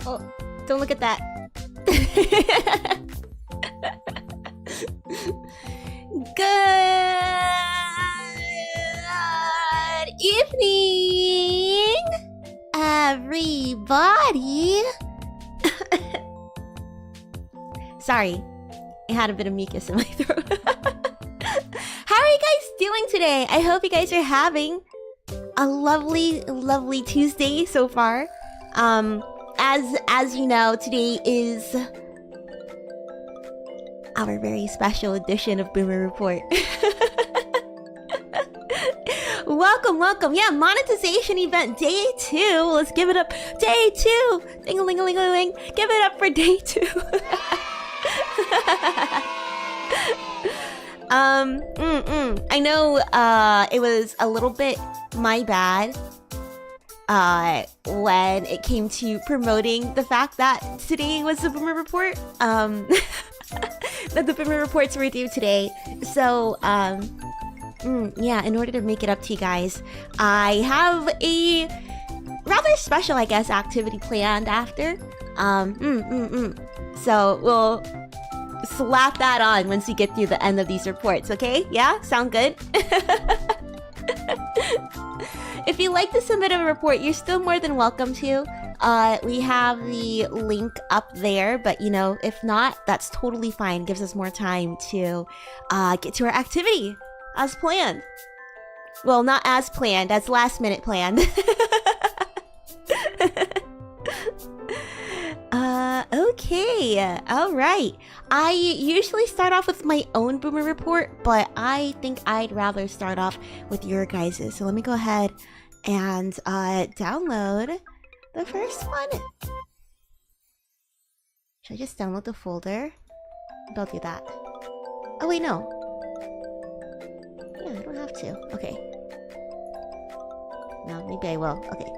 Oh, don't look at that. Good evening, everybody. Sorry, I had a bit of mucus in my throat. How are you guys doing today? I hope you guys are having a lovely, lovely Tuesday so far. As you know, today is our very special edition of Boomer Report. Welcome, welcome. Yeah, monetization event day 2. Let's give it up. Day 2. Ding-a-ling-a-ling-a-ling. Give it up for day 2. I know it was a little bit my bad when it came to promoting the fact that today was the Boomer Report. That the Boomer Reports were due today. So, yeah, in order to make it up to you guys, I have a rather special, I guess, activity planned after. So we'll slap that on once we get through the end of these reports, okay? Yeah? Sound good? If you'd like to submit a report, you're still more than welcome to. We have the link up there, but you know, if not, that's totally fine. Gives us more time to get to our activity as planned. Well, not as planned, as last minute planned. Okay, alright. I usually start off with my own Boomer Report, but I think I'd rather start off with your guys's. So let me go ahead and download the first one. Should I just download the folder? Maybe I'll do that. Oh wait, no. Yeah, I don't have to. Okay. No, maybe I will. Okay.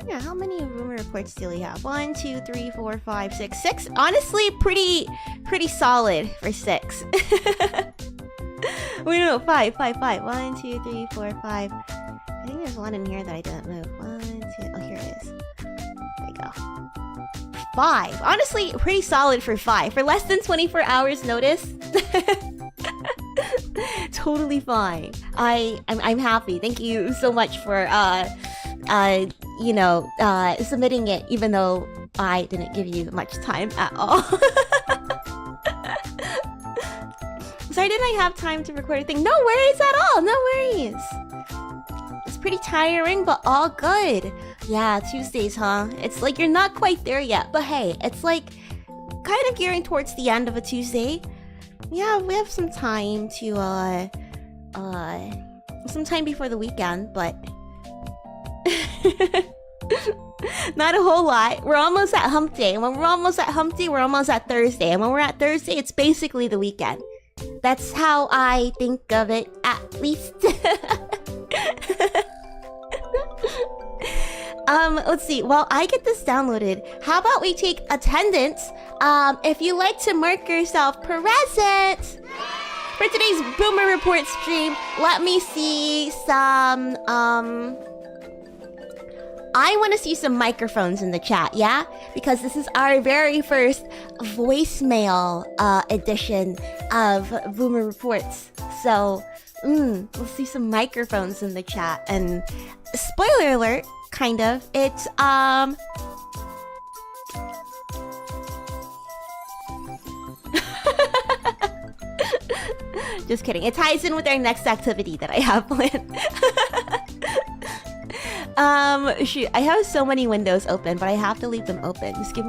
Yeah, how many Rumor Reports do we have? 1, 2, 3, 4, 5, 6. 6? Honestly, pretty solid for 6. Wait, no, 5. 1, 2, 3, 4, 5. I think there's one in here that I didn't move. 1, 2, oh, here it is. There you go. 5. Honestly, pretty solid for 5. For less than 24 hours notice. Totally fine. I'm happy. Thank you so much for you know, submitting it, even though I didn't give you much time at all. Sorry, didn't I have time to record a thing? No worries at all, no worries. It's pretty tiring, but all good. Yeah, Tuesdays, huh? It's like you're not quite there yet, but hey, it's like kind of gearing towards the end of a Tuesday. Yeah, we have some time to, some time before the weekend, but not a whole lot. We're almost at hump day. And when we're almost at hump day, we're almost at Thursday. And when we're at Thursday, it's basically the weekend. That's how I think of it, at least. Let's see. While I get this downloaded, how about we take attendance? If you like to mark yourself present for today's Boomer Report stream, let me see some, I want to see some microphones in the chat, yeah? Because this is our very first voicemail edition of Boomer Reports. So, we'll see some microphones in the chat. And spoiler alert, kind of. It's, just kidding. It ties in with our next activity that I have planned. Shoot, I have so many windows open, but I have to leave them open. Just be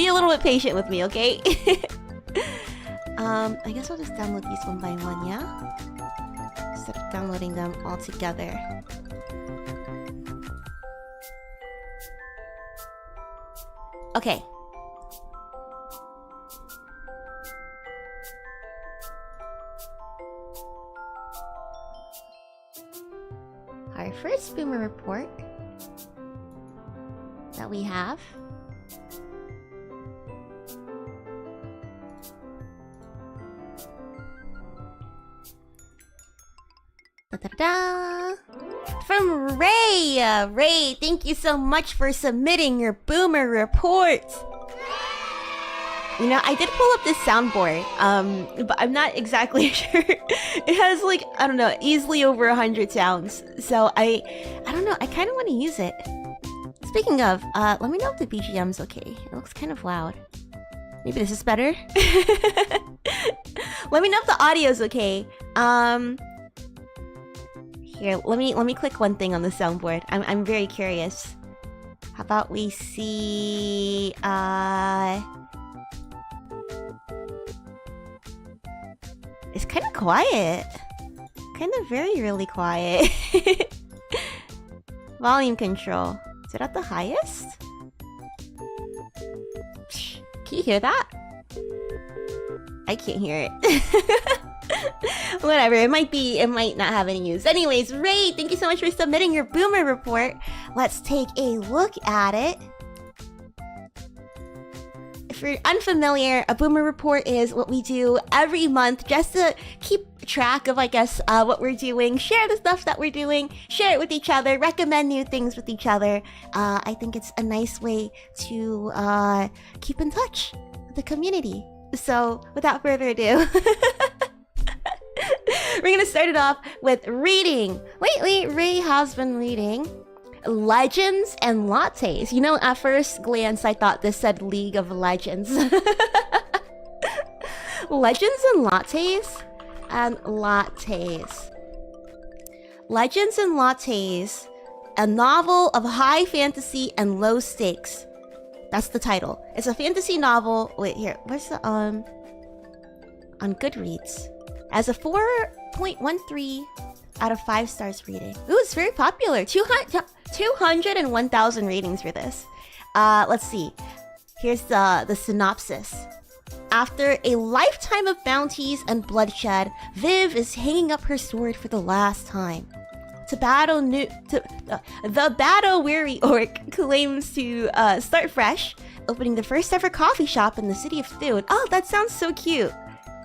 a little bit patient with me, okay? I guess I'll just download these one by one, yeah? Instead of downloading them all together. Okay. Our first Boomer Report that we have Da-da-da. From Ray! Ray, thank you so much for submitting your boomer report. You know, I did pull up this soundboard, but I'm not exactly sure. It has like, I don't know, easily over 100 sounds. So I don't know, I kind of want to use it. Speaking of, let me know if the BGM's okay. It looks kind of loud. Maybe this is better? Let me know if the audio's okay. Here, let me click one thing on the soundboard. I'm very curious. How about we see it's kind of quiet. Kind of really quiet. Volume control. Is it at the highest? Can you hear that? I can't hear it. Whatever, it might not have any use. Anyways, Ray, thank you so much for submitting your boomer report. Let's take a look at it. If you're unfamiliar, a boomer report is what we do every month just to keep track of, I guess, what we're doing, share the stuff that we're doing, share it with each other, recommend new things with each other. I think it's a nice way to keep in touch with the community. So, without further ado, we're gonna start it off with reading. Lately, Ray has been reading Legends and Lattes. You know, at first glance, I thought this said League of Legends. Legends and Lattes? And Lattes. Legends and Lattes, a novel of high fantasy and low stakes. That's the title. It's a fantasy novel. Wait, here. Where's the, on Goodreads. As a 4.13 out of 5 stars rating. Ooh, it's very popular. 201,000 ratings for this. Let's see. Here's the synopsis. After a lifetime of bounties and bloodshed, Viv is hanging up her sword for the last time. The battle-weary orc claims to start fresh, opening the first ever coffee shop in the city of Thune. Oh, that sounds so cute.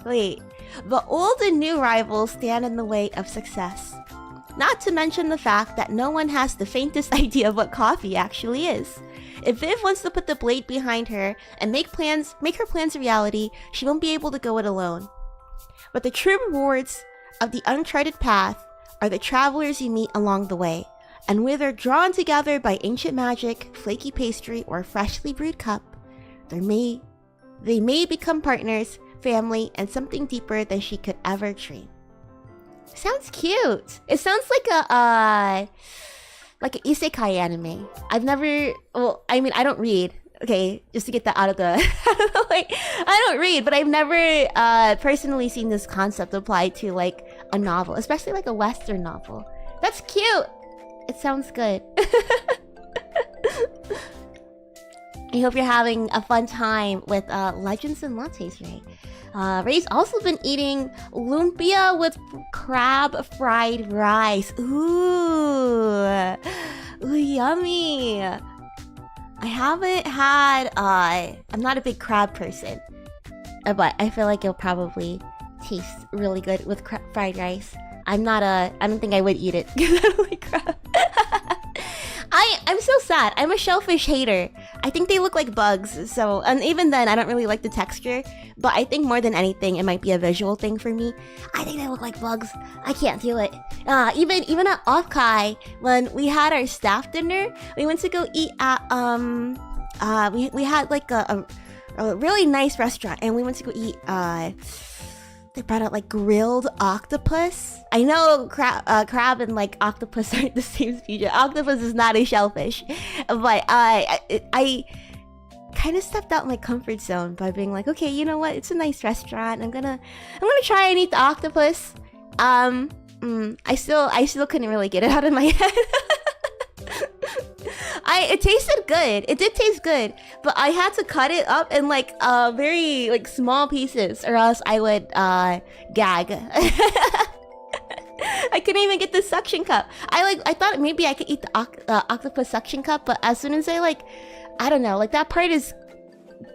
Wait. The old and new rivals stand in the way of success. Not to mention the fact that no one has the faintest idea of what coffee actually is. If Viv wants to put the blade behind her and make her plans a reality, she won't be able to go it alone. But the true rewards of the uncharted path are the travelers you meet along the way, and whether drawn together by ancient magic, flaky pastry, or freshly brewed cup, they may become partners, family, and something deeper than she could ever dream. Sounds cute. It sounds like an isekai anime. I've never, well, I mean, I don't read. Okay, just to get that out of the like, I don't read, but I've never personally seen this concept applied to like a novel, especially like a Western novel. That's cute. It sounds good. I hope you're having a fun time with Legends and Lattes, Ray. Ray's also been eating lumpia with crab fried rice. Ooh, yummy. I haven't had, I'm not a big crab person, but I feel like it'll probably taste really good with fried rice. I don't think I would eat it because I don't like crab. I'm so sad. I'm a shellfish hater. I think they look like bugs, so, and even then, I don't really like the texture, but I think more than anything, it might be a visual thing for me. I think they look like bugs. I can't do it. Even at Offkai, when we had our staff dinner, we went to go eat at, we had like a really nice restaurant, and we went to go eat, they brought out like grilled octopus. I know crab and like octopus aren't the same species. Octopus is not a shellfish, but I kind of stepped out my comfort zone by being like, okay, you know what? It's a nice restaurant. I'm gonna try and eat the octopus. I still couldn't really get it out of my head. It tasted good. It did taste good, but I had to cut it up in like very like small pieces, or else I would gag. I couldn't even get the suction cup. I thought maybe I could eat the octopus suction cup, but as soon as I don't know, like that part is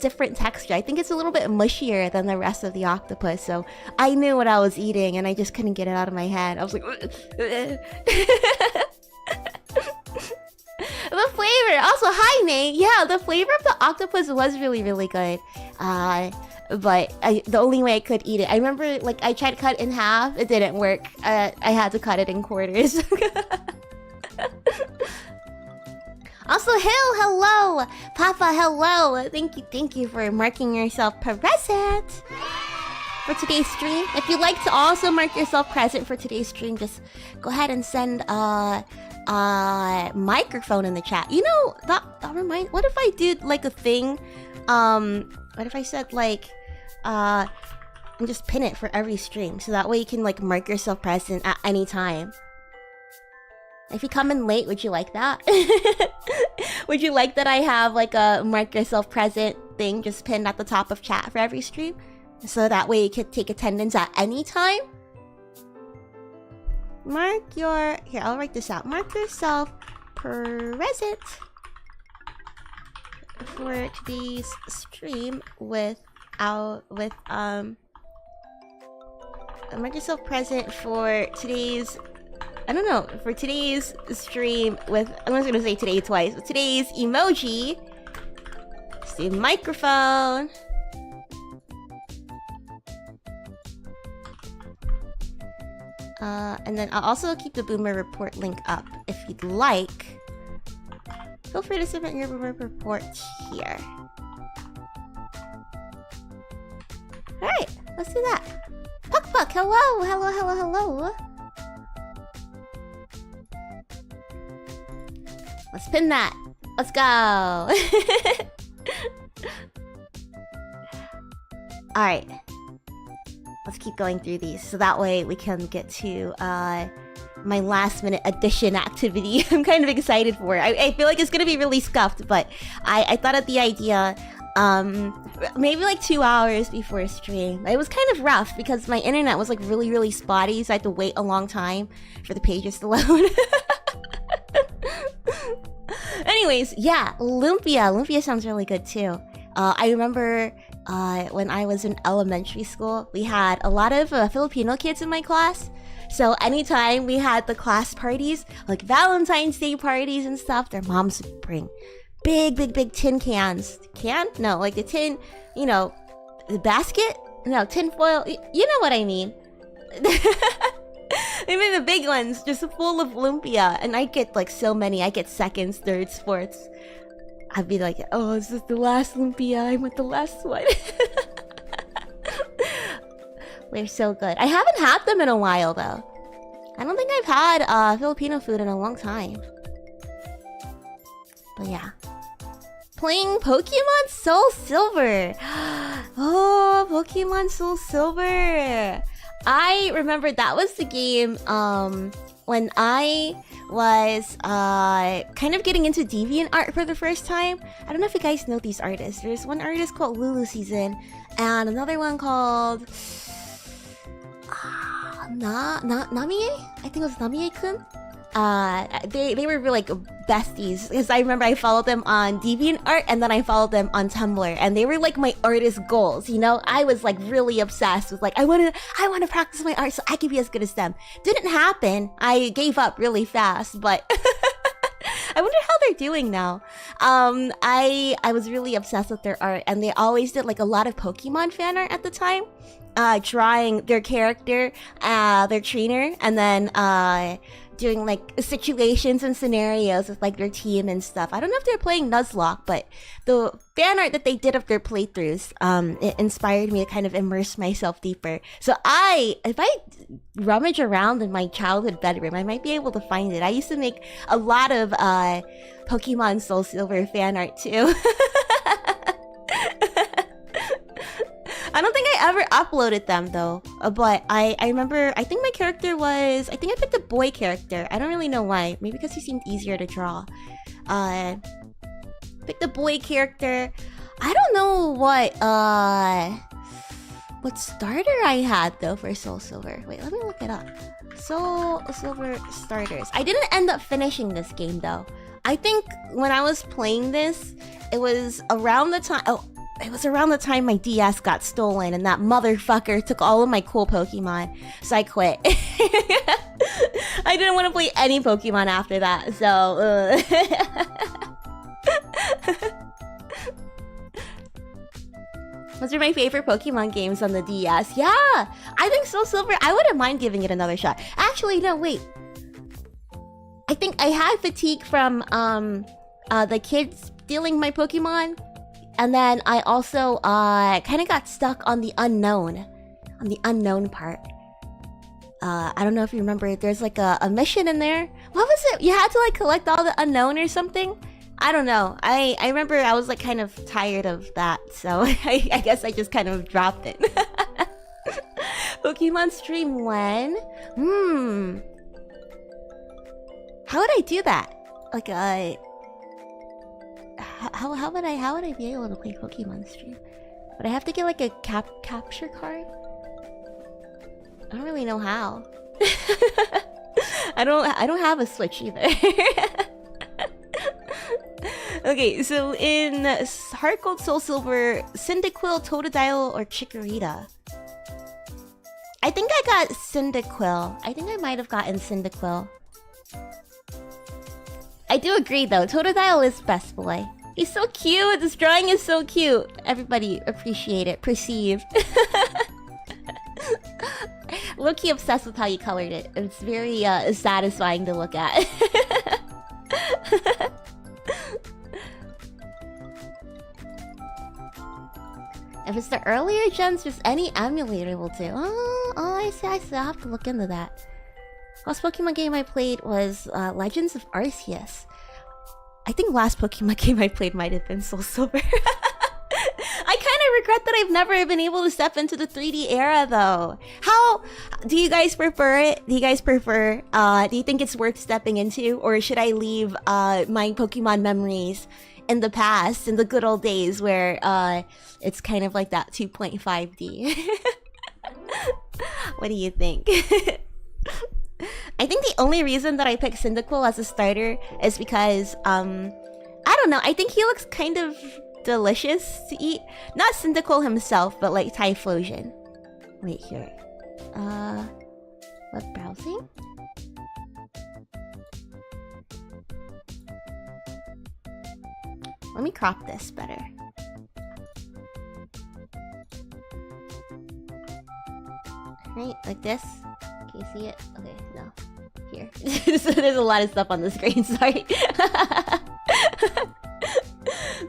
different texture. I think it's a little bit mushier than the rest of the octopus. So I knew what I was eating, and I just couldn't get it out of my head. I was like, the flavor. Also, hi Nate. Yeah, the flavor of the octopus was really, really good. But the only way I could eat it, I remember, like, I tried to cut it in half. It didn't work. I had to cut it in quarters. Also, Hill, hello! Papa, hello! Thank you for marking yourself present for today's stream. If you'd like to also mark yourself present for today's stream, just go ahead and send microphone in the chat. You know, that reminds. What if I did like a thing? What if I said like, and just pin it for every stream, so that way you can like mark yourself present at any time. If you come in late, would you like that? Would you like that I have like a mark yourself present thing just pinned at the top of chat for every stream? So that way you could take attendance at any time? Here, I'll write this out. Mark yourself present for today's stream mark yourself present for today's, I don't know, for today's stream with, I'm just gonna say today twice, with today's emoji, say microphone. And then I'll also keep the Boomer Report link up if you'd like. Feel free to submit your Boomer Report here. Alright, let's do that. Puck, hello! Hello. Let's pin that. Let's go. Alright. Let's keep going through these so that way we can get to my last minute addition activity. I'm kind of excited for it. I feel like it's gonna be really scuffed, but I thought of the idea maybe like 2 hours before stream. It was kind of rough because my internet was like really, really spotty, so I had to wait a long time for the pages to load. Anyways, yeah, Lumpia. Lumpia sounds really good too. I remember when I was in elementary school, we had a lot of Filipino kids in my class. So anytime we had the class parties, like Valentine's Day parties and stuff, their moms would bring big tin cans. No, like the tin, you know, the basket? No, tin foil. You know what I mean. I mean the big ones, just full of lumpia. And I get like so many. I get seconds, thirds, fourths. I'd be like, oh, this is the last lumpia. I want the last one. They're so good. I haven't had them in a while, though. I don't think I've had Filipino food in a long time. But yeah. Playing Pokemon Soul Silver. Oh, Pokemon Soul Silver. I remember that was the game when I was kind of getting into deviant art for the first time. I don't know if you guys know these artists. There's one artist called Lulu Season and another one called Namie? I think it was Namie-kun. They were like besties because I remember I followed them on DeviantArt and then I followed them on Tumblr and they were like my artist goals, you know. I was like really obsessed with like I want to practice my art so I can be as good as them. Didn't happen. I gave up really fast, but I wonder how they're doing now. I was really obsessed with their art and they always did like a lot of Pokemon fan art at the time. Drawing their character, their trainer, and then doing like situations and scenarios with like their team and stuff. I don't know if they're playing Nuzlocke, but the fan art that they did of their playthroughs, it inspired me to kind of immerse myself deeper. So if I rummage around in my childhood bedroom, I might be able to find it. I used to make a lot of Pokemon Soul Silver fan art too. I don't think I ever uploaded them though, but I remember, I think my character was, I think I picked a boy character. I don't really know why, maybe because he seemed easier to draw. Picked a boy character. I don't know what starter I had though for Soul Silver. Wait, let me look it up. Soul Silver starters. I didn't end up finishing this game though. I think when I was playing this, it was around the time, it was around the time my DS got stolen and that motherfucker took all of my cool Pokemon, so I quit. I didn't want to play any Pokemon after that, so Those are my favorite Pokemon games on the DS. Yeah, I think Soul Silver, I wouldn't mind giving it another shot. Actually, no, wait. I think I had fatigue from the kids stealing my Pokemon. And then I also kind of got stuck on the unknown part. I don't know if you remember, there's like a mission in there. What was it? You had to like collect all the unknown or something? I don't know. I remember I was like kind of tired of that, so I guess I just kind of dropped it. Pokemon stream when? How would I do that? Like how would I be able to play Pokemon stream? Would I have to get like a capture card? I don't really know how. I don't have a Switch either. Okay, so in Heart Gold, Soul Silver, Cyndaquil, Totodile, or Chikorita? I think I got Cyndaquil. I think I might have gotten Cyndaquil. I do agree though, Totodile is best boy. He's so cute, this drawing is so cute. Everybody appreciate it, perceive. Low-key obsessed with how you colored it. It's very satisfying to look at. If it's the earlier gens, just any emulator will do. Oh, I see. I'll have to look into that. Last Pokemon game I played was Legends of Arceus. I think last Pokemon game I played might have been Soul Silver. I kind of regret that I've never been able to step into the 3D era though. How do you guys prefer it? Do you guys prefer, do you think it's worth stepping into? Or should I leave my Pokemon memories in the past, in the good old days where it's kind of like that 2.5D? What do you think? I think the only reason that I picked Cyndaquil as a starter is because, I don't know, I think he looks kind of delicious to eat. Not Cyndaquil himself, but like Typhlosion. Wait, here. Web browsing? Let me crop this better. Right, like this. Can you see it? Okay, no. Here. So there's a lot of stuff on the screen, sorry.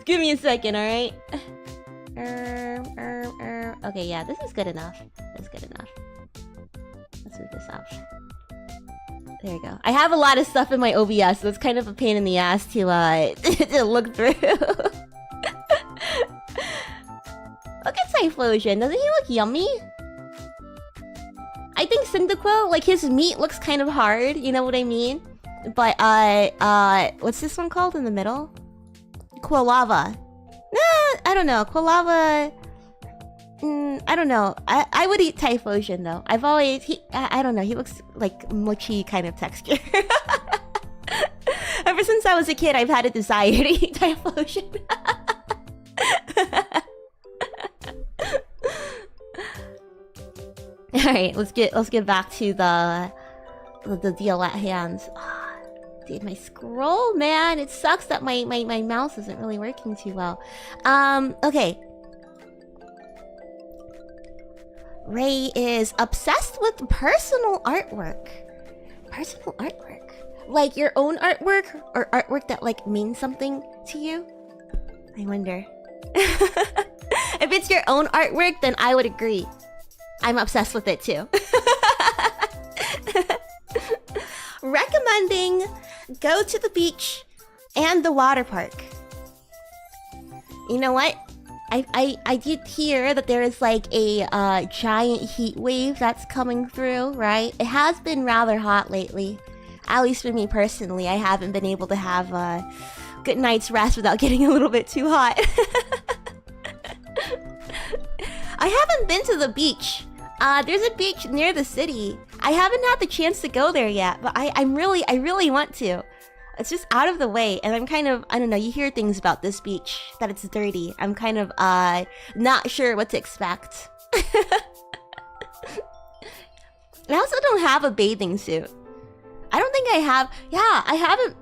Give me a second, alright? Okay, yeah, this is good enough. That's good enough. Let's move this off. There you go. I have a lot of stuff in my OBS, so it's kind of a pain in the ass to to look through. Look at Typhlosion. Doesn't he look yummy? I think Cyndaquil, like his meat looks kind of hard, you know what I mean? But what's this one called in the middle? Quilava. Nah, I don't know. Quilava. I don't know. I would eat Typhlosion though. I've always I don't know. He looks like mushy kind of texture. Ever since I was a kid, I've had a desire to eat Typhlosion. All right, let's get back to the deal at hand. Oh, dude, my scroll, man, it sucks that my mouse isn't really working too well. Okay. Ray is obsessed with personal artwork. Personal artwork? Like your own artwork or artwork that like means something to you? I wonder. If it's your own artwork, then I would agree. I'm obsessed with it too. Recommending go to the beach and the water park. You know what? I did hear that there is like a giant heat wave that's coming through, right? It has been rather hot lately. At least for me personally, I haven't been able to have a good night's rest without getting a little bit too hot. I haven't been to the beach. There's a beach near the city. I haven't had the chance to go there yet, but I really want to. It's just out of the way, and I'm kind of, I don't know, you hear things about this beach, that it's dirty. I'm kind of, not sure what to expect. I also don't have a bathing suit. I don't think I have, yeah, I haven't,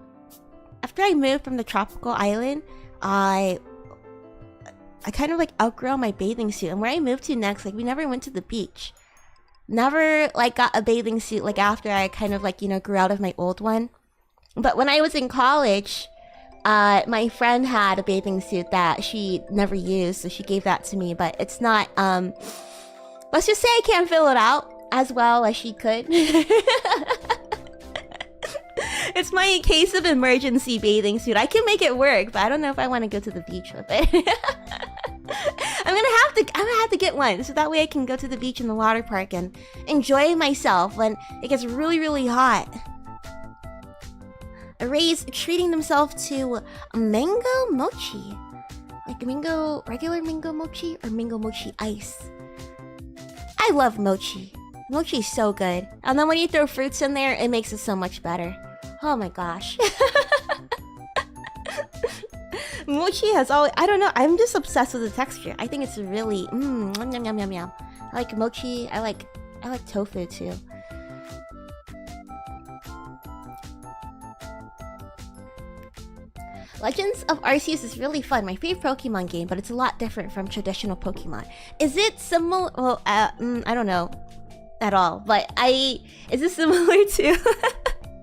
after I moved from the tropical island, I kind of like outgrown my bathing suit, and where I moved to next, like we never went to the beach. Never like got a bathing suit like after I kind of like, you know, grew out of my old one. But when I was in college, my friend had a bathing suit that she never used, so she gave that to me, but it's not, let's just say I can't fill it out as well as she could. It's my case of emergency bathing suit. I can make it work, but I don't know if I want to go to the beach with it. I'm gonna have to get one, so that way I can go to the beach in the water park and enjoy myself when it gets really, really hot. Arrays treating themselves to a mango mochi. Like mango, regular mango mochi or mango mochi ice. I love mochi. Mochi's so good. And then when you throw fruits in there, it makes it so much better. Oh my gosh. Mochi has always, I don't know, I'm just obsessed with the texture. I think it's really, yum, yum, yum, yum, yum. I like mochi, I like tofu too. Legends of Arceus is really fun, my favorite Pokemon game, but it's a lot different from traditional Pokemon. Is it similar? Well, I don't know at all, but is it similar to...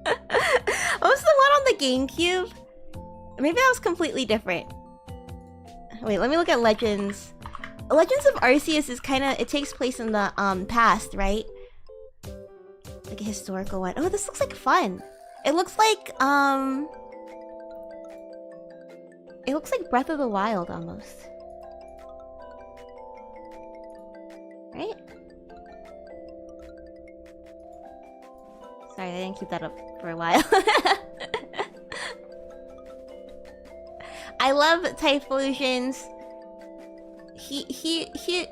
What was the one on the GameCube? Maybe that was completely different. Wait, let me look at Legends. Legends of Arceus is kind of... It takes place in the past, right? Like a historical one. Oh, this looks like fun. It looks like Breath of the Wild almost. Right? Sorry, I didn't keep that up for a while. I love Typhlosion's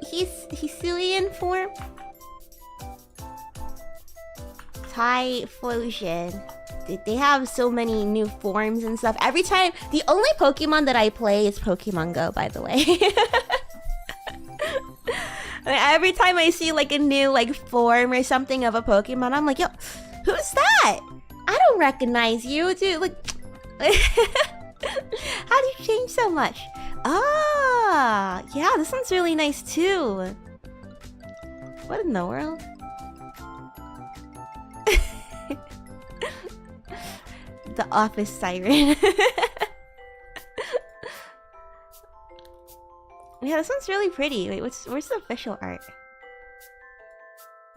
Hisuian form. Typhlosion. They have so many new forms and stuff. Every time, the only Pokemon that I play is Pokemon Go, by the way. Every time I see like a new like form or something of a Pokemon, I'm like, yo, who's that? I don't recognize you, dude. Like, how do you change so much? Ah, yeah, this one's really nice too. What in the world? The office siren. Yeah, this one's really pretty. Wait, where's the official art?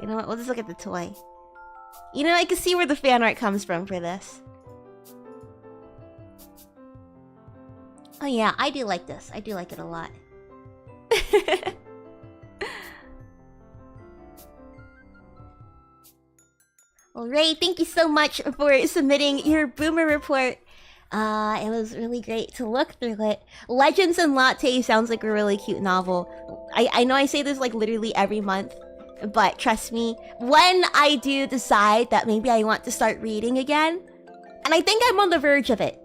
You know what? We'll just look at the toy. You know, I can see where the fan art comes from for this. Oh yeah, I do like this. I do like it a lot. Well, Ray, thank you so much for submitting your Boomer report. It was really great to look through it. Legends and Latte sounds like a really cute novel. I know I say this like literally every month, but trust me, when I do decide that maybe I want to start reading again, and I think I'm on the verge of it.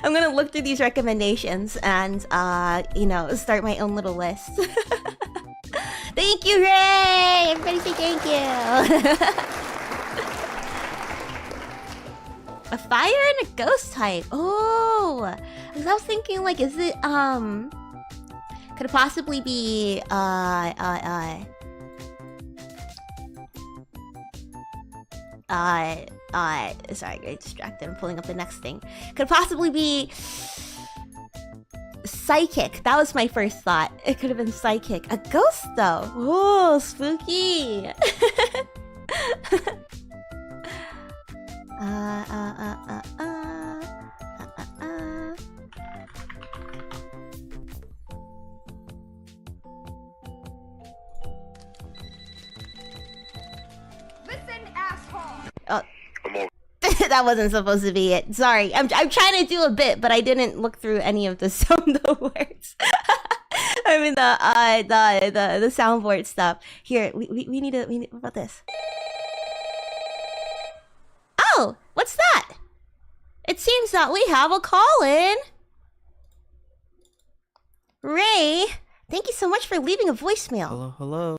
I'm gonna look through these recommendations and, you know, start my own little list. Thank you, Ray! Everybody say thank you! A fire and a ghost type. Oh! I was thinking, like, is it, could it possibly be, sorry, I got distracted. I'm pulling up the next thing. Could it possibly be psychic? That was my first thought. It could have been psychic. A ghost, though. Whoa, spooky. Listen, asshole. Oh. That wasn't supposed to be it. Sorry. I'm trying to do a bit, but I didn't look through any of the sound words. I mean the soundboard stuff. Here, we need what about this? Oh, what What's that? It seems that we have a call-in. Ray, thank you so much for leaving a voicemail. Hello.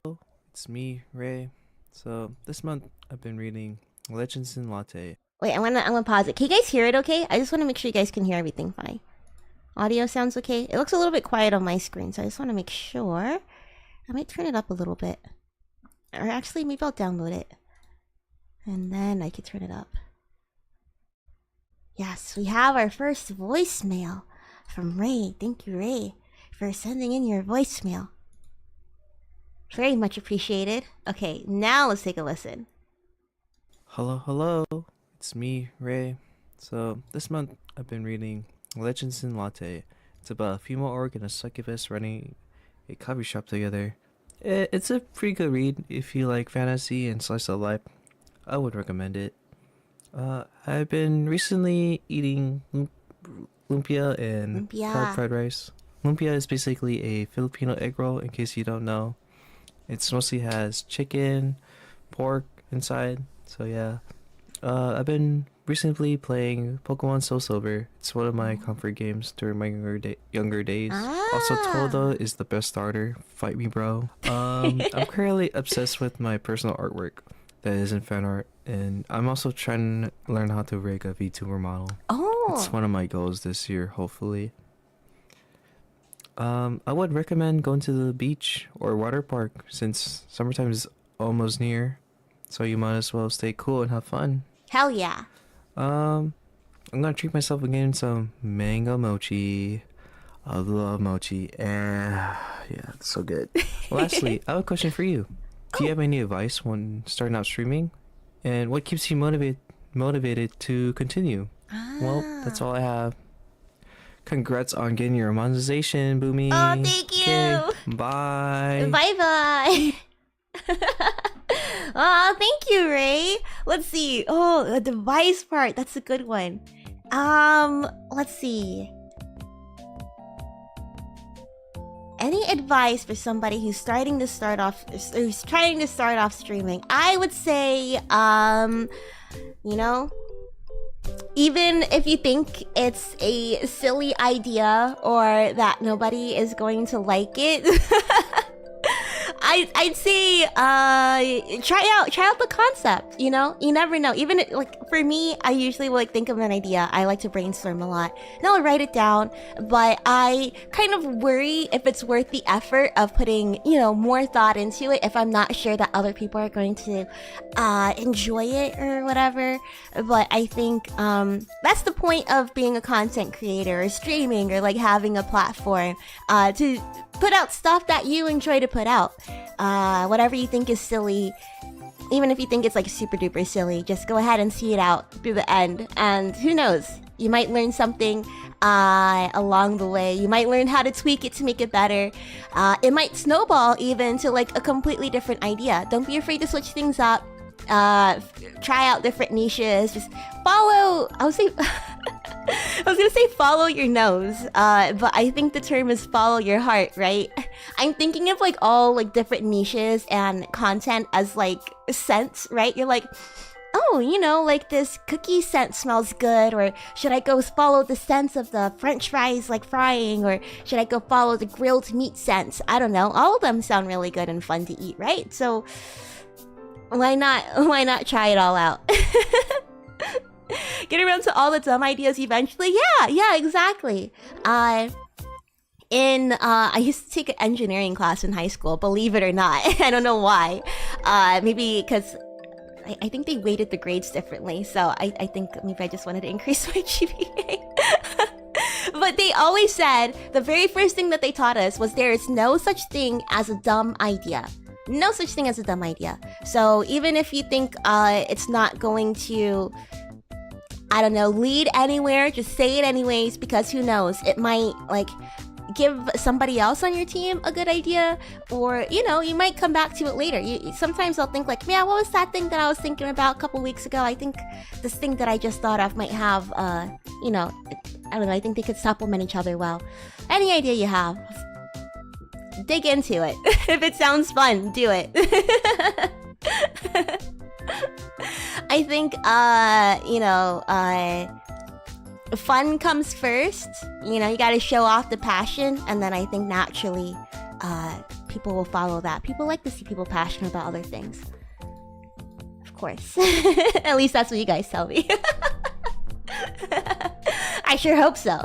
It's me, Ray. So this month I've been reading Legends in Latte. Wait, I'm gonna pause it. Can you guys hear it okay? I just want to make sure you guys can hear everything fine. Audio sounds okay? It looks a little bit quiet on my screen, so I just want to make sure. I might turn it up a little bit. Or actually, maybe I'll download it. And then I could turn it up. Yes, we have our first voicemail from Ray. Thank you, Ray, for sending in your voicemail. Very much appreciated. Okay, now let's take a listen. Hello. It's me, Ray. So this month I've been reading Legends in Latte. It's about a female orc and a succubus running a coffee shop together. It's a pretty good read if you like fantasy and slice of life. I would recommend it. I've been recently eating lumpia and carb fried rice. Lumpia is basically a Filipino egg roll, in case you don't know. It mostly has chicken, pork inside. So yeah. I've been recently playing Pokemon Soul Silver. It's one of my comfort games during my younger days. Also, Toldo is the best starter. Fight me, bro. I'm currently obsessed with my personal artwork that isn't fan art, and I'm also trying to learn how to rig a VTuber model. It's one of my goals this year, hopefully. I would recommend going to the beach or water park since summertime is almost near, so you might as well stay cool and have fun. Hell yeah. I'm gonna treat myself again some mango mochi. I love mochi. Yeah, it's so good. Lastly, I have a question for you. Do you have any advice when starting out streaming? And what keeps you motivated to continue? Well, that's all I have. Congrats on getting your monetization, Boomi. Oh, thank you. Okay, bye. Bye. Oh, thank you, Ray. Let's see. Oh, the device part. That's a good one. Let's see. Any advice for somebody who's trying to start off streaming? I would say, you know, even if you think it's a silly idea or that nobody is going to like it, I'd say try out the concept. You know, you never know. Even like for me, I usually will think of an idea. I like to brainstorm a lot, and I'll write it down. But I kind of worry if it's worth the effort of putting, you know, more thought into it if I'm not sure that other people are going to enjoy it or whatever. But I think that's the point of being a content creator or streaming or like having a platform to put out stuff that you enjoy to put out. Whatever you think is silly, even if you think it's like super duper silly, just go ahead and see it out through the end. And who knows, you might learn something along the way. You might learn how to tweak it to make it better. It might snowball even to like a completely different idea. Don't be afraid to switch things up. Try out different niches. Just follow. I was gonna say follow your nose, but I think the term is follow your heart, right? I'm thinking of like all like different niches and content as like scents, right? You're like, oh, you know, like this cookie scent smells good, or should I go follow the scents of the French fries like frying, or should I go follow the grilled meat scents? I don't know. All of them sound really good and fun to eat, right? So why not try it all out? Get around to all the dumb ideas eventually. Yeah, exactly. I used to take an engineering class in high school, believe it or not. I don't know why. Maybe because I think they weighted the grades differently, so I think maybe I just wanted to increase my GPA. But they always said the very first thing that they taught us was there is no such thing as a dumb idea. No such thing as a dumb idea. So even if you think it's not going to, I don't know, lead anywhere, just say it anyways, because who knows, it might like give somebody else on your team a good idea, or you know, you might come back to it later. Sometimes I'll think like, yeah, what was that thing that I was thinking about a couple weeks ago? I think this thing that I just thought of might have you know, I don't know, I think they could supplement each other well. Any idea you have, dig into it. If it sounds fun, do it. you know, fun comes first. You know, you gotta show off the passion, and then I think naturally, people will follow that. People like to see people passionate about other things. Of course. At least that's what you guys tell me. I sure hope so.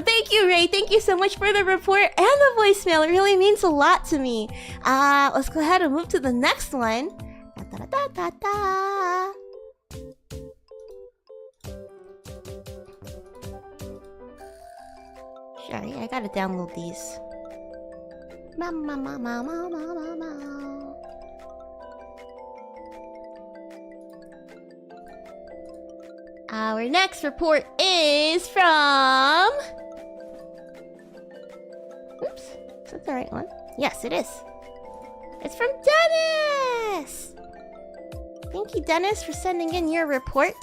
Thank you, Ray. Thank you so much for the report and the voicemail. It really means a lot to me. Let's go ahead and move to the next one. Da, da, da, da, da. Sorry, I gotta download these. Our next report is from... Oops, is that the right one? Yes, it is. It's from Dennis! Thank you, Dennis, for sending in your report.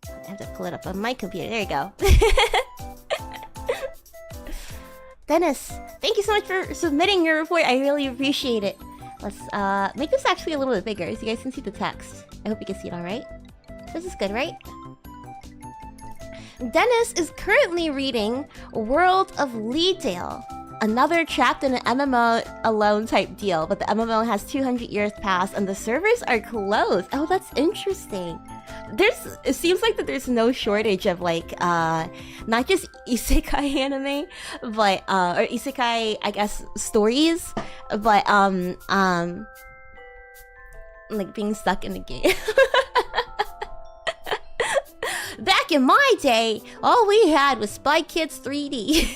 I have to pull it up on my computer. There you go. Dennis, thank you so much for submitting your report. I really appreciate it. Let's make this actually a little bit bigger so you guys can see the text. I hope you can see it all right. This is good, right? Dennis is currently reading World of Leedale, another trapped in an MMO alone type deal, but the MMO has 200 years past and the servers are closed. Oh, that's interesting. It seems like that there's no shortage of like not just isekai anime, but or isekai, I guess, stories, but like being stuck in the game. Back in my day, all we had was Spy Kids 3D.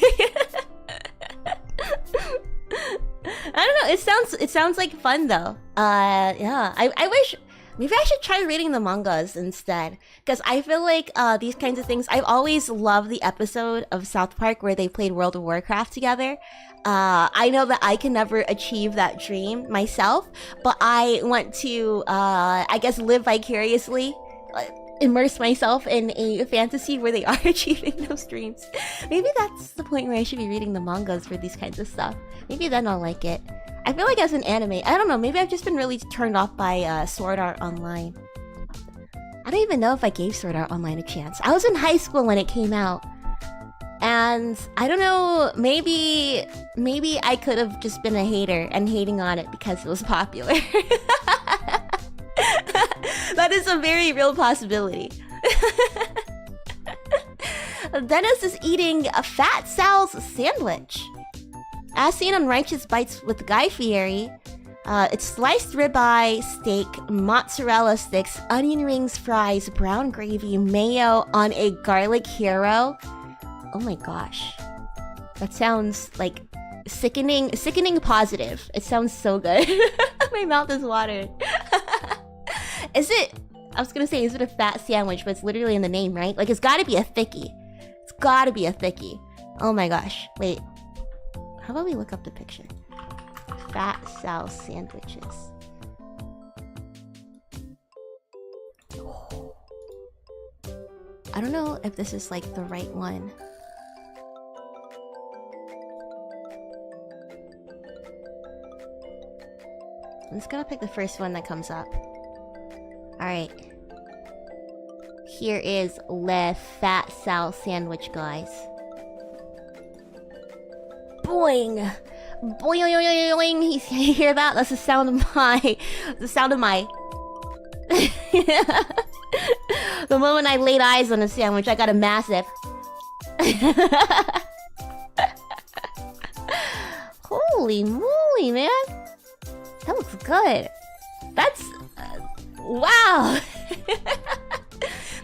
I don't know, it sounds like fun though. Yeah, I wish maybe I should try reading the mangas instead, because I feel like these kinds of things, I've always loved the episode of South Park where they played World of Warcraft together. I know that I can never achieve that dream myself, but I want to, I guess, live vicariously, immerse myself in a fantasy where they are achieving those dreams. Maybe that's the point where I should be reading the mangas for these kinds of stuff. Maybe then I'll like it. I feel like as an anime, I don't know, maybe I've just been really turned off by Sword Art Online. I don't even know if I gave Sword Art Online a chance. I was in high school when it came out. And I don't know, maybe I could have just been a hater and hating on it because it was popular. That is a very real possibility. Dennis is eating a Fat Sal's sandwich. As seen on Righteous Bites with Guy Fieri, it's sliced ribeye, steak, mozzarella sticks, onion rings, fries, brown gravy, mayo on a garlic hero. Oh my gosh. That sounds like sickening positive. It sounds so good. My mouth is watering. I was gonna say, is it a fat sandwich, but it's literally in the name, right? Like, it's gotta be a thickie. It's gotta be a thickie. Oh my gosh. Wait. How about we look up the picture? Fat Sal sandwiches. I don't know if this is like the right one. I'm just gonna pick the first one that comes up. Alright. Here is Le Fat Sal sandwich, guys. Boing! Boing! You hear that? That's the sound of my... The sound of my... The moment I laid eyes on a sandwich, I got a massive... Holy moly, man! That looks good. That's... wow!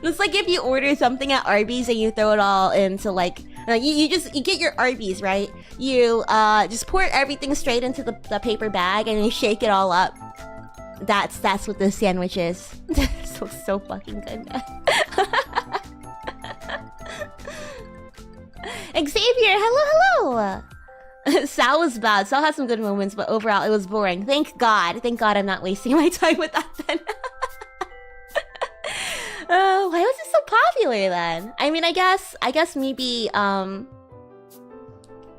It's like if you order something at Arby's and you throw it all into like... you get your Arby's, right? You just pour everything straight into the paper bag and you shake it all up. That's what this sandwich is. This looks so fucking good, man. Xavier, hello! Sal was bad. Sal had some good moments, but overall it was boring. Thank God I'm not wasting my time with that then. Why was it so popular then? I mean, I guess maybe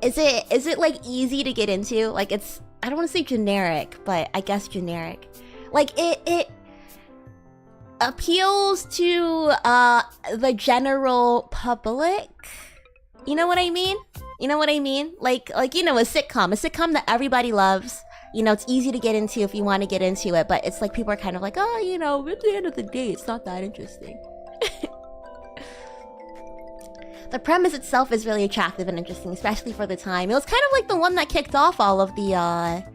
is it like easy to get into? Like, it's I don't want to say generic, but I guess generic. Like it appeals to the general public. You know what I mean? You know what I mean? Like you know, a sitcom that everybody loves. You know, it's easy to get into if you want to get into it, but it's like people are kind of like, oh, you know, at the end of the day, it's not that interesting. The premise itself is really attractive and interesting, especially for the time. It was kind of like the one that kicked off all of the like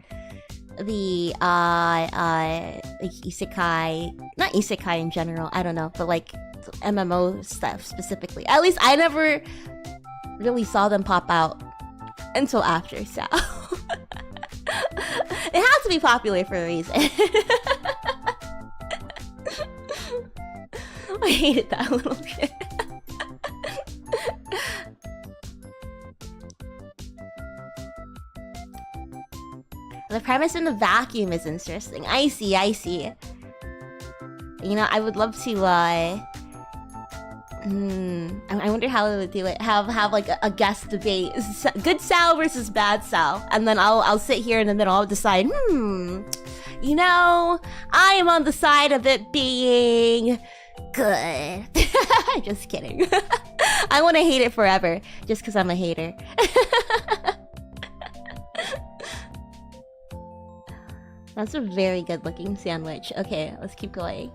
isekai, not isekai in general, I don't know, but like MMO stuff specifically. At least I never really saw them pop out until after, so it has to be popular for a reason. I hated that a little bit. The premise in the vacuum is interesting. I see. You know, I would love to, I wonder how they would do it. Have like a guest debate. Good Sal versus bad Sal. And then I'll sit here in the middle. I'll decide, you know, I am on the side of it being good. Just kidding. I want to hate it forever. Just because I'm a hater. That's a very good looking sandwich. Okay, let's keep going.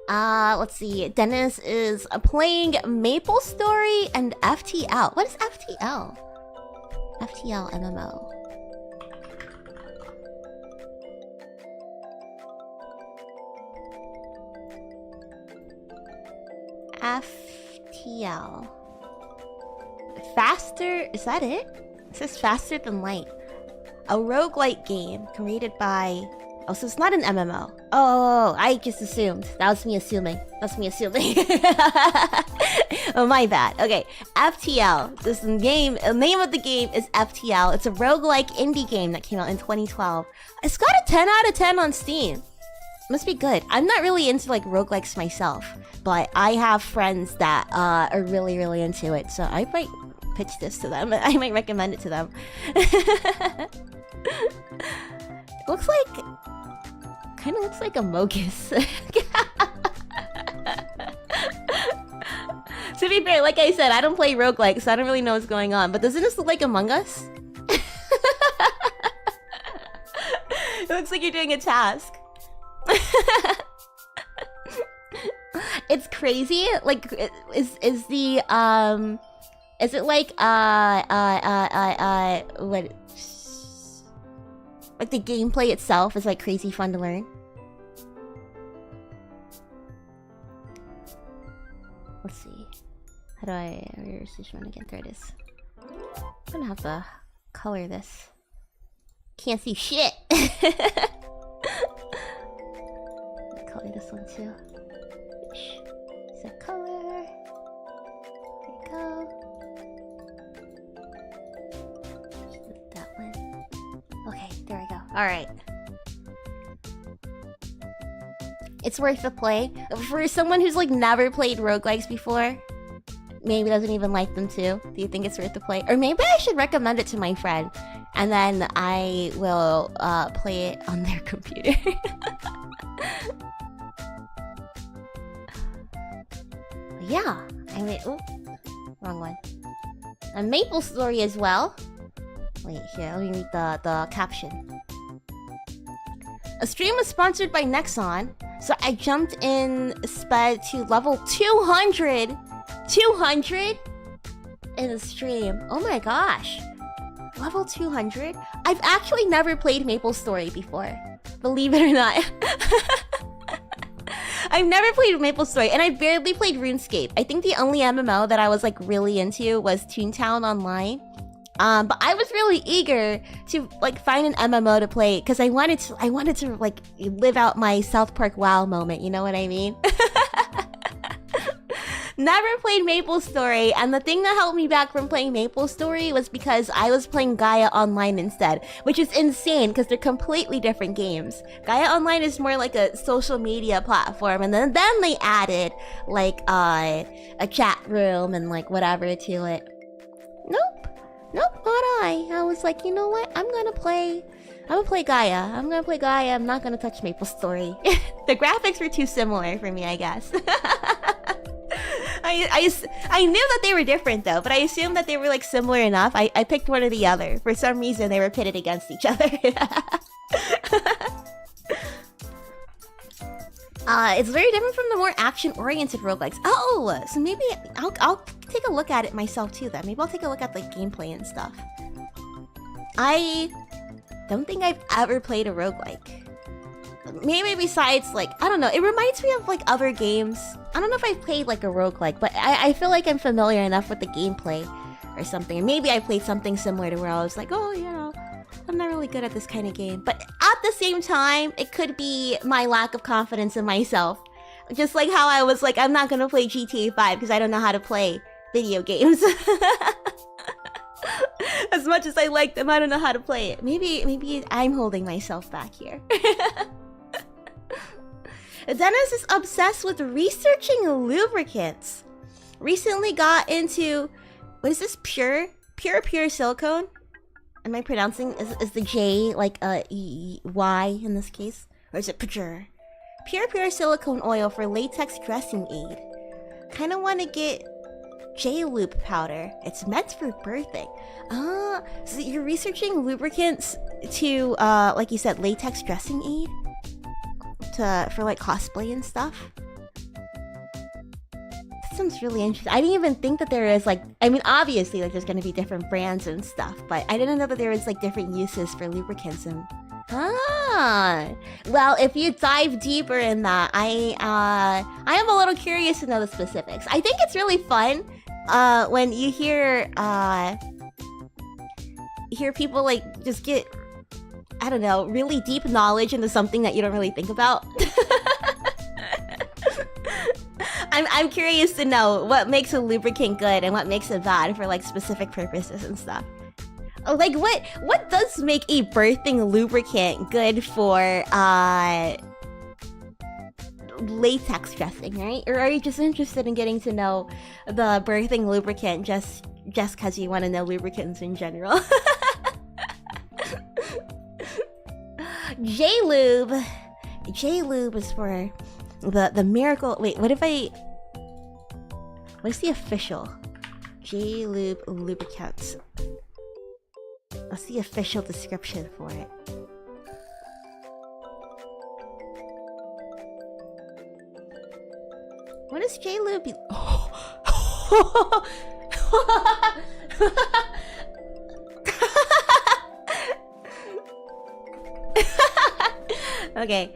Let's see. Dennis is playing Maple Story and FTL. What is FTL? FTL MMO. FTL. Faster? Is that it? It says Faster Than Light. A roguelike game created by... Oh, so it's not an MMO. Oh, I just assumed. That was me assuming. Oh, my bad. Okay, FTL. This game, the name of the game is FTL. It's a roguelike indie game that came out in 2012. It's got a 10 out of 10 on Steam. Must be good. I'm not really into like roguelikes myself, but I have friends that are really, really into it, so I might pitch this to them. I might recommend it to them. Looks like... Kind of looks like a Mogus. To be fair, like I said, I don't play roguelikes, so I don't really know what's going on. But doesn't this look like Among Us? It looks like you're doing a task. It's crazy. Like, is the is it like what? Like the gameplay itself is like crazy fun to learn. Let's see. How do I... Where's this one again? There it is. I'm gonna have to color this. Can't see shit! Color this one too. Set color. There you go. That one. Okay, there we go. Alright. It's worth the play. For someone who's like never played roguelikes before, maybe doesn't even like them too, do you think it's worth the play? Or maybe I should recommend it to my friend, and then I will play it on their computer. Yeah, I mean, ooh, wrong one. A Maple Story as well. Wait, here, let me read the caption. A stream was sponsored by Nexon, so I jumped in sped to level 200. 200 in the stream. Oh my gosh. Level 200? I've actually never played Maple Story before. Believe it or not. I've never played Maple Story, and I barely played RuneScape. I think the only MMO that I was like really into was Toontown Online. But I was really eager to like find an MMO to play because I wanted to like live out my South Park WoW moment, you know what I mean? Never played Maple Story, and the thing that held me back from playing Maple Story was because I was playing Gaia Online instead, which is insane because they're completely different games. Gaia Online is more like a social media platform, and then they added like a chat room and like whatever to it. Nope. Nope, not I. I was like, you know what? I'm gonna play Gaia. I'm gonna play Gaia. I'm not gonna touch MapleStory. The graphics were too similar for me, I guess. I knew that they were different though, but I assumed that they were like similar enough. I picked one or the other. For some reason, they were pitted against each other. It's very different from the more action-oriented roguelikes. Oh, so maybe I'll take a look at it myself too then. Maybe I'll take a look at the gameplay and stuff. I don't think I've ever played a roguelike. Maybe besides, like, I don't know, it reminds me of like other games. I don't know if I've played like a roguelike, but I feel like I'm familiar enough with the gameplay or something. Maybe I played something similar to where I was like, oh, you know, I'm not really good at this kind of game. But at the same time, it could be my lack of confidence in myself. Just like how I was like, I'm not gonna play GTA 5 because I don't know how to play video games. As much as I like them, I don't know how to play it. Maybe I'm holding myself back here. Dennis is obsessed with researching lubricants. Recently got into, what is this, pure silicone? Am I pronouncing, is the J like a Y in this case? Or is it pure? Pure silicone oil for latex dressing aid. Kinda wanna get J-lube powder. It's meant for birthing. So you're researching lubricants to, like you said, latex dressing aid? For like cosplay and stuff? That sounds really interesting. I didn't even think that there is like, I mean, obviously like there's gonna be different brands and stuff, but I didn't know that there was like different uses for lubricants and... Well, if you dive deeper in that, I am a little curious to know the specifics. I think it's really fun when you hear people like just get, I don't know, really deep knowledge into something that you don't really think about. I'm curious to know what makes a lubricant good and what makes it bad for like specific purposes and stuff. Like what does make a birthing lubricant good for latex dressing, right? Or are you just interested in getting to know the birthing lubricant just because you want to know lubricants in general? J-lube is for the miracle. Wait, what's the official J-lube lubricants? What's the official description for it? What does J-lube be? Okay.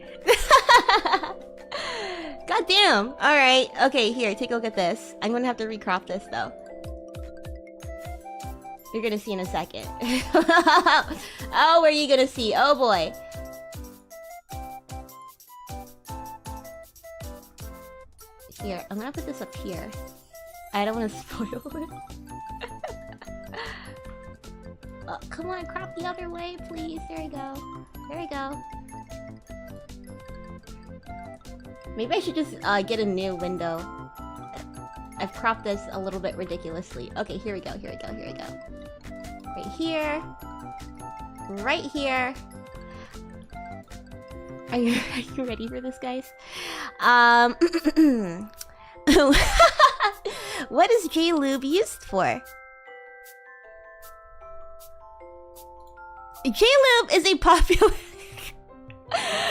God damn. Alright. Okay, here, take a look at this. I'm gonna have to recrop this though. You're gonna see in a second. Oh, where are you gonna see? Oh boy. Here, I'm gonna put this up here. I don't want to spoil it. Oh, come on, crop the other way, please. There we go. There we go. Maybe I should just get a new window. I've cropped this a little bit ridiculously. Okay, here we go, here we go, here we go. Right here. Right here. Are you ready for this, guys? What is J-lube used for? J-lube is a popular...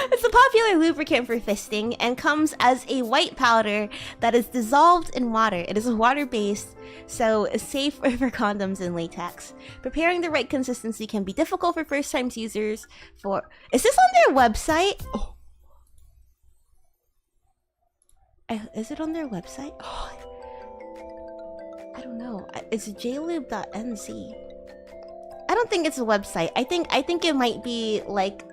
It's a popular lubricant for fisting and comes as a white powder that is dissolved in water. It is water-based, so safe for condoms and latex. Preparing the right consistency can be difficult for first-time users. Is this on their website? Oh. Is it on their website? Oh. I don't know. It's jlube.nz. I don't think it's a website. I think it might be like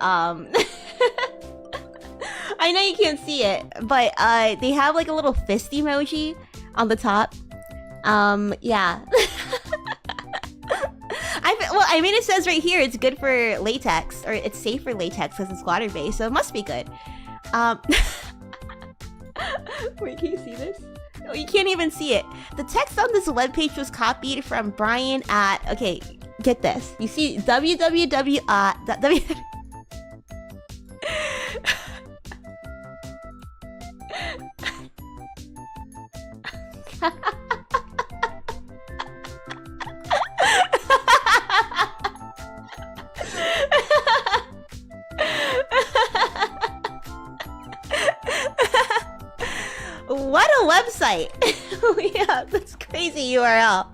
I know you can't see it, but they have like a little fist emoji on the top. Yeah. I mean, it says right here it's good for latex, or it's safe for latex because it's water-based, so it must be good. Wait, can you see this? Oh, you can't even see it. The text on this webpage was copied from Brian at... Okay, get this. You see www w What a website! Yeah, that's crazy URL.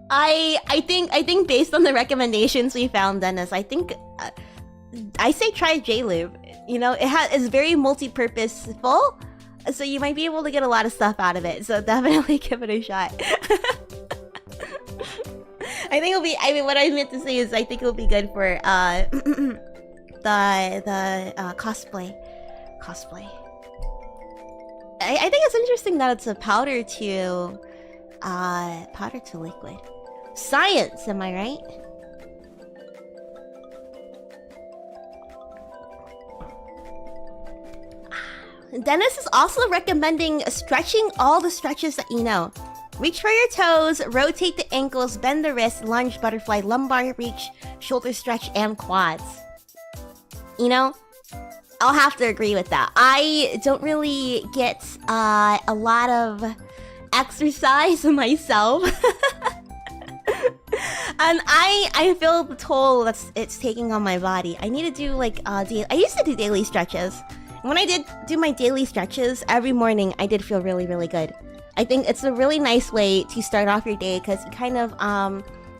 I think based on the recommendations we found, Dennis, I think I say try JLube. You know, it's very multi-purposeful, so you might be able to get a lot of stuff out of it. So definitely give it a shot. I think it'll be. I mean, what I meant to say is, I think it'll be good for the cosplay. I think it's interesting that it's a powder to liquid. Science, am I right? Dennis is also recommending stretching all the stretches that you know. Reach for your toes, rotate the ankles, bend the wrist, lunge, butterfly, lumbar reach, shoulder stretch, and quads. You know, I'll have to agree with that. I don't really get a lot of exercise myself. And I feel the toll it's taking on my body. I need to do like I used to do daily stretches. When I did do my daily stretches every morning, I did feel really, really good. I think it's a really nice way to start off your day because you kind of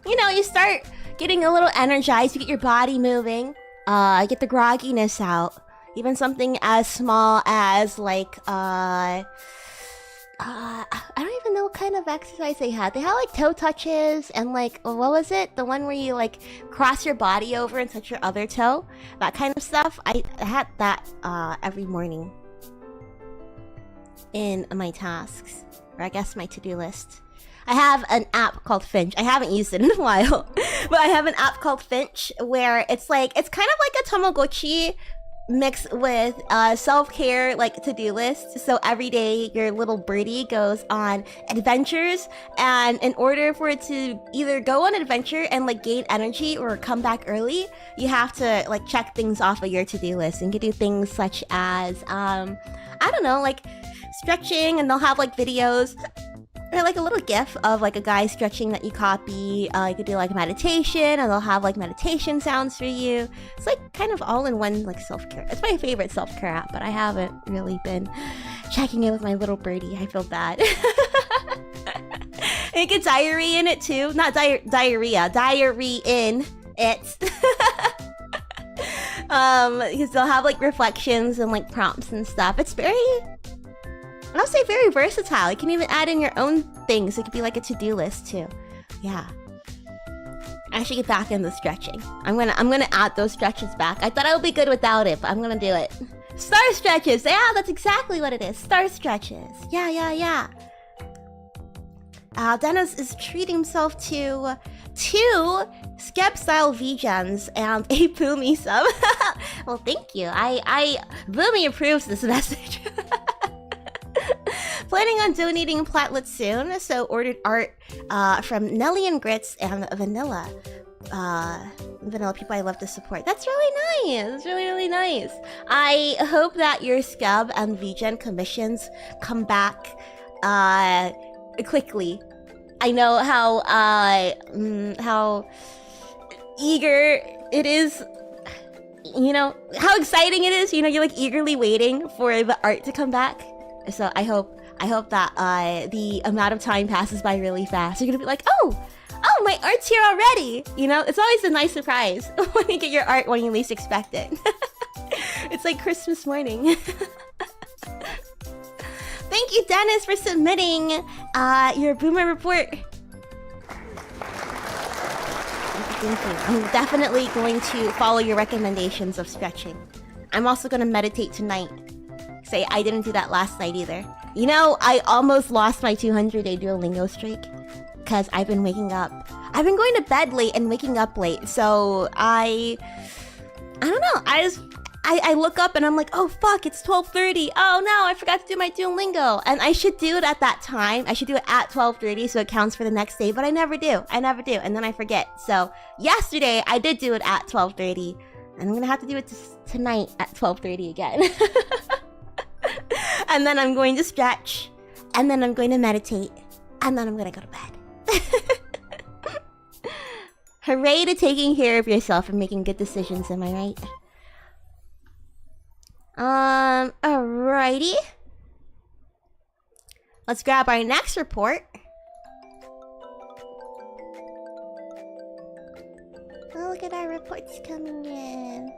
you know, you start getting a little energized, you get your body moving, get the grogginess out. Even something as small as like I don't even know what kind of exercise they had. They had like toe touches and like, what was it? The one where you like cross your body over and touch your other toe. That kind of stuff. I had that every morning in my tasks, or I guess my to-do list. I have an app called Finch. I haven't used it in a while, but I have an app called Finch where it's like, it's kind of like a Tamagotchi mixed with self-care like to-do list. So every day your little birdie goes on adventures, and in order for it to either go on an adventure and like gain energy or come back early, you have to like check things off of your to-do list. And you can do things such as I don't know, like stretching, and they'll have like videos or like a little gif of like a guy stretching that you copy. You could do like meditation, and they'll have like meditation sounds for you. It's like kind of all in one like self-care. It's my favorite self-care app, but I haven't really been checking it with my little birdie. I feel bad. And you get diarrhea in it too. Not diarrhea. Diarrhea in it. Because they'll have like reflections and like prompts and stuff. It's very, I'll say very versatile. You can even add in your own things. It could be like a to-do list too. Yeah. I should get back into stretching. I'm gonna add those stretches back. I thought I would be good without it, but I'm gonna do it. Star stretches. Yeah, that's exactly what it is. Star stretches. Yeah. Dennis is treating himself to 2 Skep-style V-Gens and a Boomi sub. Well, thank you. Boomi approves this message. Planning on donating platelets soon, so ordered art from Nelly and Grits and Vanilla. Vanilla people I love to support. That's really nice. It's really, really nice. I hope that your Scub and VGen commissions come back quickly. I know how eager it is. You know, how exciting it is. You know, you're like eagerly waiting for the art to come back. So I hope that the amount of time passes by really fast. You're gonna be like, oh, my art's here already. You know, it's always a nice surprise when you get your art when you least expect it. It's like Christmas morning. Thank you, Dennis, for submitting your Boomer report. Thank you. I'm definitely going to follow your recommendations of stretching. I'm also gonna meditate tonight. Say I didn't do that last night either. You know, I almost lost my 200-day Duolingo streak because I've been waking up. I've been going to bed late and waking up late, so I don't know. I I look up and I'm like, oh fuck, it's 12:30. Oh no, I forgot to do my Duolingo. And I should do it at that time. I should do it at 12:30 so it counts for the next day, but I never do. And then I forget. So yesterday I did do it at 12:30. And I'm gonna have to do it tonight at 12:30 again. And then I'm going to stretch. And then I'm going to meditate. And then I'm gonna go to bed. Hooray to taking care of yourself and making good decisions, am I right? Alrighty. Let's grab our next report. Oh, look at our reports coming in.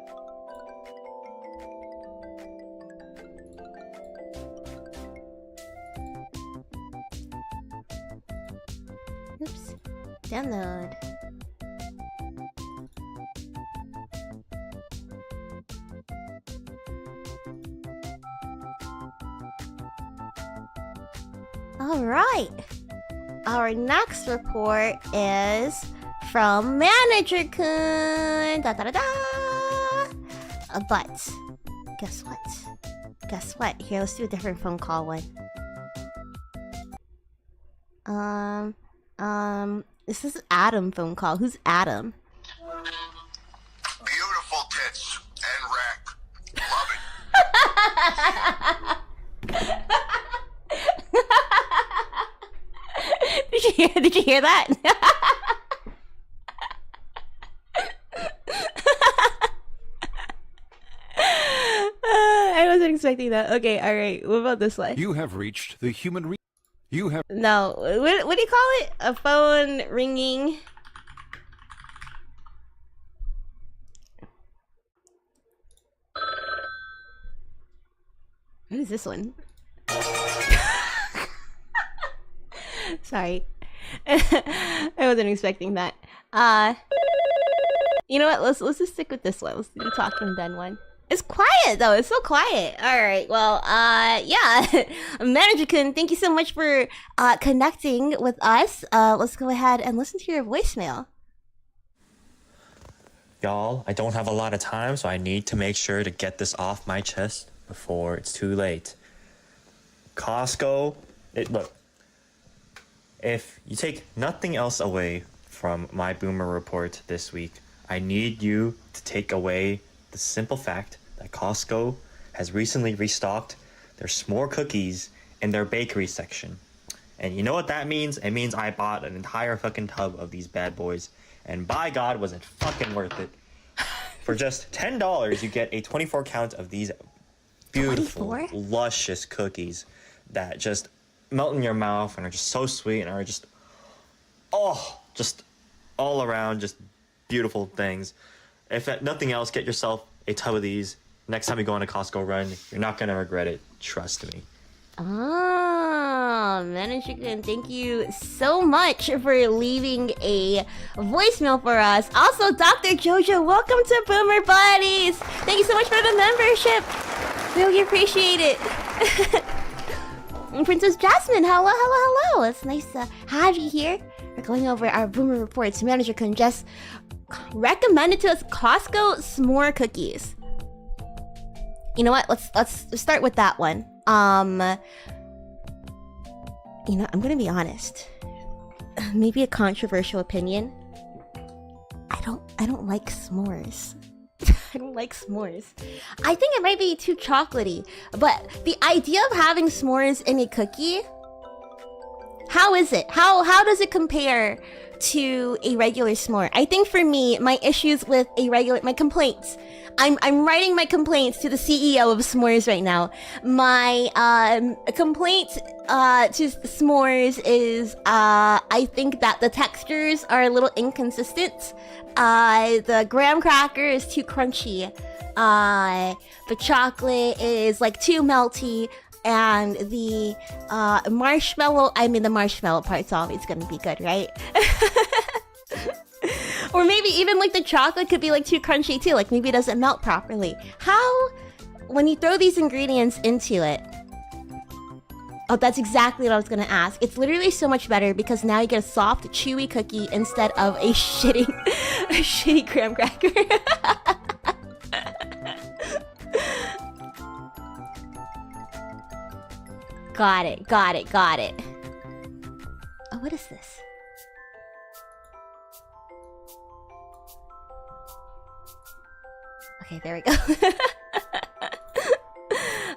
Oops. Download. Alright. Our next report is from Manager Kun. Da da da da. But guess what? Guess what? Here, let's do a different phone call one. This is Adam phone call. Who's Adam? Beautiful tits and rack. Love it. Did you hear that? I wasn't expecting that. Okay, alright. What about this one? You have reached the human you have No, what do you call it? A phone ringing. What is this one? Sorry. I wasn't expecting that. You know what? Let's just stick with this one. Let's do the talking Ben one. It's quiet though. It's so quiet. All right. Well, yeah. Manager Kun, thank you so much for connecting with us. Let's go ahead and listen to your voicemail. Y'all, I don't have a lot of time, so I need to make sure to get this off my chest before it's too late. Costco, look, if you take nothing else away from my Boomer report this week, I need you to take away the simple fact that Costco has recently restocked their s'more cookies in their bakery section. And you know what that means? It means I bought an entire fucking tub of these bad boys, and by God, was it fucking worth it. For just $10, you get a 24 count of these beautiful, 24? luscious cookies that just melt in your mouth and are just so sweet and are just, oh, just all around, just beautiful things. If nothing else, get yourself a tub of these. Next time you go on a Costco run, you're not gonna regret it. Trust me. Oh, Manager Kun, thank you so much for leaving a voicemail for us. Also, Dr. Jojo, welcome to Boomer Buddies. Thank you so much for the membership. Really appreciate it. And Princess Jasmine, hello, hello, hello. It's nice to have you here. We're going over our Boomer reports. Manager Kun just recommended to us Costco s'more cookies. You know what? Let's start with that one. You know, I'm gonna be honest. Maybe a controversial opinion. I don't like s'mores. I don't like s'mores. I think it might be too chocolatey, but the idea of having s'mores in a cookie, how is it? How does it compare to a regular s'more? I think for me, my issues with my complaints. I'm writing my complaints to the CEO of s'mores right now. My complaint to s'mores is I think that the textures are a little inconsistent. The graham cracker is too crunchy. The chocolate is like too melty. And the marshmallow, I mean the marshmallow part's always gonna be good, right? Or maybe even like the chocolate could be like too crunchy too, like maybe it doesn't melt properly. How, when you throw these ingredients into it, oh, that's exactly what I was gonna ask. It's literally so much better because now you get a soft, chewy cookie instead of a shitty graham cracker. Got it, got it, got it. Oh, what is this? Okay, there we go.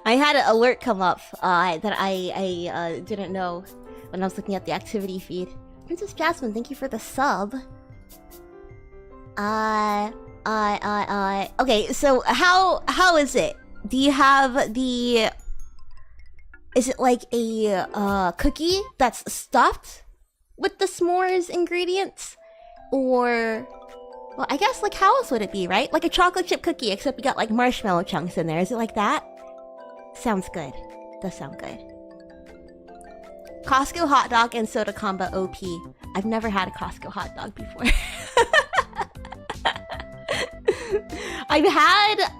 I had an alert come up that I didn't know when I was looking at the activity feed. Princess Jasmine, thank you for the sub. Okay, so how is it? Do you have the... Is it like a cookie that's stuffed with the s'mores ingredients? Or... Well, I guess, like, how else would it be, right? Like a chocolate chip cookie, except you got, like, marshmallow chunks in there. Is it like that? Sounds good. Does sound good. Costco hot dog and soda combo OP. I've never had a Costco hot dog before. I've had,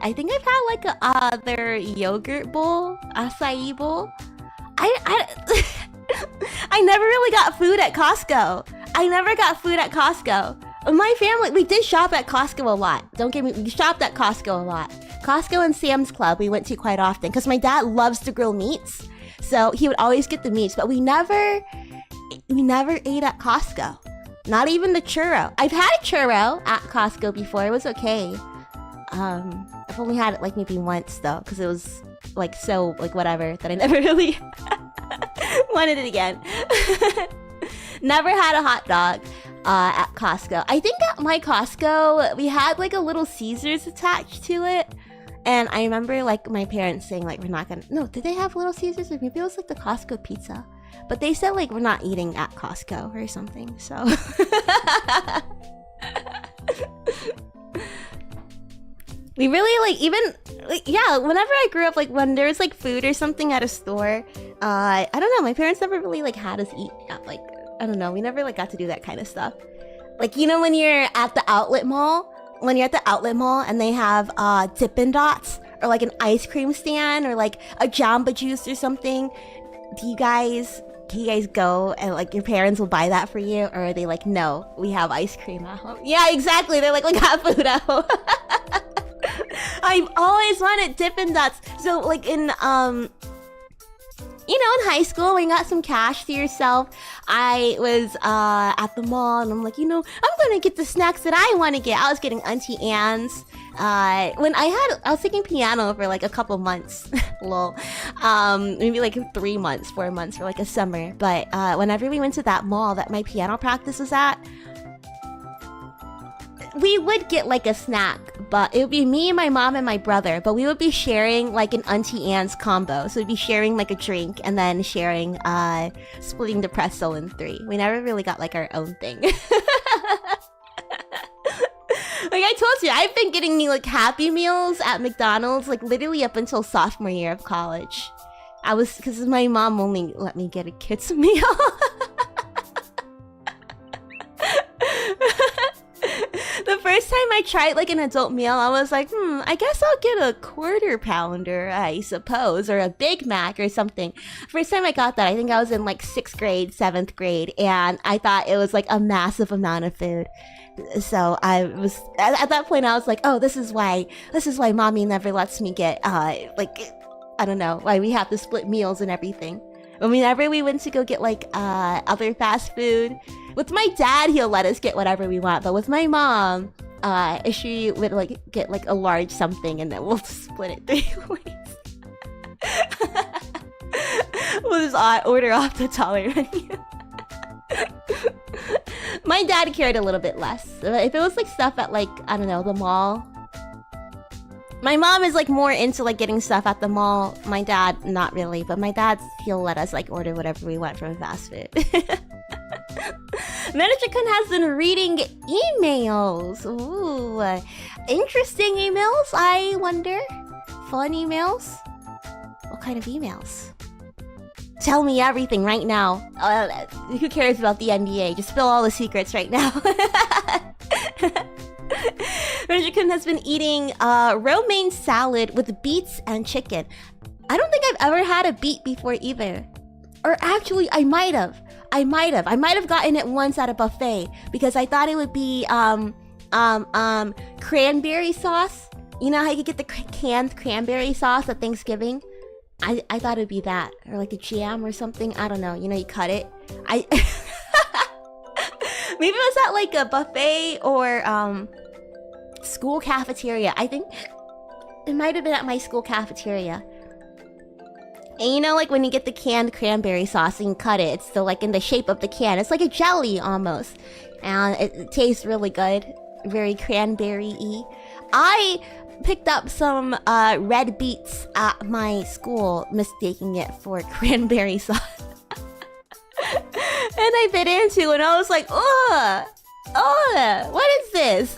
I think I've had, like, their yogurt bowl, acai bowl. I never really got food at Costco. I never got food at Costco. My family, we did shop at Costco a lot. Don't get me, we shopped at Costco a lot. Costco and Sam's Club we went to quite often because my dad loves to grill meats. So he would always get the meats, but we never ate at Costco. Not even the churro. I've had a churro at Costco before. It was okay. I've only had it like maybe once though, because it was like so like whatever that I never really wanted it again. Never had a hot dog at Costco. I think at my Costco, we had like a Little Caesars attached to it. And I remember like my parents saying like, we're not gonna, no, did they have Little Caesars? Or maybe it was like the Costco pizza. But they said like, we're not eating at Costco or something, so. We really like, even, like, yeah, whenever I grew up, like when there's like food or something at a store, I don't know, my parents never really like had us eat at like, I don't know, we never like got to do that kind of stuff. Like, you know, when you're at the outlet mall, and they have Dippin' Dots or like an ice cream stand or like a Jamba Juice or something, can you guys go and like your parents will buy that for you, or are they like, no, we have ice cream at home? Yeah, exactly. They're like, we got food at home. I've always wanted Dippin' Dots. So like in you know, in high school, when you got some cash to yourself, I was at the mall and I'm like, you know, I'm gonna get the snacks that I want to get. I was getting Auntie Anne's. When I was taking piano for like a couple months, lol. Maybe like 3 months, 4 months for like a summer. But whenever we went to that mall that my piano practice was at, we would get like a snack, but it would be me, my mom, and my brother. But we would be sharing like an Auntie Anne's combo. So we'd be sharing like a drink and then sharing, splitting the pretzel in 3. We never really got like our own thing. Like I told you, I've been getting me like Happy Meals at McDonald's like literally up until sophomore year of college. Because my mom only let me get a kid's meal. The first time I tried like an adult meal, I was like, I guess I'll get a quarter pounder, I suppose, or a Big Mac or something. First time I got that, I think I was in like 6th grade, 7th grade, and I thought it was like a massive amount of food. So I was, at that point I was like, oh, this is why mommy never lets me get, like, I don't know, why we have to split meals and everything. Whenever we went to go get like other fast food, with my dad he'll let us get whatever we want, but with my mom, she would like get like a large something and then we'll split it 3 ways. We'll just order off the taller menu. My dad cared a little bit less. If it was like stuff at like, I don't know, the mall. My mom is like more into like getting stuff at the mall. My dad, not really, but my dad, he'll let us like order whatever we want from fast food. Manager-kun has been reading emails. Ooh, interesting emails, I wonder. Fun emails? What kind of emails? Tell me everything right now. Who cares about the NDA? Just spill all the secrets right now. Manager-kun has been eating romaine salad with beets and chicken. I don't think I've ever had a beet before either. Or actually, I might have gotten it once at a buffet because I thought it would be cranberry sauce. You know how you could get the canned cranberry sauce at Thanksgiving? I thought it'd be that, or like a jam or something. I don't know. You know, you cut it. I maybe it was at like a buffet or school cafeteria. I think it might have been at my school cafeteria. And you know, like when you get the canned cranberry sauce and you cut it, it's still like in the shape of the can. It's like a jelly almost, and it tastes really good, very cranberry-y. I picked up some red beets at my school, mistaking it for cranberry sauce. And I bit into it and I was like, oh, what is this?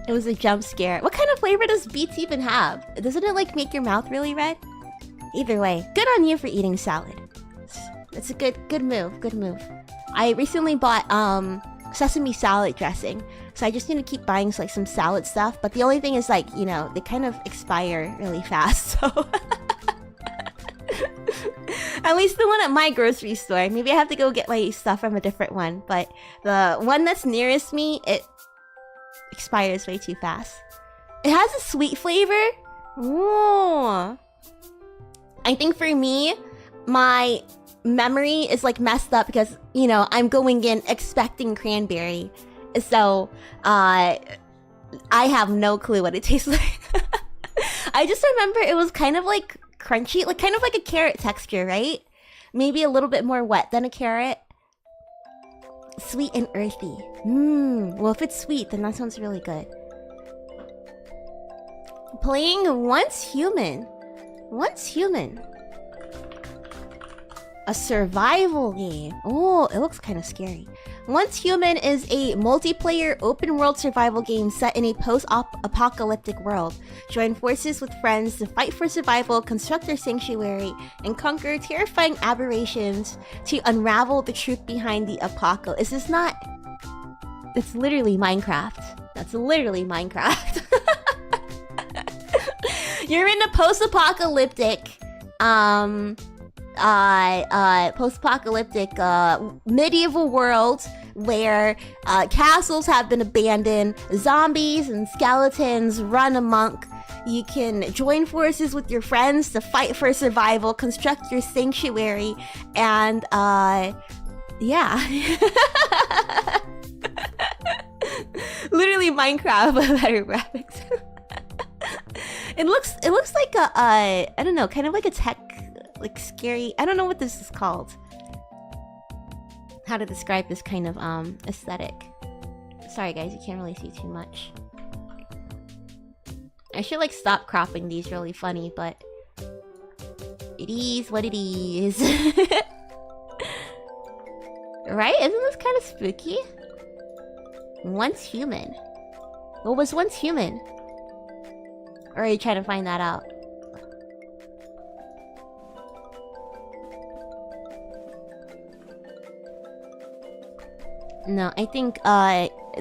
It was a jump scare. What kind of flavor does beets even have? Doesn't it like make your mouth really red? Either way, good on you for eating salad. It's a good move, good move. I recently bought sesame salad dressing, so I just need to keep buying like some salad stuff. But the only thing is, like, you know, they kind of expire really fast. So at least the one at my grocery store. Maybe I have to go get my stuff from a different one. But the one that's nearest me, it expires way too fast. It has a sweet flavor. Ooh. I think for me, my memory is like messed up because, you know, I'm going in expecting cranberry, so I have no clue what it tastes like. I just remember it was kind of like crunchy, like kind of like a carrot texture, right? Maybe a little bit more wet than a carrot. Sweet and earthy. Well, if it's sweet, then that sounds really good. Playing Once Human. Once Human. A survival game. Oh, it looks kind of scary. Once Human is a multiplayer open-world survival game set in a post-apocalyptic world. Join forces with friends to fight for survival, construct their sanctuary, and conquer terrifying aberrations to unravel the truth behind the apocalypse. Is this not... It's literally Minecraft. That's literally Minecraft. You're in a post-apocalyptic... post-apocalyptic medieval world where castles have been abandoned, zombies and skeletons run amok. You can join forces with your friends to fight for survival, construct your sanctuary, and yeah. Literally Minecraft with better graphics. It looks like a I don't know, kind of like a tech, like scary. I don't know what this is called. How to describe this kind of aesthetic. Sorry guys, you can't really see too much. I should like stop cropping these, really funny, but it is what it is. Right? Isn't this kind of spooky? Once Human. What was Once Human? Or are you trying to find that out? No, I think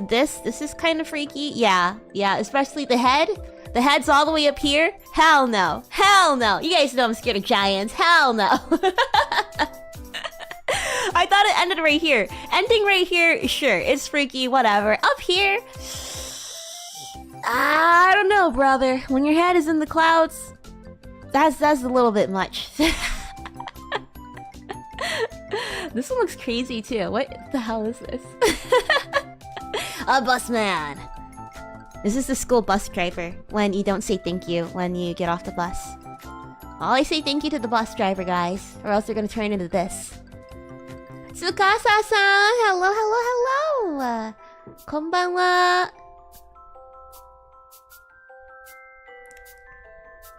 this is kind of freaky. Yeah, especially the head. The head's all the way up here. Hell no. Hell no. You guys know I'm scared of giants. Hell no. I thought it ended right here. Ending right here, sure, it's freaky, whatever. Up here, I don't know, brother. When your head is in the clouds, that's a little bit much. This one looks crazy too. What the hell is this? A bus man. This is the school bus driver when you don't say thank you when you get off the bus. Always say thank you to the bus driver, guys, or else they're gonna turn into this. Tsukasa-san! Hello, hello, hello! Konbanwa!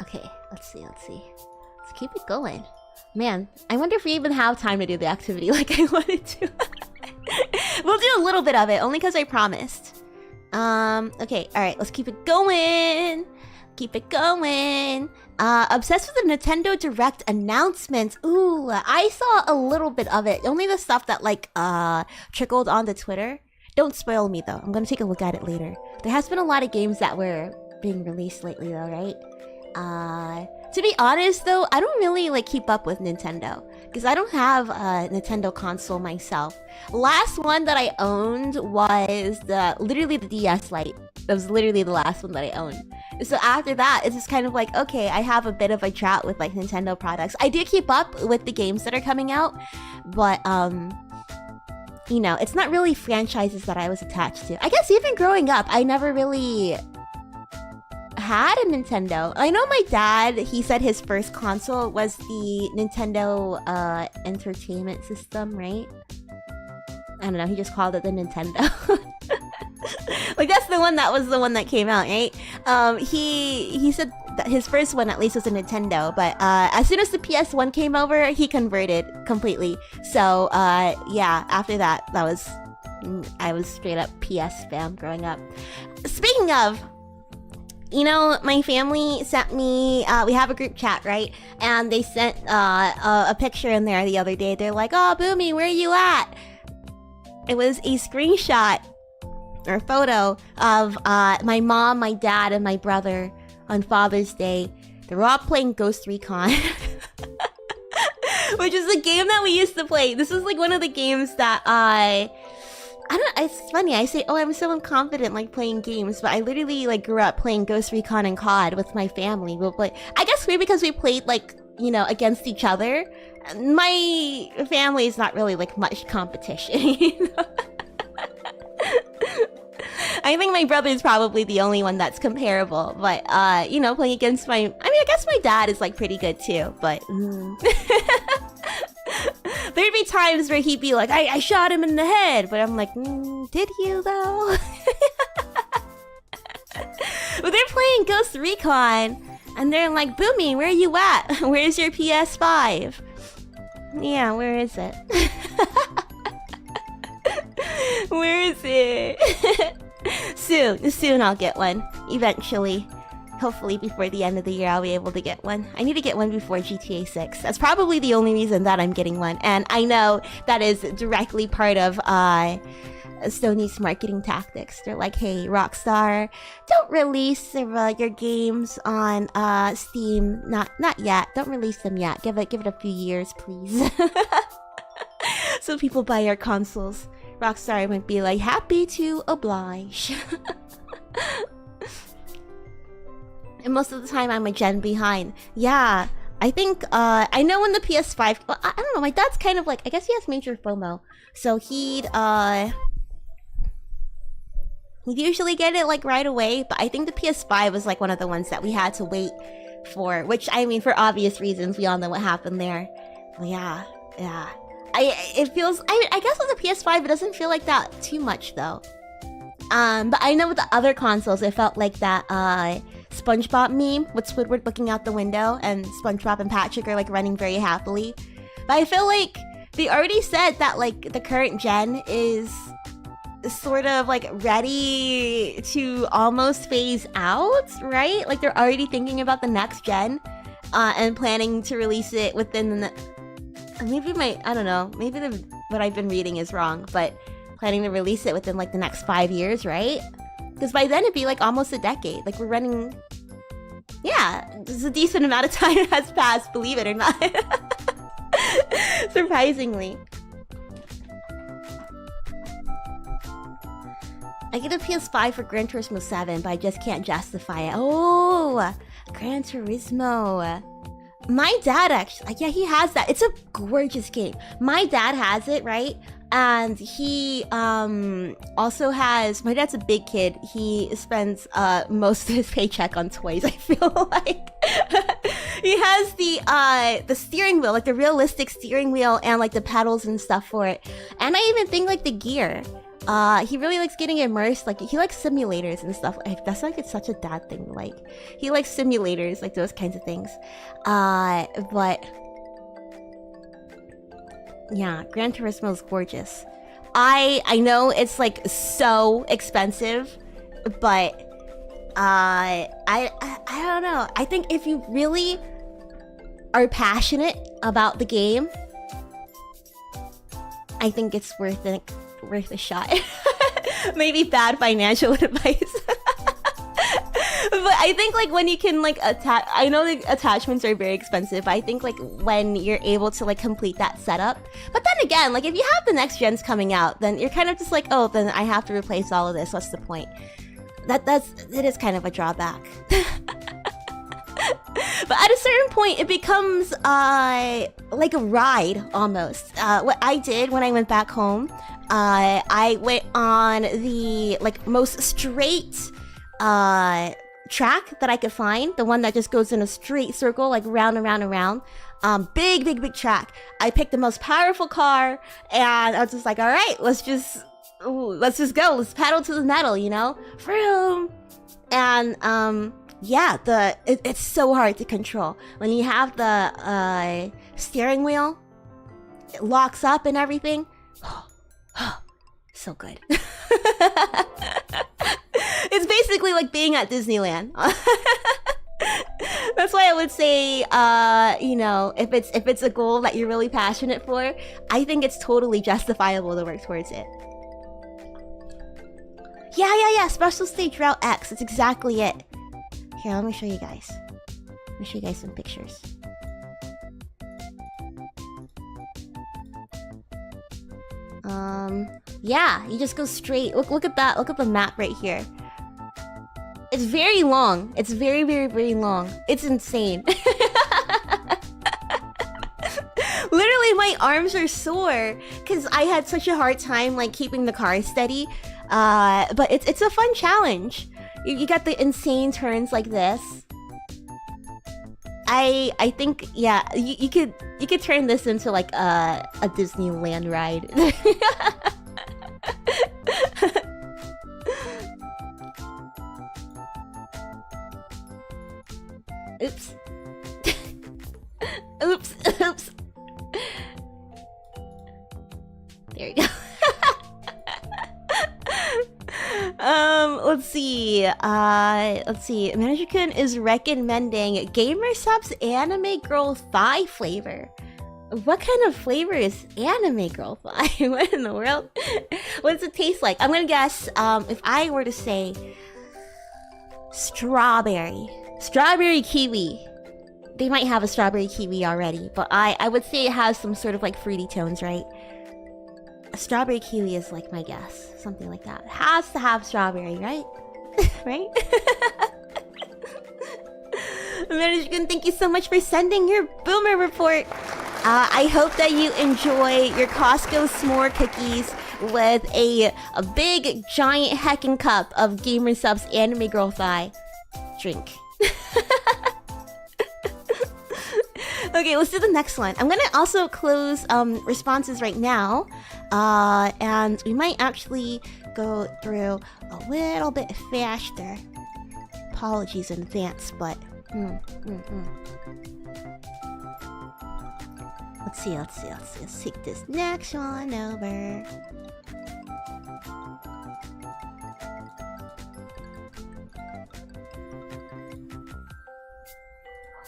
Okay, let's see. Let's keep it going. Man, I wonder if we even have time to do the activity like I wanted to. We'll do a little bit of it, only because I promised. Okay, alright, let's keep it going. Keep it going. Obsessed with the Nintendo Direct announcements. Ooh, I saw a little bit of it. Only the stuff that like trickled onto Twitter. Don't spoil me though. I'm gonna take a look at it later. There has been a lot of games that were being released lately though, right? To be honest though, I don't really like keep up with Nintendo because I don't have a Nintendo console myself. Last one that I owned was literally the DS Lite. That was literally the last one that I owned. So after that, it's just kind of like, okay, I have a bit of a drought with like Nintendo products. I do keep up with the games that are coming out, but you know, it's not really franchises that I was attached to. I guess even growing up, I never really had a Nintendo. I know my dad, he said his first console was the Nintendo Entertainment System, right? I don't know, he just called it the Nintendo. Like that's the one that came out, right? He said that his first one at least was a Nintendo, but as soon as the PS1 came over, he converted completely. So yeah, after that, I was straight up PS fam growing up. Speaking of, you know, my family sent me, we have a group chat, right? And they sent a picture in there the other day. They're like, oh, Boomi, where are you at? It was a screenshot or photo of my mom, my dad, and my brother on Father's Day. They were all playing Ghost Recon. Which is a game that we used to play. This is like one of the games that I don't know, it's funny, I say, oh, I'm so confident like playing games, but I literally like grew up playing Ghost Recon and COD with my family. We'll play, I guess maybe because we played like, you know, against each other. My family is not really like much competition, you know? I think my brother is probably the only one that's comparable, but you know, playing against I mean, I guess my dad is like pretty good too, but there'd be times where he'd be like, I shot him in the head, but I'm like, did you though? But they're playing Ghost Recon, and they're like, Boomi, where are you at? Where's your PS5? Yeah, where is it? Where is it? Soon I'll get one. Eventually. Hopefully before the end of the year I'll be able to get one. I need to get one before GTA 6. That's probably the only reason that I'm getting one. And I know that is directly part of Sony's marketing tactics. They're like, hey, Rockstar, don't release your games on Steam. Not yet. Don't release them yet. Give it a few years, please. So people buy our consoles. Rockstar might be like, happy to oblige. And most of the time I'm a gen behind. Yeah, I think, I know when the PS5, well, I don't know, my dad's kind of like, I guess he has major FOMO. So he'd usually get it like right away, but I think the PS5 was like one of the ones that we had to wait for, which I mean, for obvious reasons, we all know what happened there. But yeah. It feels, I guess with the PS5, it doesn't feel like that too much though. But I know with the other consoles, it felt like that, SpongeBob meme with Squidward looking out the window and SpongeBob and Patrick are like running very happily. But I feel like they already said that like the current gen is sort of like ready to almost phase out, right? Like they're already thinking about the next gen and planning to release it within the I don't know, maybe what I've been reading is wrong, but planning to release it within like the next 5 years, right? Because by then it'd be like almost a decade. Like we're running, yeah, there's a decent amount of time has passed, believe it or not. Surprisingly. I get a PS5 for Gran Turismo 7, but I just can't justify it. Oh, Gran Turismo. My dad actually, yeah, he has that. It's a gorgeous game. My dad has it, right? And he also has, my dad's a big kid. He spends most of his paycheck on toys, I feel like. He has the steering wheel, like the realistic steering wheel and like the pedals and stuff for it. And I even think like the gear. He really likes getting immersed. Like he likes simulators and stuff. Like, that's like, it's such a dad thing. Like he likes simulators, like those kinds of things. But yeah, Gran Turismo is gorgeous. I know it's like so expensive, but I don't know. I think if you really are passionate about the game, I think it's worth a shot. Maybe bad financial advice. But I think like when you can like attach, I know the attachments are very expensive, but I think like when you're able to like complete that setup. But then again, like if you have the next gens coming out, then you're kind of just like, oh, then I have to replace all of this. What's the point? it is kind of a drawback. But at a certain point, it becomes like a ride almost. What I did when I went back home, I went on the like most straight track that I could find, the one that just goes in a straight circle, like round and round and round. Big track. I picked the most powerful car, and I was just like, all right, let's just go. Let's pedal to the metal, you know? Vroom. And yeah, it's so hard to control when you have the steering wheel. It locks up and everything. So good. It's basically like being at Disneyland. That's why I would say, you know, if it's a goal that you're really passionate for, I think it's totally justifiable to work towards it. Yeah. Special stage route X. That's exactly it. Here, let me show you guys. Let me show you guys some pictures. Yeah, you just go straight. Look at that. Look at the map right here. It's very long. It's very long. It's insane. Literally, my arms are sore because I had such a hard time like keeping the car steady. But it's a fun challenge. You got the insane turns like this. I think, yeah, you could turn this into like a Disneyland ride. Oops. Oops. There you go. Let's see. Manager-kun is recommending Gamer Subs Anime Girl Thigh flavor. What kind of flavor is Anime Girl Thigh? What in the world? What does it taste like? I'm gonna guess, if I were to say strawberry kiwi. They might have a strawberry kiwi already, but I would say it has some sort of like fruity tones, right? A strawberry kiwi is like my guess. Something like that. It has to have strawberry, right? Right? Manager-kun, thank you so much for sending your boomer report. I hope that you enjoy your Costco s'more cookies with a big, giant heckin' cup of Gamer Subs Anime Girl Thigh drink. Okay, let's do the next one. I'm gonna also close responses right now. And we might actually go through a little bit faster. Apologies in advance, but Let's see. Let's take this next one over.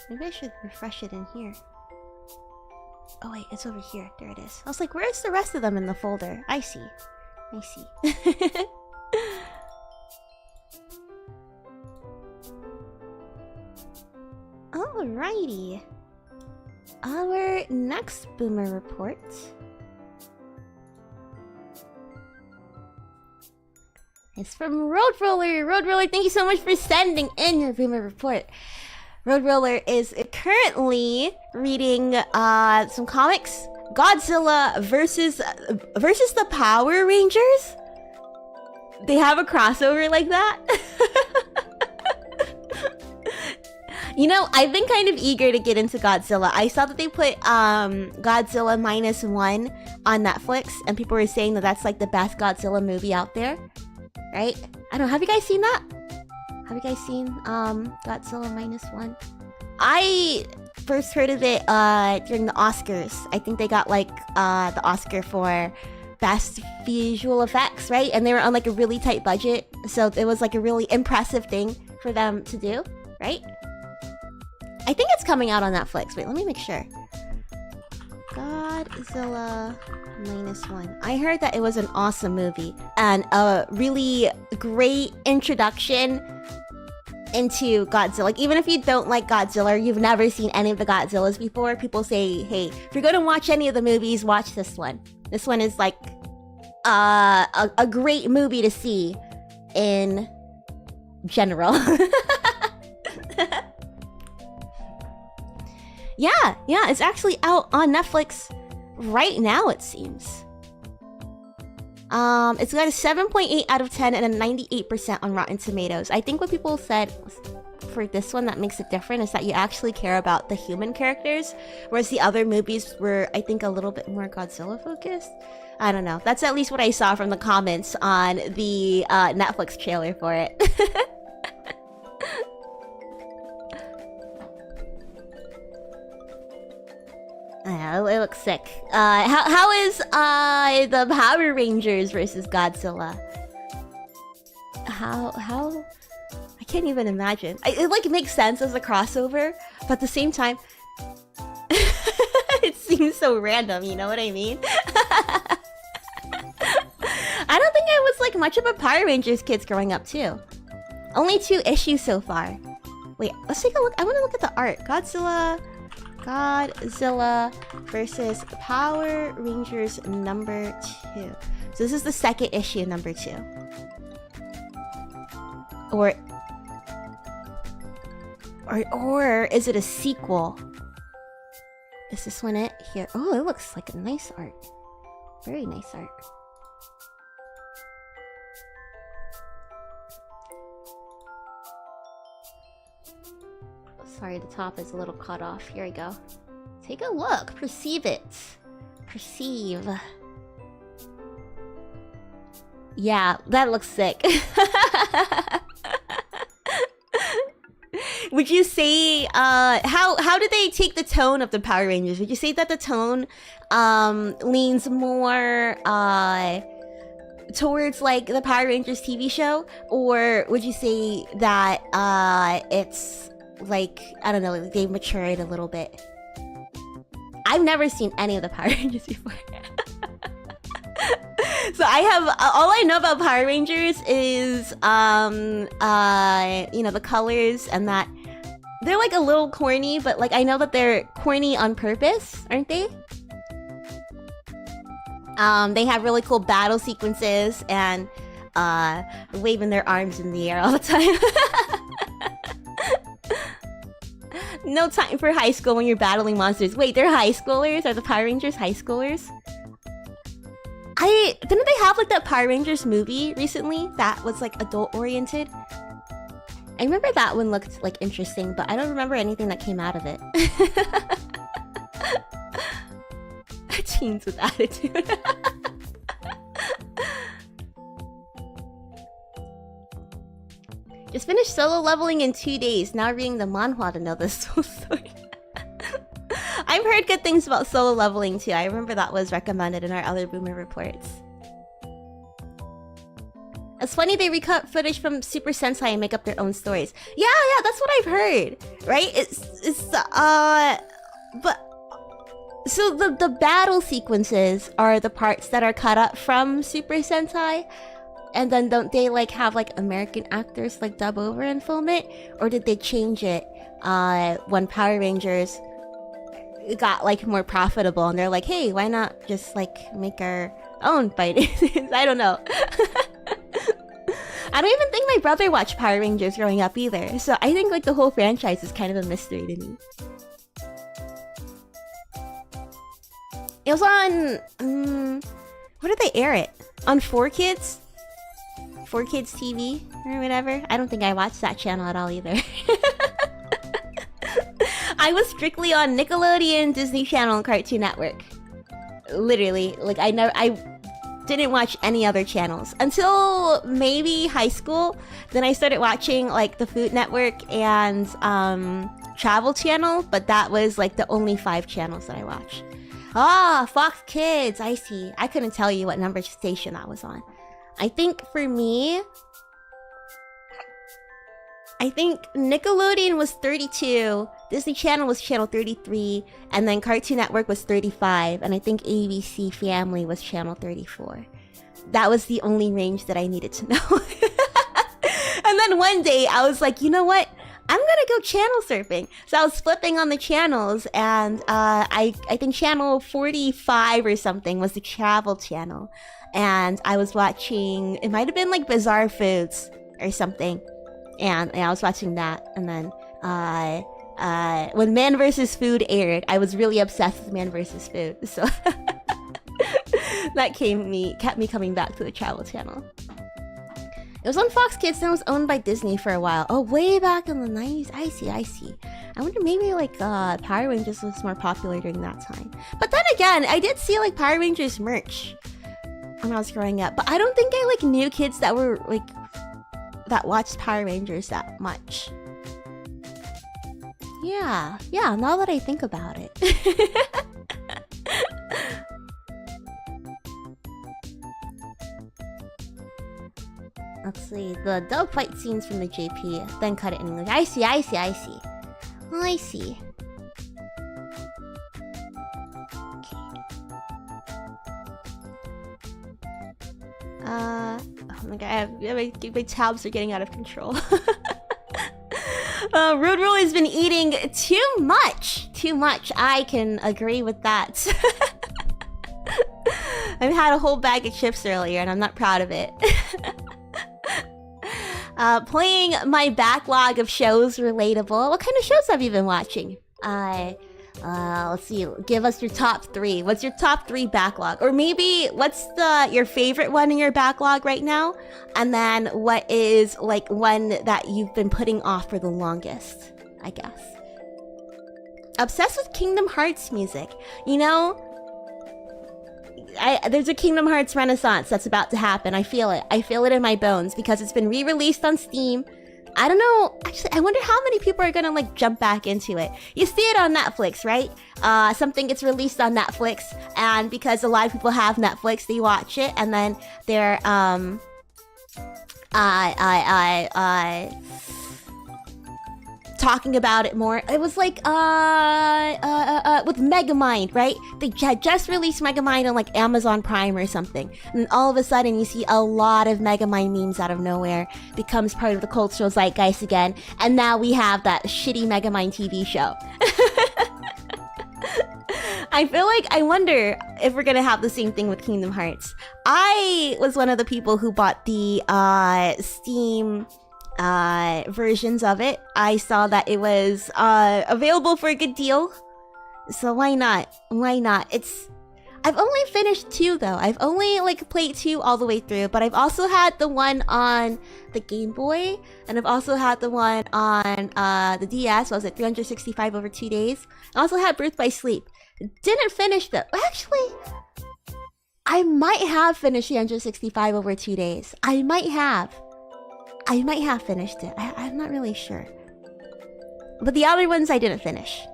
Maybe I should refresh it in here. Oh wait, it's over here. There it is. I was like, where's the rest of them in the folder? I see. Alrighty. Our next boomer report is from Road Roller. Road Roller, thank you so much for sending in your boomer report. Road Roller is currently reading some comics. Godzilla versus the Power Rangers? They have a crossover like that? You know, I've been kind of eager to get into Godzilla. I saw that they put Godzilla -1 on Netflix, and people were saying that that's like the best Godzilla movie out there. Right? I don't know, have you guys seen that? Have you guys seen Godzilla -1? I first heard of it during the Oscars. I think they got like the Oscar for best visual effects, right? And they were on like a really tight budget, so it was like a really impressive thing for them to do, right? I think it's coming out on Netflix. Wait, let me make sure. Godzilla -1. I heard that it was an awesome movie and a really great introduction into Godzilla. Like, even if you don't like Godzilla, or you've never seen any of the Godzillas before, people say, hey, if you're gonna watch any of the movies, watch this one. This one is like a great movie to see in general. Yeah, it's actually out on Netflix right now, it seems. It's got a 7.8 out of 10 and a 98% on Rotten Tomatoes. I think what people said for this one that makes it different is that you actually care about the human characters, whereas the other movies were, I think, a little bit more Godzilla focused. I don't know. That's at least what I saw from the comments on the Netflix trailer for it. Yeah, it looks sick. How is the Power Rangers versus Godzilla? How? I can't even imagine. It like makes sense as a crossover, but at the same time, it seems so random. You know what I mean? I don't think I was like much of a Power Rangers kid growing up too. Only 2 issues so far. Wait, let's take a look. I want to look at the art. Godzilla versus Power Rangers number 2. So this is the second issue, number 2. Or is it a sequel? Is this one it? Here. Oh, it looks like a nice art. Very nice art. Sorry, the top is a little cut off. Here we go. Take a look. Perceive it. Perceive. Yeah, that looks sick. Would you say, how did they take the tone of the Power Rangers? Would you say that the tone, leans more, towards, like, the Power Rangers TV show? Or would you say that, it's, like, I don't know, they've matured a little bit? I've never seen any of the Power Rangers before. So I have, all I know about Power Rangers is, you know, the colors and that they're like a little corny, but like I know that they're corny on purpose, aren't they? They have really cool battle sequences and waving their arms in the air all the time. No time for high school when you're battling monsters. Wait, they're high schoolers? Are the Power Rangers high schoolers? Didn't they have like that Power Rangers movie recently that was like adult oriented? I remember that one looked like interesting, but I don't remember anything that came out of it. Teens with attitude. Just finished solo leveling in 2 days. Now reading the manhwa to know this whole story. I've heard good things about solo leveling too. I remember that was recommended in our other Boomer reports. It's funny they recut footage from Super Sentai and make up their own stories. Yeah, that's what I've heard. Right? But so the battle sequences are the parts that are cut up from Super Sentai, and then don't they like have like American actors like dub over and film it, or did they change it when Power Rangers got like more profitable and they're like, hey, why not just like make our own fighting scenes? I don't know. I don't even think my brother watched Power Rangers growing up either, so I think like the whole franchise is kind of a mystery to me. It was on where did they air it? On 4Kids? 4Kids TV or whatever. I don't think I watched that channel at all either. I was strictly on Nickelodeon, Disney Channel, and Cartoon Network. Literally, like I didn't watch any other channels until maybe high school. Then I started watching like the Food Network and Travel Channel, but that was like the only 5 channels that I watched. Ah, Fox Kids, I see. I couldn't tell you what number station that was on. I think for me, I think Nickelodeon was 32, Disney Channel was channel 33, and then Cartoon Network was 35, and I think ABC Family was channel 34. That was the only range that I needed to know. And then one day I was like, you know what? I'm gonna go channel surfing. So I was flipping on the channels, and I think channel 45 or something was the travel channel. And I was watching, it might have been like Bizarre Foods or something. And I was watching that, and then when Man vs. Food aired, I was really obsessed with Man vs. Food, so that kept me coming back to the Travel Channel. It was on Fox Kids, and it was owned by Disney for a while. Oh, way back in the 90s. I see. I wonder, maybe like Power Rangers was more popular during that time. But then again, I did see like Power Rangers merch when I was growing up. But I don't think I like knew kids that were like that watched Power Rangers that much. Yeah, now that I think about it. Let's see, the dub fight scenes from the JP, then cut it in English. I see. Oh my god, my tabs are getting out of control. Rude Rule has been eating too much. I can agree with that. I've had a whole bag of chips earlier, and I'm not proud of it. Playing my backlog of shows relatable. What kind of shows have you been watching? Let's see. Give us your top 3. What's your top 3 backlog? Or maybe what's your favorite one in your backlog right now? And then what is like one that you've been putting off for the longest, I guess. Obsessed with Kingdom Hearts music. You know, there's a Kingdom Hearts renaissance that's about to happen. I feel it. I feel it in my bones because it's been re-released on Steam. I don't know. Actually, I wonder how many people are gonna like jump back into it. You see it on Netflix, right? Something gets released on Netflix, and because a lot of people have Netflix, they watch it, and then they're talking about it more. It was like with Megamind, right? They had just released Megamind on like Amazon Prime or something, and all of a sudden you see a lot of Megamind memes out of nowhere. Becomes part of the cultural zeitgeist again, and now we have that shitty Megamind TV show. I wonder if we're gonna have the same thing with Kingdom Hearts. I was one of the people who bought the Steam versions of it. I saw that it was available for a good deal, so why not? I've only finished 2 though. I've only like played 2 all the way through, but I've also had the one on the Game Boy, and I've also had the one on the DS. What was it, 365 over 2 days? I also had Birth by Sleep. Didn't finish though. Actually, I might have finished 365 over 2 days. I might have finished it. I'm not really sure. But the other ones I didn't finish.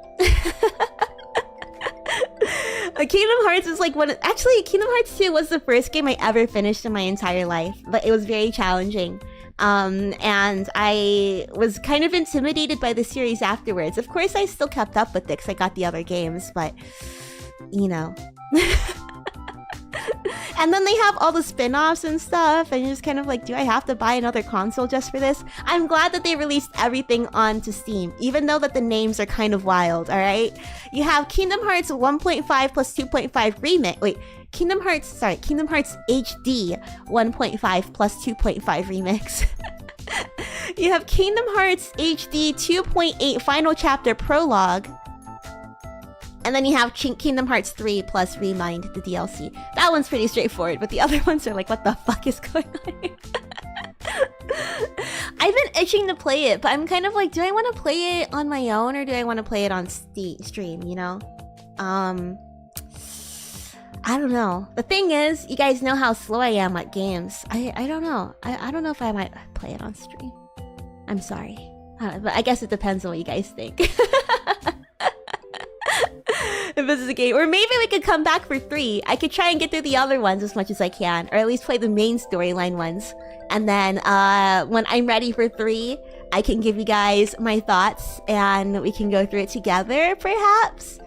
Kingdom Hearts is like actually, Kingdom Hearts 2 was the first game I ever finished in my entire life. But it was very challenging. And I was kind of intimidated by the series afterwards. Of course, I still kept up with it because I got the other games, but you know. And then they have all the spin-offs and stuff, and you're just kind of like, do I have to buy another console just for this? I'm glad that they released everything onto Steam, even though that the names are kind of wild, alright? You have Kingdom Hearts 1.5 plus 2.5 remix. Wait, Kingdom Hearts HD 1.5 plus 2.5 remix. You have Kingdom Hearts HD 2.8 Final Chapter Prologue. And then you have Kingdom Hearts 3 plus Remind, the DLC. That one's pretty straightforward, but the other ones are like, what the fuck is going on here? I've been itching to play it, but I'm kind of like, do I want to play it on my own, or do I want to play it on stream, you know? I don't know. The thing is, you guys know how slow I am at games. I don't know. I don't know if I might play it on stream. I'm sorry. But I guess it depends on what you guys think. If this is a game, or maybe we could come back for 3. I could try and get through the other ones as much as I can, or at least play the main storyline ones. And then when I'm ready for 3, I can give you guys my thoughts, and we can go through it together, perhaps.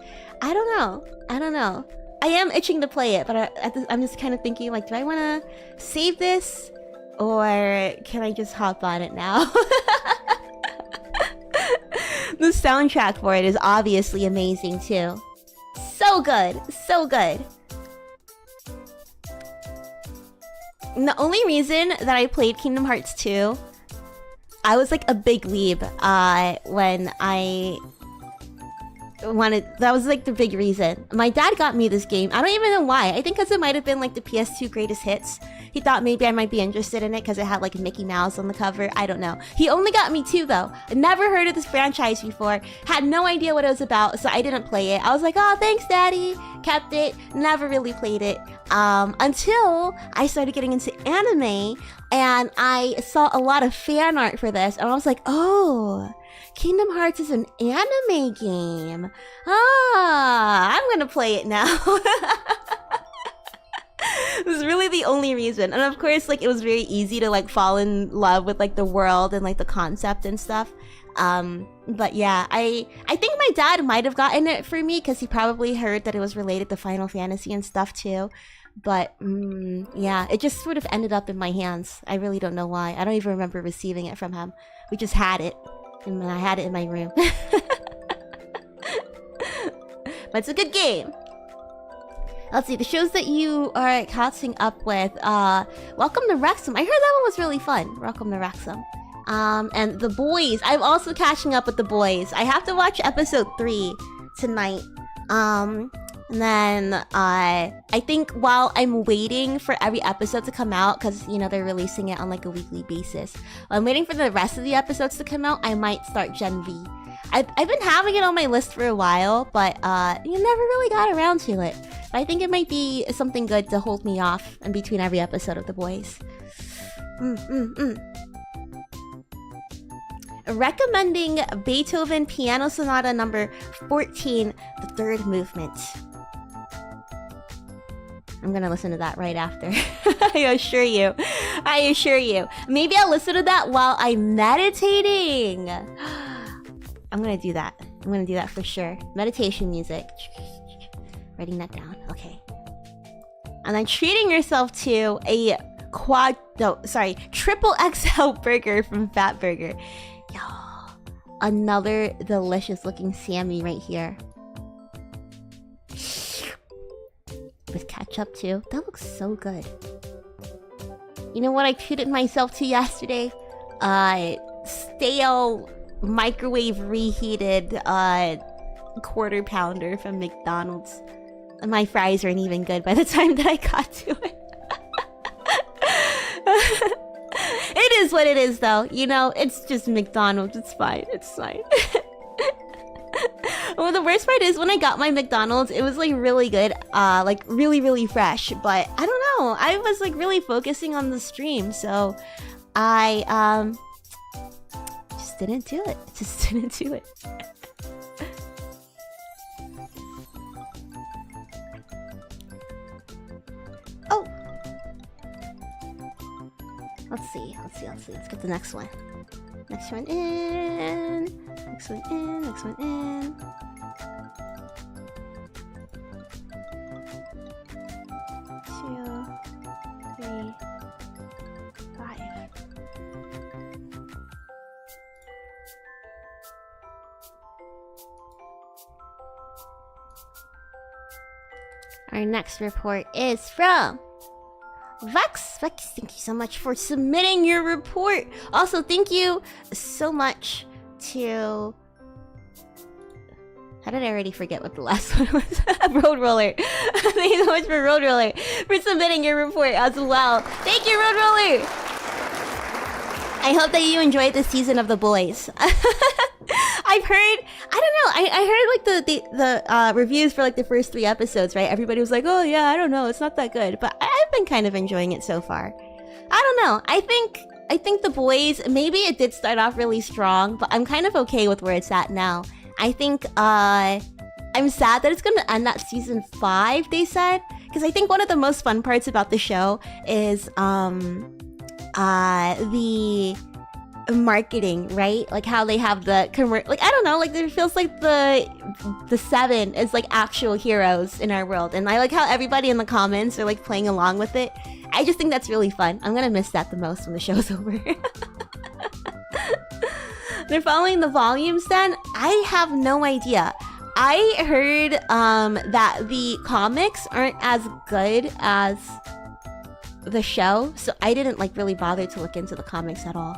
I don't know. I am itching to play it, but I'm just kind of thinking, like, do I want to save this, or can I just hop on it now? The soundtrack for it is obviously amazing too. So good. And the only reason that I played Kingdom Hearts 2, I was like a big weeb when I wanted. That was like the big reason. My dad got me this game. I don't even know why. I think because it might have been like the PS2 greatest hits. He thought maybe I might be interested in it because it had like Mickey Mouse on the cover. I don't know. He only got me 2 though. I never heard of this franchise before. Had no idea what it was about, so I didn't play it. I was like, oh, thanks, Daddy. Kept it. Never really played it. Until I started getting into anime and I saw a lot of fan art for this, and I was like, oh, Kingdom Hearts is an anime game. Ah, I'm gonna play it now. It was really the only reason. And of course, like, it was very easy to like fall in love with like the world and like the concept and stuff. But yeah, I think my dad might have gotten it for me because he probably heard that it was related to Final Fantasy and stuff too. But yeah, it just sort of ended up in my hands. I really don't know why. I don't even remember receiving it from him. We just had it, and I had it in my room. But it's a good game. Let's see, the shows that you are catching up with. Welcome to Wrexham. I heard that one was really fun. Welcome to Wrexham. And The Boys. I'm also catching up with The Boys. I have to watch episode 3 tonight. And then I think while I'm waiting for every episode to come out, because, you know, they're releasing it on like a weekly basis. While I'm waiting for the rest of the episodes to come out, I might start Gen V. I've been having it on my list for a while, but you never really got around to it. But I think it might be something good to hold me off in between every episode of The Boys. Recommending Beethoven Piano Sonata number 14, the third movement. I'm gonna listen to that right after. I assure you. I assure you. Maybe I'll listen to that while I'm meditating. I'm gonna do that. I'm gonna do that for sure. Meditation music. Writing that down. Okay. And then treating yourself to a triple XL burger from Fat Burger. Yo, another delicious looking Sammy right here. With ketchup too. That looks so good. You know what I treated myself to yesterday? Stale microwave reheated quarter pounder from McDonald's. My fries weren't even good by the time that I got to it. It is what it is though, you know, it's just McDonald's, it's fine, it's fine. Well, the worst part is when I got my McDonald's, it was like really good, like really fresh, but I don't know, I was like really focusing on the stream, so I just didn't do it. Oh, let's see. Let's get the next one. Next one in. 2, 3, 5. Our next report is from Vex. Vex, thank you so much for submitting your report. Also, thank you so much to... How did I already forget what the last one was? Road Roller. Thank you so much for Road Roller for submitting your report as well. Thank you, Road Roller! I hope that you enjoyed this season of The Boys. I've heard, I don't know, I heard like the reviews for like the first 3 episodes, right? Everybody was like, oh yeah, I don't know, it's not that good. But I've been kind of enjoying it so far. I don't know, I think The Boys, maybe it did start off really strong, but I'm kind of okay with where it's at now. I think, I'm sad that it's gonna end at season 5, they said. Because I think one of the most fun parts about the show is, the marketing, right? Like how they have the like, I don't know, like it feels like the 7 is like actual heroes in our world, and I like how everybody in the comments are like playing along with it. I just think that's really fun. I'm gonna miss that the most when the show's over. They're following the volumes then? I have no idea. I heard that the comics aren't as good as the show, so I didn't like really bother to look into the comics at all.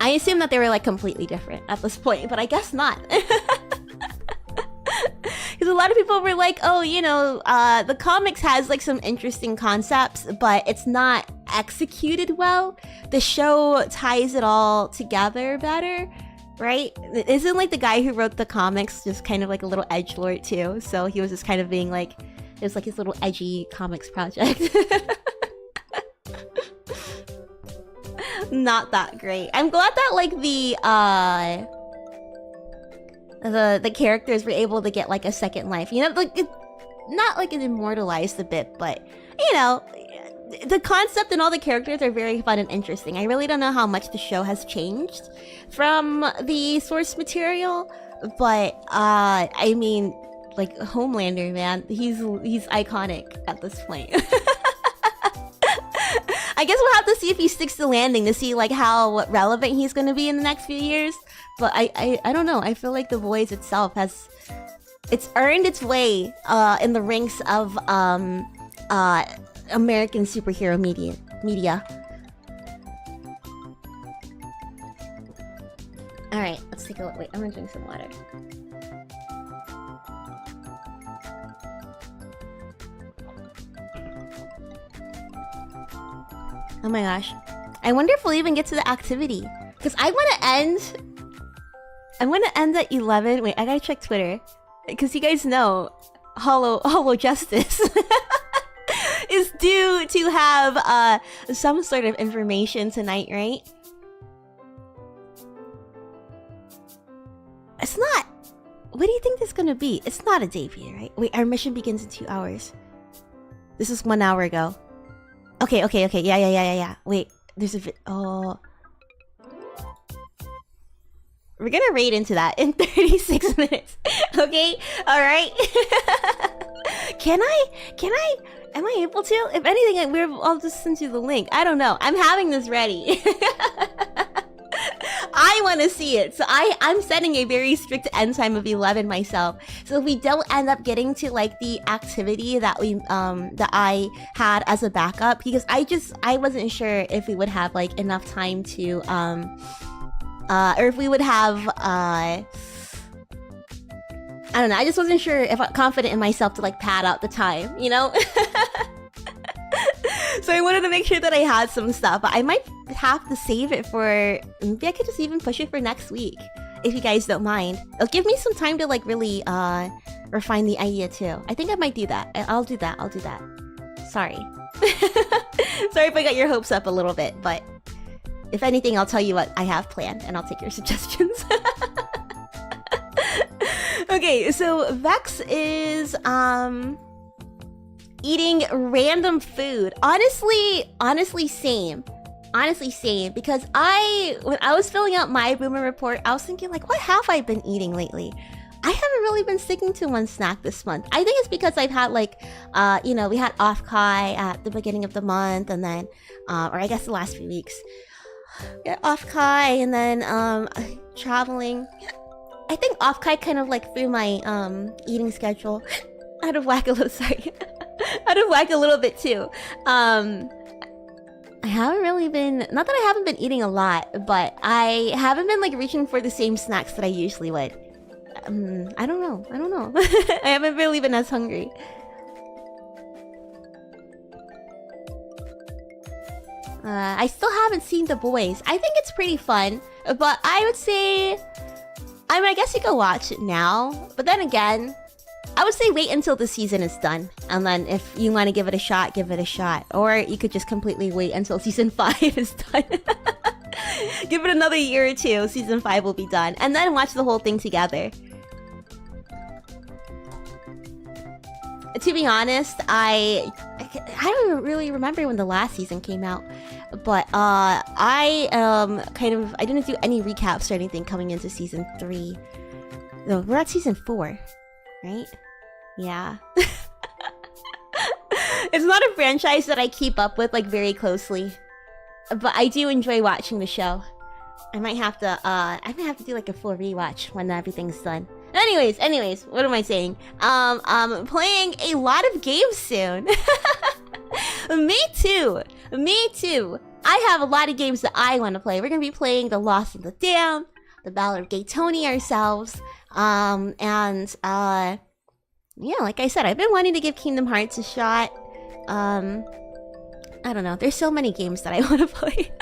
I assume that they were like completely different at this point, but I guess not. Because a lot of people were like, oh, you know, the comics has like some interesting concepts, but it's not executed well. The show ties it all together better, right? Isn't like the guy who wrote the comics just kind of like a little edgelord too? So he was just kind of being like, it was like his little edgy comics project. Not that great. I'm glad that like the characters were able to get like a second life. You know, like not like it immortalized a bit, but you know, the concept and all the characters are very fun and interesting. I really don't know how much the show has changed from the source material, but I mean, like Homelander, man, he's iconic at this point. I guess we'll have to see if he sticks to landing to see like how relevant he's going to be in the next few years. But I don't know. I feel like The Voice itself it's earned its way in the ranks of American superhero media. All right, let's take a look. Wait, I'm gonna drink some water. Oh my gosh. I wonder if we'll even get to the activity. Because I want to end at 11. Wait, I gotta check Twitter. Because you guys know Hollow Justice is due to have some sort of information tonight, right? It's not... What do you think this is gonna be? It's not a debut, right? Wait, our mission begins in 2 hours. This is 1 hour ago. Okay. Yeah. Wait, there's a oh. We're gonna raid into that in 36 minutes. Okay? Alright. Can I? Am I able to? If anything, I'll just send you the link. I don't know. I'm having this ready. I want to see it. So I'm setting a very strict end time of 11 myself. So if we don't end up getting to like the activity that that I had as a backup, because I wasn't sure if we would have like enough time to or if we would have I don't know, I just wasn't sure if I'm confident in myself to like pad out the time, you know? So I wanted to make sure that I had some stuff, but I might have to save it for... Maybe I could just even push it for next week, if you guys don't mind. It'll give me some time to like really refine the idea too. I think I might do that. I'll do that. Sorry. Sorry if I got your hopes up a little bit, but if anything, I'll tell you what I have planned and I'll take your suggestions. Okay, so Vex is eating random food. Honestly, same. Because when I was filling out my Boomer report, I was thinking like, what have I been eating lately? I haven't really been sticking to one snack this month. I think it's because I've had like, you know, we had off-kai at the beginning of the month, and then, or I guess the last few weeks. We had off-kai, and then traveling. I think off-kai kind of like threw my eating schedule out of whack a little. Sorry. Out of whack a little bit too. I haven't really been... Not that I haven't been eating a lot, but I haven't been like reaching for the same snacks that I usually would. I don't know. I haven't really been as hungry. I still haven't seen The Boys. I think it's pretty fun, but I would say... I mean, I guess you could watch it now, but then again... I would say wait until the season is done, and then if you want to give it a shot, give it a shot. Or you could just completely wait until season 5 is done. Give it another year or two, season 5 will be done, and then watch the whole thing together. To be honest, I don't really remember when the last season came out, but I didn't do any recaps or anything coming into season 3. No, we're at season 4. Right? Yeah. It's not a franchise that I keep up with like very closely, but I do enjoy watching the show. I might have to do like a full rewatch when everything's done. Anyways, what am I saying? I'm playing a lot of games soon. Me too. I have a lot of games that I want to play. We're gonna be playing The Lost and the Damned, The Ballad of Gay Tony ourselves. Yeah, like I said, I've been wanting to give Kingdom Hearts a shot. I don't know. There's so many games that I want to play.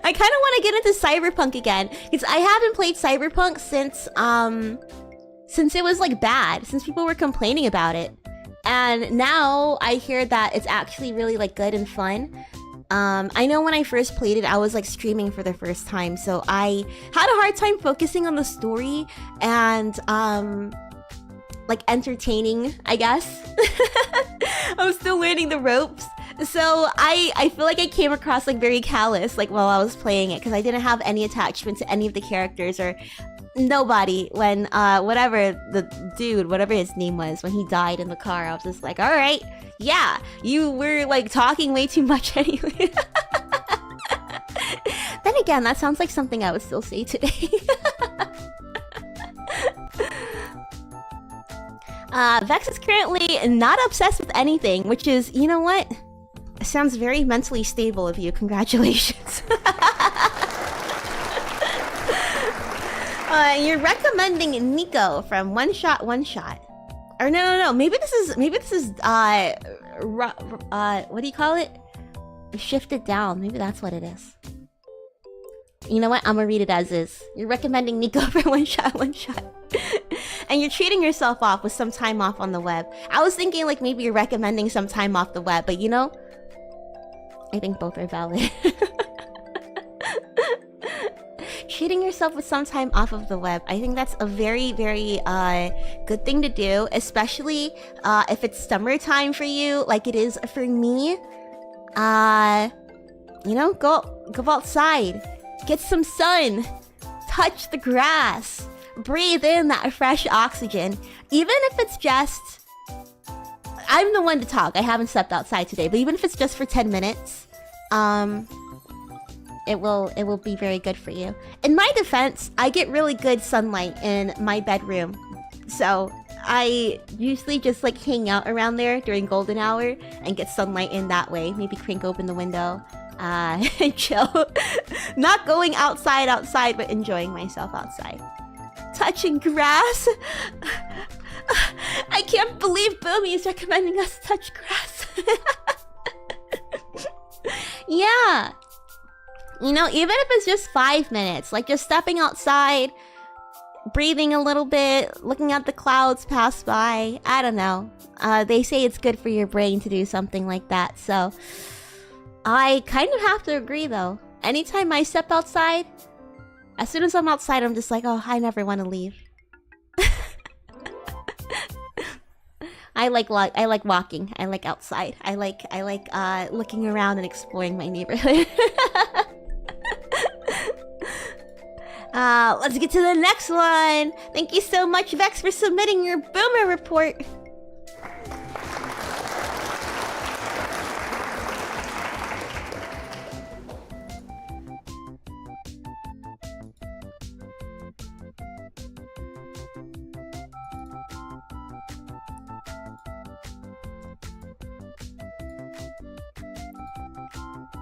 I kind of want to get into Cyberpunk again, because I haven't played Cyberpunk since it was like bad, since people were complaining about it. And now I hear that it's actually really like good and fun. I know when I first played it, I was like streaming for the first time, so I had a hard time focusing on the story and like entertaining, I guess. I was still learning the ropes. So I feel like I came across like very callous like while I was playing it, because I didn't have any attachment to any of the characters or nobody when whatever the dude, whatever his name was, when he died in the car. I was just like, all right, yeah, you were like talking way too much anyway. Then again, that sounds like something I would still say today. Vex is currently not obsessed with anything, which is, you know what? Sounds very mentally stable of you. Congratulations. You're recommending Nico from One Shot. Or no. Maybe this is what do you call it? Shifted down. Maybe that's what it is. You know what? I'm gonna read it as is. You're recommending Nico for One Shot. And you're treating yourself off with some time off on the web. I was thinking like maybe you're recommending some time off the web, but you know, I think both are valid. Treating yourself with some time off of the web. I think that's a very, very good thing to do, especially if it's summertime for you, like it is for me. You know, go outside, get some sun, touch the grass, breathe in that fresh oxygen, even if it's just... I'm the one to talk. I haven't stepped outside today, but even if it's just for 10 minutes, it will be very good for you. In my defense, I get really good sunlight in my bedroom, so I usually just like hang out around there during golden hour and get sunlight in that way. Maybe crank open the window, and chill. Not going outside, but enjoying myself outside. Touching grass. I can't believe Boomi is recommending us touch grass. Yeah. You know, even if it's just 5 minutes, like just stepping outside, breathing a little bit, looking at the clouds pass by. I don't know. They say it's good for your brain to do something like that, so I kind of have to agree though. Anytime I step outside, as soon as I'm outside, I'm just like, oh, I never want to leave. I like walking. I like outside. I like looking around and exploring my neighborhood. Let's get to the next one. Thank you so much, Vex, for submitting your Boomer report.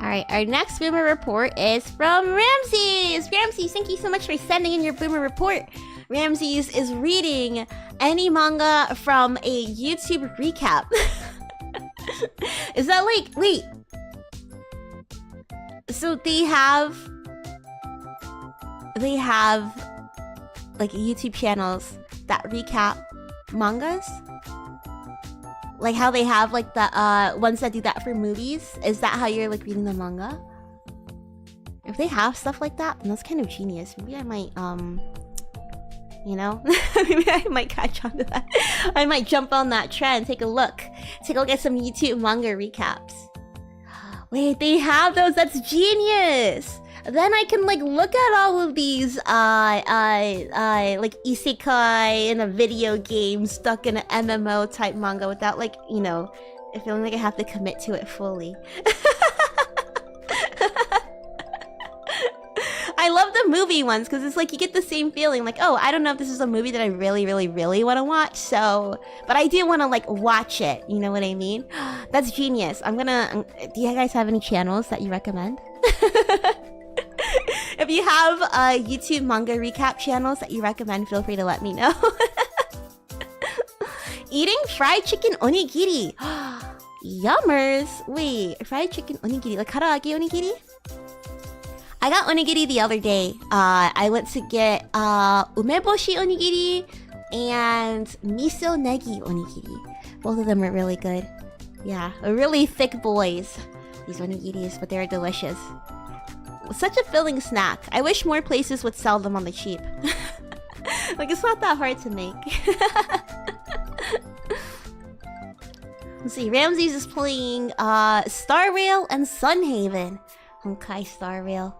Alright, our next Boomer report is from Ramses! Ramses, thank you so much for sending in your Boomer report. Ramses is reading any manga from a YouTube recap. Is that like... Wait. So they have like YouTube channels that recap mangas? Like how they have like the ones that do that for movies? Is that how you're like reading the manga? If they have stuff like that, then that's kind of genius. Maybe I might you know, maybe I might catch on to that. I might jump on that trend, take a look at some YouTube manga recaps. Wait, they have those? That's genius. Then I can like look at all of these like isekai in a video game stuck in an MMO type manga without like, you know, feeling like I have to commit to it fully. I love the movie ones because it's like you get the same feeling like, oh, I don't know if this is a movie that I really want to watch, so but I do want to like watch it, you know what I mean? That's genius. Do you guys have any channels that you recommend? If you have YouTube manga recap channels that you recommend, feel free to let me know. Eating fried chicken onigiri. Yummers. Wait, fried chicken onigiri. Like karaage onigiri? I got onigiri the other day. I went to get umeboshi onigiri and miso negi onigiri. Both of them are really good. Yeah, really thick boys. These onigiris, but they're delicious. Such a filling snack. I wish more places would sell them on the cheap. Like, it's not that hard to make. Let's see, Ramses is playing Star Rail and Sunhaven. Honkai Star Rail.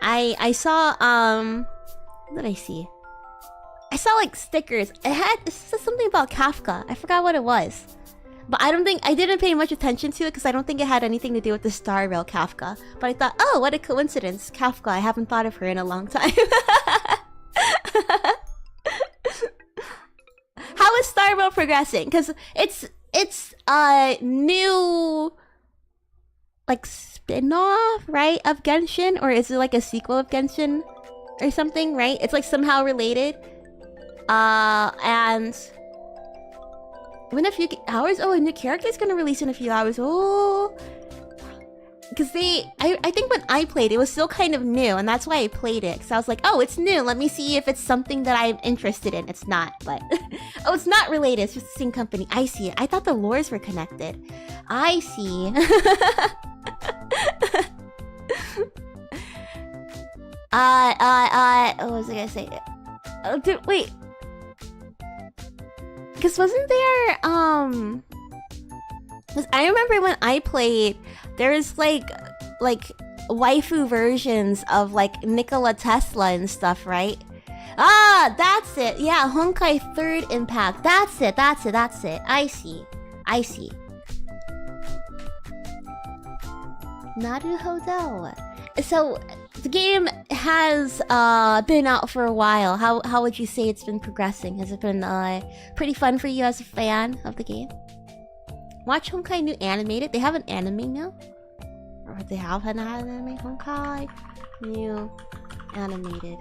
I saw what did I see? I saw like stickers. It said something about Kafka. I forgot what it was. But I didn't pay much attention to it because I don't think it had anything to do with the Star Rail Kafka. But I thought, oh, what a coincidence. Kafka, I haven't thought of her in a long time. How is Star Rail progressing? Because it's a new like spin-off, right, of Genshin? Or is it like a sequel of Genshin or something, right? It's like somehow related. And in a few hours, oh, a new character is gonna release in a few hours. Oh, because I think when I played, it was still kind of new, and that's why I played it. Because I was like, oh, it's new. Let me see if it's something that I'm interested in. It's not, but oh, it's not related. It's just the same company. I see it. I thought the lores were connected. I see. What was I gonna say? Oh, wait. Because wasn't there, Cause I remember when I played, there's like waifu versions of like Nikola Tesla and stuff, right? Ah, that's it. Yeah, Honkai Third Impact. That's it. I see. Naruhodo. So the game has been out for a while. How would you say it's been progressing? Has it been pretty fun for you as a fan of the game? Watch Honkai New Animated. They have an anime now? Or they have an anime? Honkai New Animated.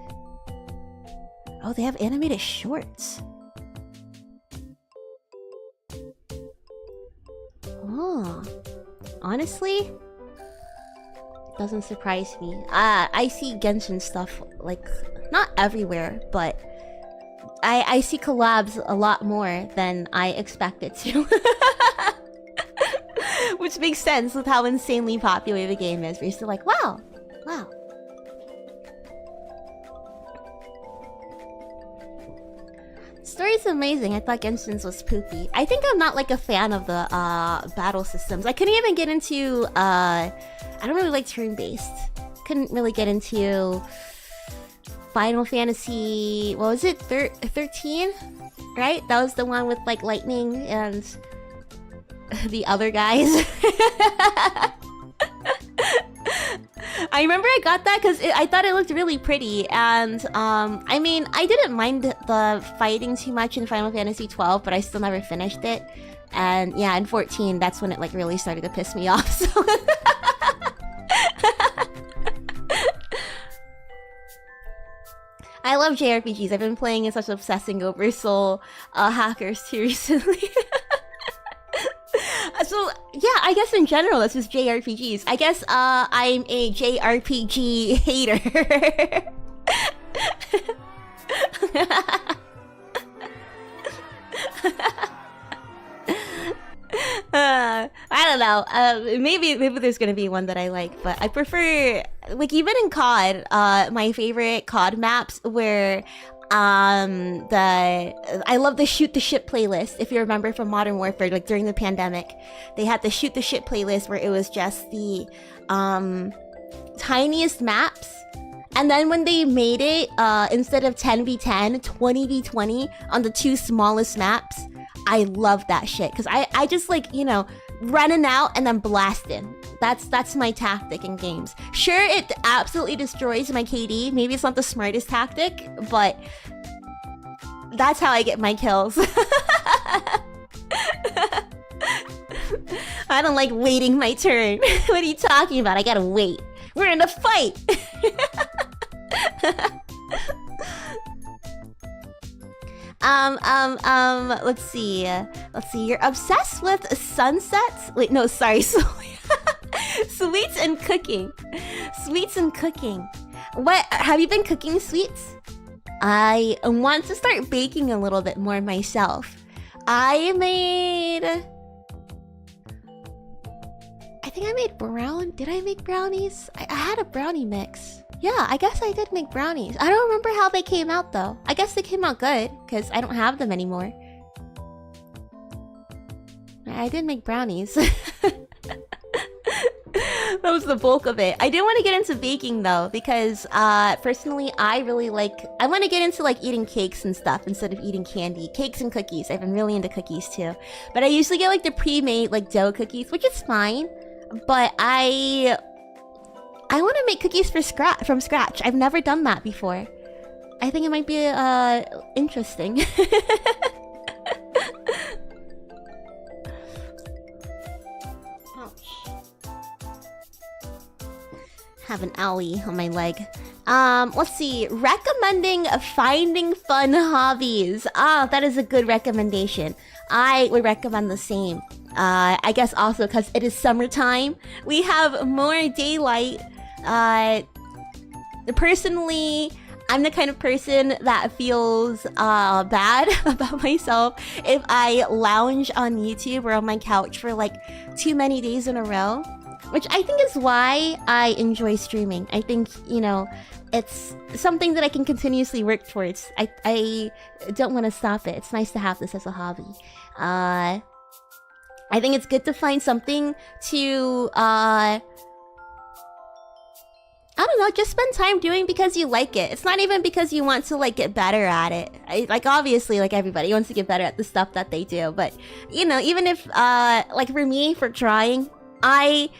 Oh, they have animated shorts. Oh. Honestly, doesn't surprise me. I see Genshin stuff, like, not everywhere, but I see collabs a lot more than I expected to. Which makes sense with how insanely popular the game is. We're still like, wow. Story's amazing. I thought Genshin's was poopy. I think I'm not like a fan of the battle systems. I couldn't even get into I don't really like turn-based. Couldn't really get into Final Fantasy, what was it? 13? Right? That was the one with like lightning and the other guys. I remember I got that because I thought it looked really pretty, and I mean, I didn't mind the fighting too much in Final Fantasy 12, but I still never finished it. And yeah, in 14, that's when it like really started to piss me off. So I love JRPGs. I've been playing and such obsessing over Soul Hackers too recently. So yeah, I guess in general that's just JRPGs. I guess I'm a JRPG hater. I don't know. Maybe there's gonna be one that I like, but I prefer, like, even in COD, my favorite COD maps were I love the Shoot the Ship playlist. If you remember from Modern Warfare, like during the pandemic, they had the Shoot the Ship playlist where it was just the tiniest maps. And then when they made it, instead of 10v10, 20v20 on the two smallest maps, I love that shit. Because I just like, you know, running out and then blasting. That's my tactic in games. Sure, it absolutely destroys my KD. Maybe it's not the smartest tactic, but that's how I get my kills. I don't like waiting my turn. What are you talking about? I gotta wait. We're in a fight. Let's see. You're obsessed with sunsets? Wait, no, sorry. Sweets and cooking. Sweets and cooking. What? Have you been cooking sweets? I want to start baking a little bit more myself. I think I made Did I make brownies? I had a brownie mix. Yeah, I guess I did make brownies. I don't remember how they came out though. I guess they came out good, because I don't have them anymore. I did make brownies. That was the bulk of it. I did want to get into baking though, because personally I want to get into like eating cakes and stuff instead of eating candy. Cakes and cookies. I've been really into cookies too. But I usually get like the pre-made like dough cookies, which is fine. But I want to make cookies from scratch. I've never done that before. I think it might be interesting. Have an owie on my leg. Let's see. Recommending finding fun hobbies. That is a good recommendation. I would recommend the same. I guess also because it is summertime. We have more daylight. Personally, I'm the kind of person that feels bad about myself if I lounge on YouTube or on my couch for like too many days in a row. Which I think is why I enjoy streaming. I think, you know, it's something that I can continuously work towards. I don't want to stop it. It's nice to have this as a hobby. I think it's good to find something to, I don't know, just spend time doing because you like it. It's not even because you want to, like, get better at it. Like, obviously, like, everybody wants to get better at the stuff that they do. But, you know, even if, like, for me, for drawing, I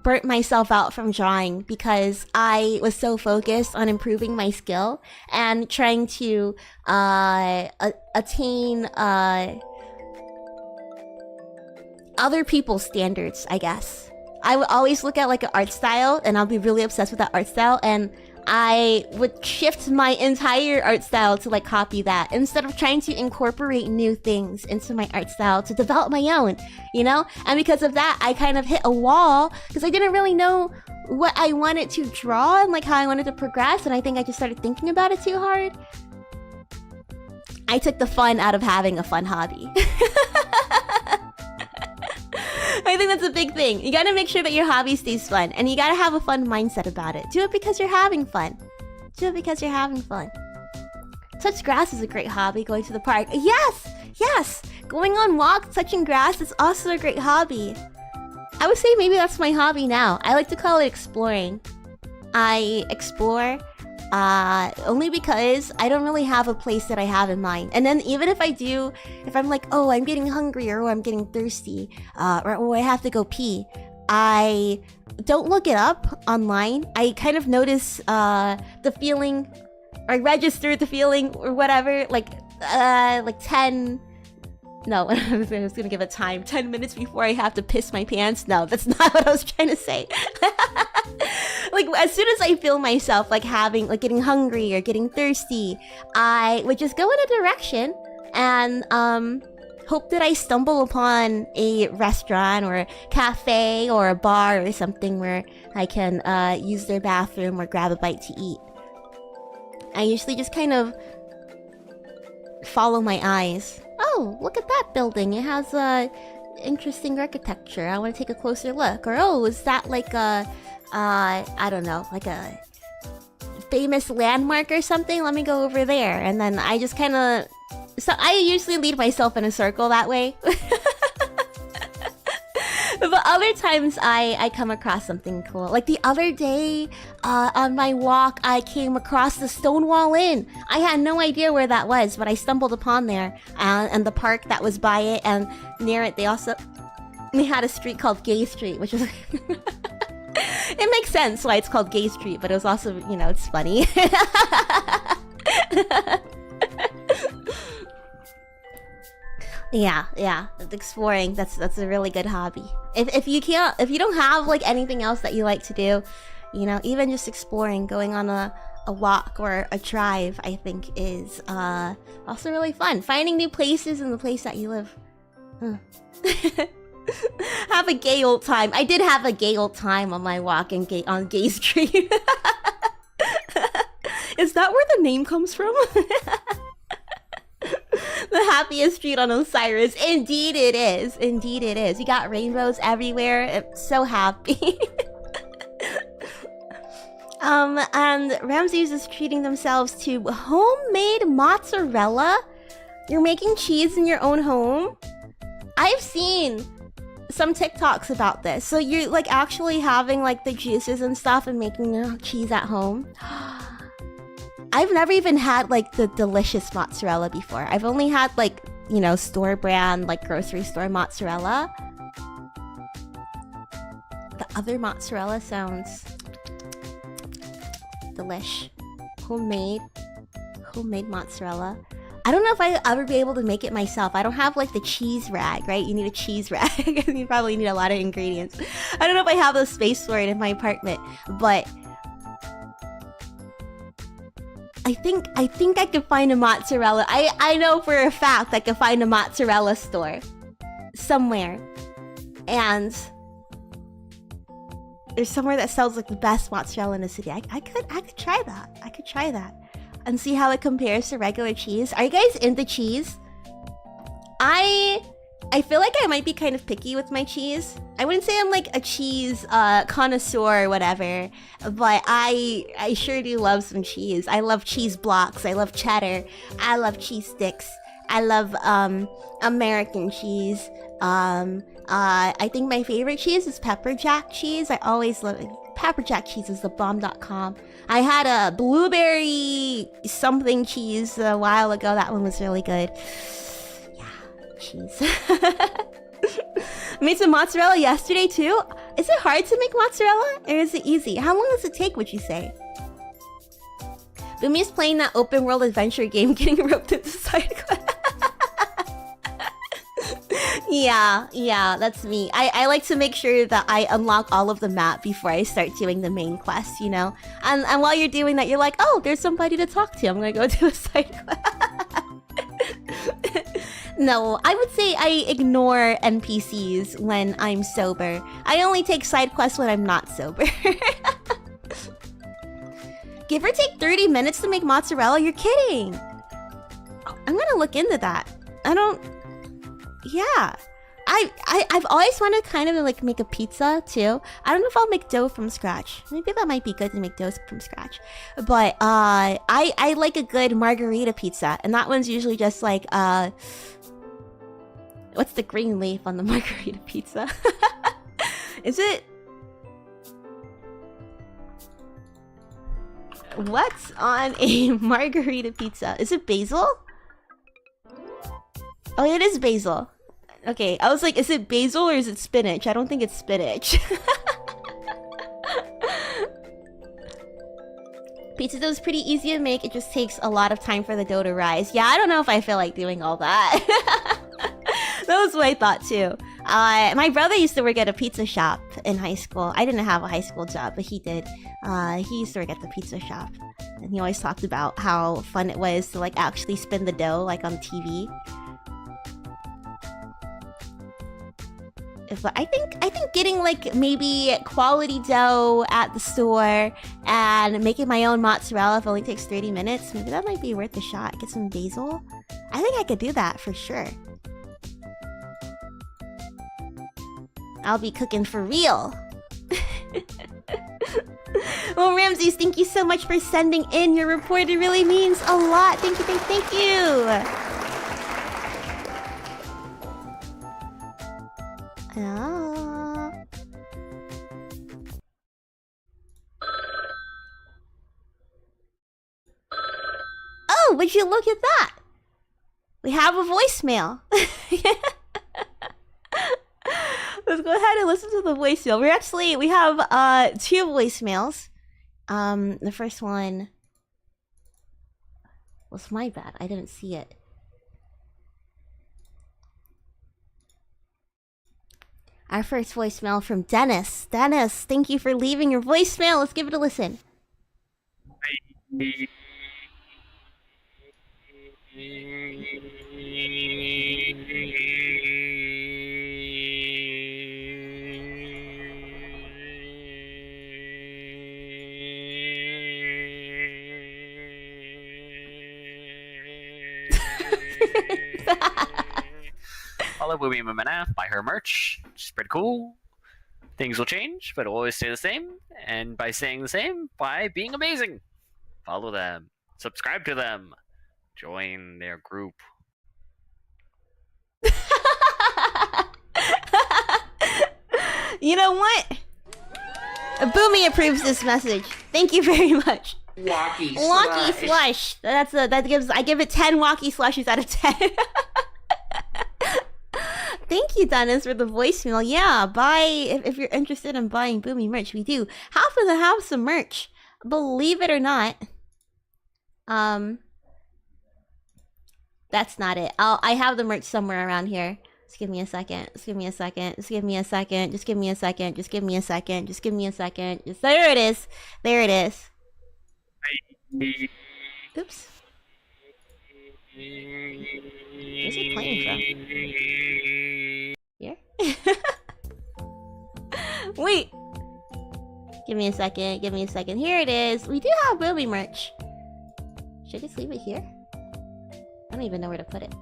burnt myself out from drawing because I was so focused on improving my skill and trying to attain other people's standards, I guess. I would always look at like an art style and I'll be really obsessed with that art style, and I would shift my entire art style to like copy that instead of trying to incorporate new things into my art style to develop my own, you know? And because of that, I kind of hit a wall because I didn't really know what I wanted to draw and like how I wanted to progress, and I think I just started thinking about it too hard. I took the fun out of having a fun hobby. I think that's a big thing. You gotta make sure that your hobby stays fun, and you gotta have a fun mindset about it. Do it because you're having fun. Do it because you're having fun. Touch grass is a great hobby, going to the park. Yes! Yes! Going on walks, touching grass is also a great hobby. I would say maybe that's my hobby now. I like to call it exploring. I explore only because I don't really have a place that I have in mind. And then even if I do, if I'm like, oh, I'm getting hungry or I'm getting thirsty, or oh, I have to go pee, I don't look it up online. I kind of notice the feeling, or I register the feeling or whatever, like 10... No, I was gonna give a time. 10 minutes before I have to piss my pants. No, that's not what I was trying to say. Like, as soon as I feel myself, like, getting hungry or getting thirsty, I would just go in a direction and, hope that I stumble upon a restaurant or a cafe or a bar or something where I can, use their bathroom or grab a bite to eat. I usually just kind of follow my eyes. Oh, look at that building. It has, interesting architecture. I want to take a closer look. Or, oh, is that like a... I don't know, like a famous landmark or something? Let me go over there. And then I just kind of... So I usually lead myself in a circle that way. But other times I come across something cool. Like the other day, on my walk, I came across the Stonewall Inn. I had no idea where that was, but I stumbled upon there. And the park that was by it, and near it, they had a street called Gay Street, which was... It makes sense why it's called Gay Street, but it was also, you know, it's funny. Yeah, exploring, that's a really good hobby. If you don't have like anything else that you like to do, You know, even just exploring, going on a walk or a drive, I think is also really fun. Finding new places in the place that you live. Have a gay old time. I did have a gay old time on my walk on Gay Street. Is that where the name comes from? The happiest street on Osiris. Indeed it is. Indeed it is. You got rainbows everywhere. I'm so happy. And Ramses is treating themselves to homemade mozzarella. You're making cheese in your own home? I've seen some TikToks about this. So you're like actually having like the juices and stuff and making cheese at home. I've never even had like the delicious mozzarella before. I've only had like, you know, store brand, like grocery store mozzarella. The other mozzarella sounds delish. Homemade mozzarella. I don't know if I'll ever be able to make it myself. I don't have like the cheese rag, right? You need a cheese rag. You probably need a lot of ingredients. I don't know if I have the space for it in my apartment, but I think I could find a mozzarella. I know for a fact I could find a mozzarella store somewhere, and there's somewhere that sells like the best mozzarella in the city. I could try that. I could try that and see how it compares to regular cheese. Are you guys into cheese? I feel like I might be kind of picky with my cheese. I wouldn't say I'm like a cheese connoisseur or whatever, but I sure do love some cheese. I love cheese blocks. I love cheddar. I love cheese sticks. I love American cheese. I think my favorite cheese is pepper jack cheese. I always love it. Pepper jack cheese is the bomb.com. I had a blueberry something cheese a while ago. That one was really good. Cheese. Made some mozzarella yesterday too. Is it hard to make mozzarella or is it easy? How long does it take, would you say? Boomi's playing that open world adventure game, getting roped into side quest. Yeah, that's me. I like to make sure that I unlock all of the map before I start doing the main quest, you know? And while you're doing that, you're like, oh, there's somebody to talk to. I'm gonna go do a side quest. No, I would say I ignore NPCs when I'm sober. I only take side quests when I'm not sober. Give or take 30 minutes to make mozzarella? You're kidding! I'm gonna look into that. Yeah. I've always wanted to kind of like make a pizza too. I don't know if I'll make dough from scratch. Maybe that might be good to make dough from scratch. But I like a good margarita pizza, and that one's usually just like what's the green leaf on the margarita pizza? Is it? What's on a margarita pizza? Is it basil? Oh, it is basil. Okay, I was like, is it basil or is it spinach? I don't think it's spinach. Pizza dough is pretty easy to make. It just takes a lot of time for the dough to rise. Yeah, I don't know if I feel like doing all that. That was what I thought too. My brother used to work at a pizza shop in high school. I didn't have a high school job, but he did. He used to work at the pizza shop. And he always talked about how fun it was to like actually spin the dough like on TV. But I think getting like maybe quality dough at the store and making my own mozzarella if it only takes 30 minutes, maybe that might be worth a shot. Get some basil. I think I could do that for sure. I'll be cooking for real. Well, Ramses, thank you so much for sending in your report. It really means a lot. Thank you. Oh, would you look at that? We have a voicemail. Let's go ahead and listen to the voicemail. We have two voicemails. The first one was my bad. I didn't see it. Our first voicemail from Dennis. Dennis, thank you for leaving your voicemail. Let's give it a listen. Follow Boomi Mamana, buy her merch. She's pretty cool. Things will change, but it'll always stay the same. And by staying the same, by being amazing. Follow them. Subscribe to them. Join their group. You know what? Boomi approves this message. Thank you very much. Walkie slush. I give it 10 walkie slushes out of 10. Thank you, Dennis, for the voicemail. Yeah, buy if you're interested in buying Boomi merch. We do happen to have some merch, believe it or not. That's not it. I have the merch somewhere around here. Just give me a second. Just give me a second. Just give me a second. Just give me a second. Just give me a second. Just give me a second. Just there it is. There it is. Oops. Where's it playing from? Here? Wait. Give me a second. Give me a second. Here it is. We do have Boomi merch. Should I just leave it here? I don't even know where to put it.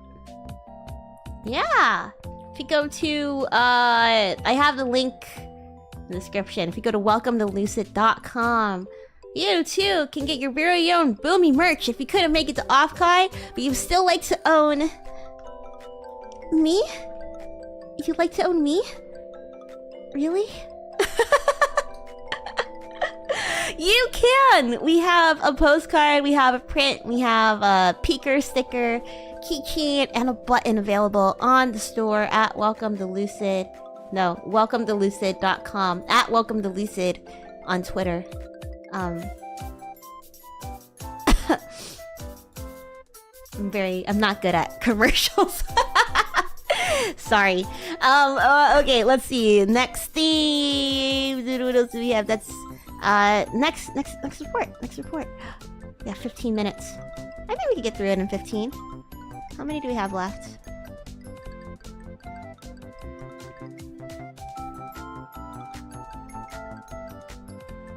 Yeah. If you go to, I have the link in the description. If you go to welcomeToLucid.com, you too can get your very own Boomi merch. If you couldn't make it to Offkai, but you still like to own me? You'd like to own me? Really? You can! We have a postcard, we have a print, we have a peeker sticker, keychain, and a button available on the store at welcomeToLucid. No, welcomeToLucid.com. At welcomeToLucid on Twitter. I'm not good at commercials. Sorry. Okay, let's see. Next thing. What else do we have? That's next report. Yeah, 15 minutes. I think we could get through it in 15. How many do we have left?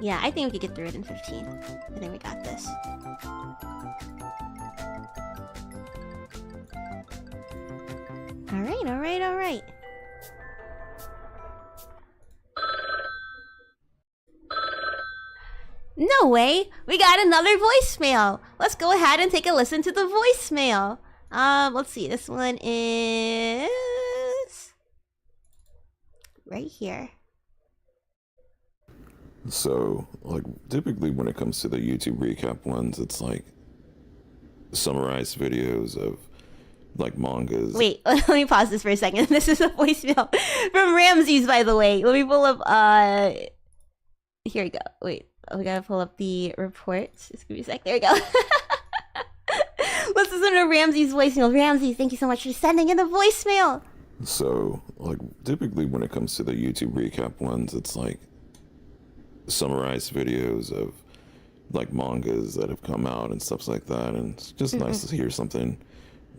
Yeah, I think we could get through it in 15. I think we got this. Alright. No way! We got another voicemail! Let's go ahead and take a listen to the voicemail. Let's see. This one is right here. So, like, typically when it comes to the YouTube recap ones, it's like summarized videos of like mangas. Wait, let me pause this for a second. This is a voicemail from Ramses, by the way. Let me pull up, here we go. Wait, we gotta pull up the report. Just give me a sec. There we go. Let's listen to Ramses' voicemail. Ramses, thank you so much for sending in the voicemail. So, like, typically when it comes to the YouTube recap ones, it's like summarized videos of like mangas that have come out and stuff like that, and it's just nice to hear something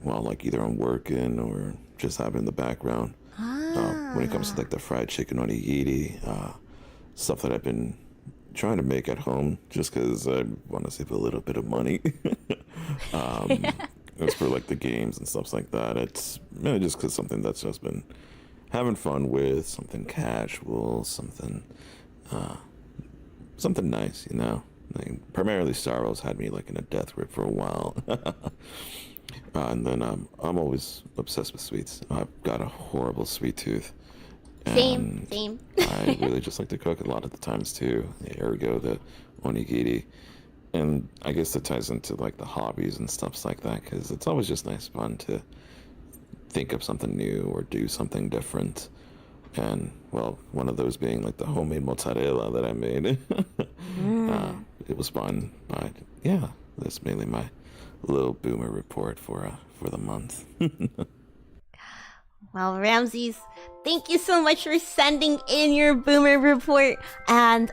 while like either I'm working or just having in the background. When it comes to like the fried chicken onigiri, stuff that I've been trying to make at home just because I want to save a little bit of money. As for like the games and stuff like that, it's just because something that's just been having fun with, something casual, something nice, you know. Like, primarily Star Wars had me like in a death grip for a while. And then I'm always obsessed with sweets. I've got a horrible sweet tooth. Same. I really just like to cook a lot of the times too. Ergo the onigiri. And I guess that ties into like the hobbies and stuff like that, because it's always just nice fun to think of something new or do something different. And well, one of those being like the homemade mozzarella that I made. It was fun, but yeah, that's mainly my little boomer report for the month. Well, Ramses, thank you so much for sending in your boomer report and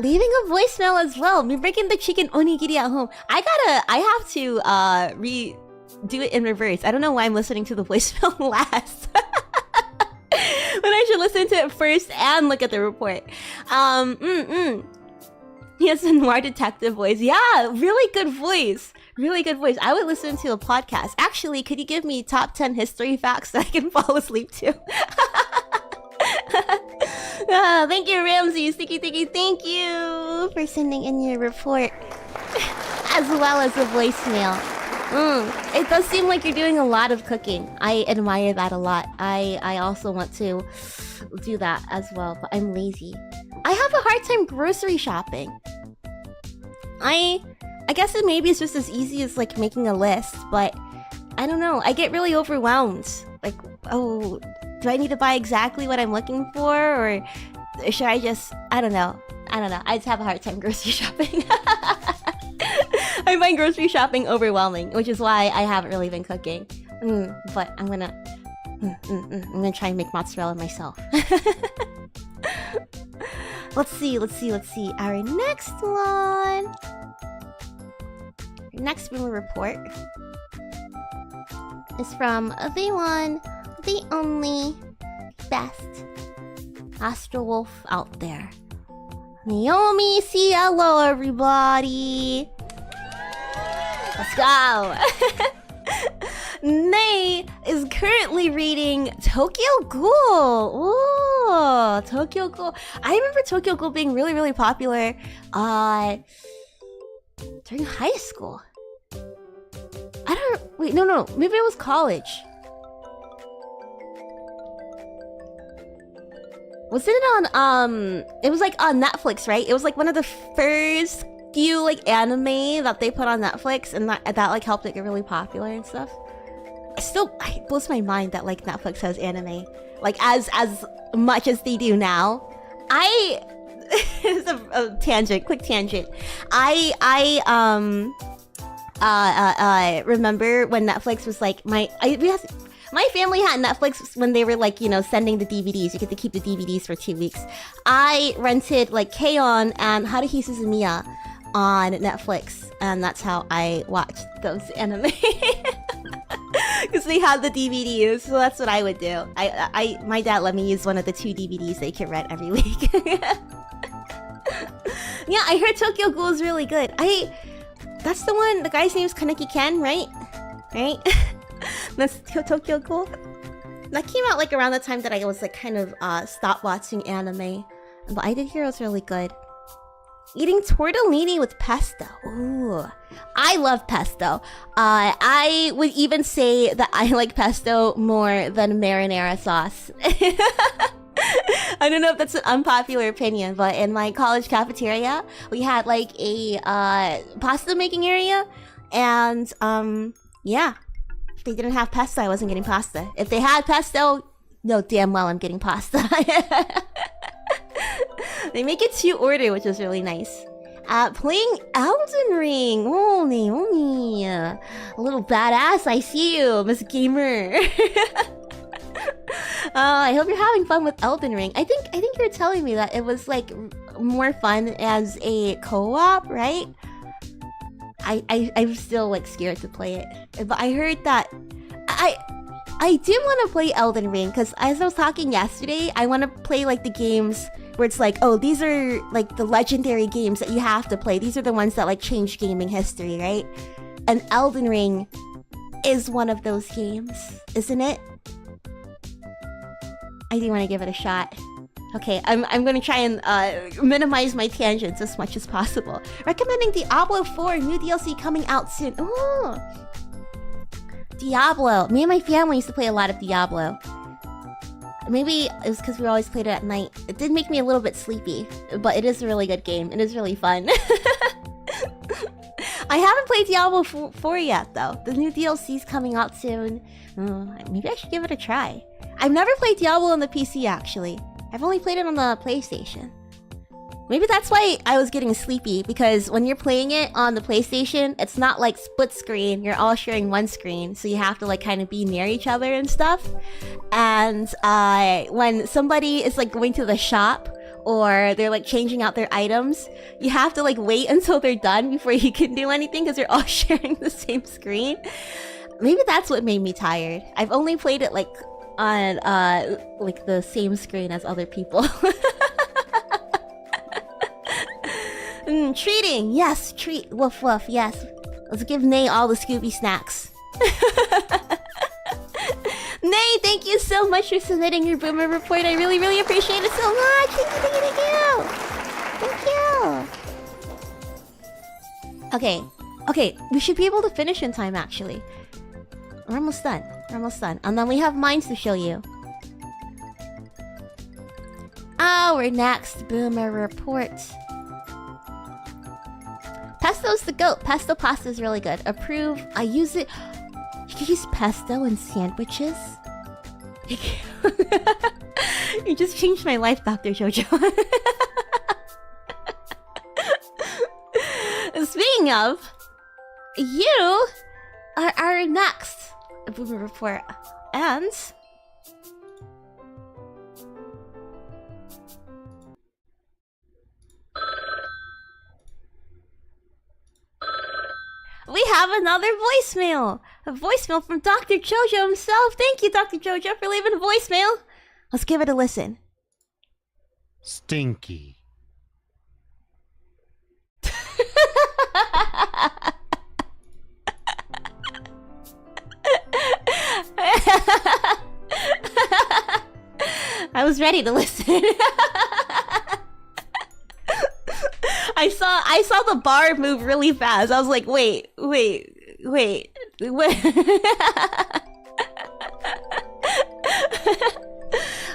leaving a voicemail as well. You're making the chicken onigiri at home. I have to do it in reverse. I don't know why I'm listening to the voicemail last. When I should listen to it first and look at the report. He has a noir detective voice. Yeah, really good voice. Really good voice. I would listen to a podcast. Actually, could you give me top 10 history facts that I can fall asleep to? Thank you, Ramsey. Sticky, thank you for sending in your report. As well as a voicemail. It does seem like you're doing a lot of cooking. I admire that a lot. I also want to do that as well, but I'm lazy. I have a hard time grocery shopping. I guess maybe it's just as easy as like making a list, but I don't know. I get really overwhelmed. Like, oh, do I need to buy exactly what I'm looking for, or should I just? I don't know. I just have a hard time grocery shopping. I find grocery shopping overwhelming, which is why I haven't really been cooking. But I'm gonna try and make mozzarella myself. Let's see. Our next one. Next rumor report is from the one, the only, best Astro Wolf out there. Naomi Cielo, everybody! Let's go! Nay is currently reading Tokyo Ghoul. Ooh, Tokyo Ghoul. I remember Tokyo Ghoul being really, really popular during high school. Wait, no. Maybe it was college. Was it on, it was like on Netflix, right? It was like one of the first few like anime that they put on Netflix, and that like helped it get really popular and stuff. It blows my mind that like Netflix has anime like as much as they do now. It's a tangent, quick tangent. I remember when Netflix was like my family had Netflix when they were like, you know, sending the DVDs. You get to keep the DVDs for 2 weeks. I rented like K-On! And Haruhi Suzumiya on Netflix, and that's how I watched those anime. Because they had the DVDs, so that's what I would do. My dad let me use one of the 2 DVDs they could rent every week. Yeah, I heard Tokyo Ghoul is really good. That's the one, the guy's name is Kaneki Ken, right? Right? That's Tokyo Ghoul. That came out like around the time that I was like kind of stopped watching anime. But I did hear it was really good. Eating tortellini with pesto. Ooh, I love pesto. I would even say that I like pesto more than marinara sauce. I don't know if that's an unpopular opinion, but in my college cafeteria, we had like a pasta making area, and yeah, if they didn't have pesto, I wasn't getting pasta. If they had pesto, no, damn well I'm getting pasta. They make it to order, which is really nice. Playing Elden Ring. Oh, Naomi. A little badass. I see you, Miss Gamer. I hope you're having fun with Elden Ring. I think you were telling me that it was like more fun as a co-op, right? I'm still like scared to play it, but I heard that I do want to play Elden Ring because as I was talking yesterday, I want to play like the games where it's like, oh, these are like the legendary games that you have to play. These are the ones that like change gaming history, right? And Elden Ring is one of those games, isn't it? I do want to give it a shot. Okay, I'm gonna try and minimize my tangents as much as possible. Recommending Diablo 4, new DLC coming out soon. Ooh. Diablo. Me and my family used to play a lot of Diablo. Maybe it was because we always played it at night. It did make me a little bit sleepy, but it is a really good game. It is really fun. I haven't played Diablo 4 yet, though. The new DLC's coming out soon. Maybe I should give it a try. I've never played Diablo on the PC, actually. I've only played it on the PlayStation. Maybe that's why I was getting sleepy, because when you're playing it on the PlayStation, it's not like split screen, you're all sharing one screen, so you have to like kind of be near each other and stuff. And when somebody is like going to the shop, or they're like changing out their items, you have to like wait until they're done before you can do anything because you're all sharing the same screen. Maybe that's what made me tired. I've only played it like on like the same screen as other people. Treating, yes, treat, woof woof, yes. Let's give Nay all the Scooby snacks. Nay, thank you so much for submitting your Boomer report. I really, really appreciate it so much. Thank you, thank you, thank you. Thank you. Okay, we should be able to finish in time, actually. We're almost done. We're almost done. And then we have mines to show you. Our next Boomer report. Pesto's the goat. Pesto pasta is really good. Approve. I use it. You can use pesto in sandwiches? You just changed my life, Dr. Jojo. Speaking of, you are our next Boomer report. And we have another voicemail! A voicemail from Dr. Jojo himself! Thank you, Dr. Jojo, for leaving a voicemail! Let's give it a listen. Stinky. I was ready to listen. I saw the bar move really fast. I was like, wait.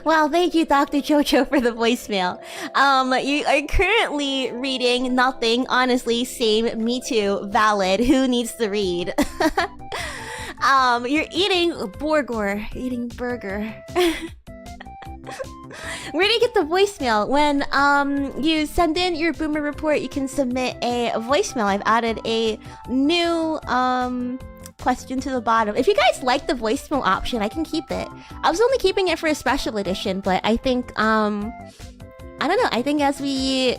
Well, thank you, Dr. Jojo, for the voicemail. You are currently reading nothing. Honestly, same. Me too. Valid. Who needs to read? You're eating burger. Eating burger. Where do you get the voicemail? When you send in your Boomer report, you can submit a voicemail. I've added a new question to the bottom. If you guys like the voicemail option, I can keep it. I was only keeping it for a special edition, but I think I don't know. I think as we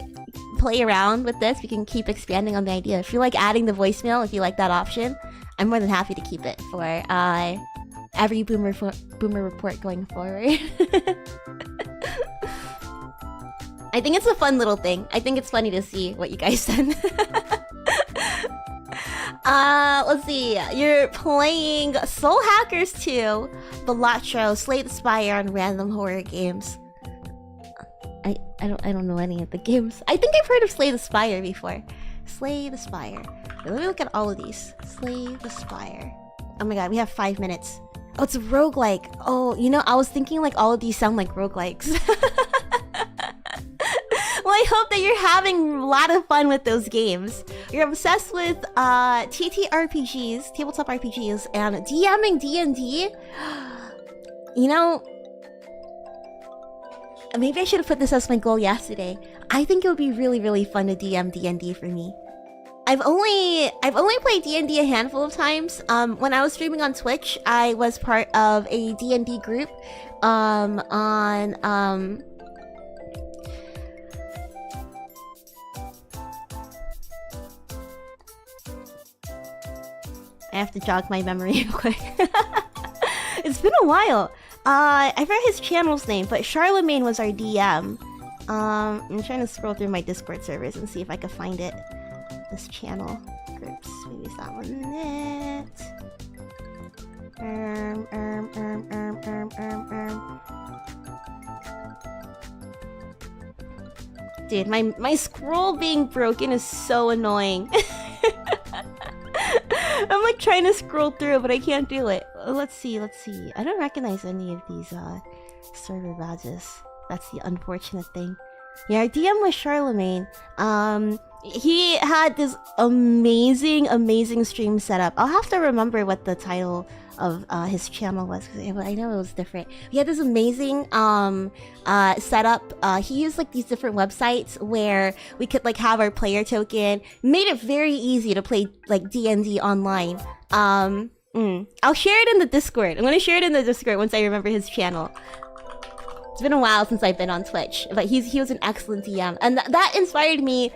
play around with this, we can keep expanding on the idea. If you like adding the voicemail, if you like that option, I'm more than happy to keep it for every Boomer report going forward. I think it's a fun little thing. I think it's funny to see what you guys send. Let's see. You're playing Soul Hackers 2, Balatro, Slay the Spire on random horror games. I don't know any of the games. I think I've heard of Slay the Spire before. Slay the Spire. Let me look at all of these. Slay the Spire. Oh my god, we have 5 minutes. Oh, it's a roguelike. Oh, you know, I was thinking like all of these sound like roguelikes. Well, I hope that you're having a lot of fun with those games. You're obsessed with TTRPGs, tabletop RPGs, and DMing D&D. You know, maybe I should have put this as my goal yesterday. I think it would be really, really fun to DM D&D for me. I've only played D&D a handful of times. When I was streaming on Twitch, I was part of a D&D group on I have to jog my memory real quick. It's been a while. I forgot his channel's name, but Charlemagne was our DM. I'm trying to scroll through my Discord servers and see if I can find it. This channel. Groups. Maybe it's that one. Dude, my scroll being broken is so annoying. I'm like trying to scroll through, but I can't do it. Let's see. I don't recognize any of these server badges. That's the unfortunate thing. Yeah, our DM was Charlemagne. He had this amazing stream setup. I'll have to remember what the title of his channel was, 'cause I know it was different. He had this amazing setup. He used like these different websites where we could like have our player token. Made it very easy to play like D&D online. I'll share it in the Discord. I'm gonna share it in the Discord once I remember his channel. It's been a while since I've been on Twitch, but he was an excellent DM, and that inspired me.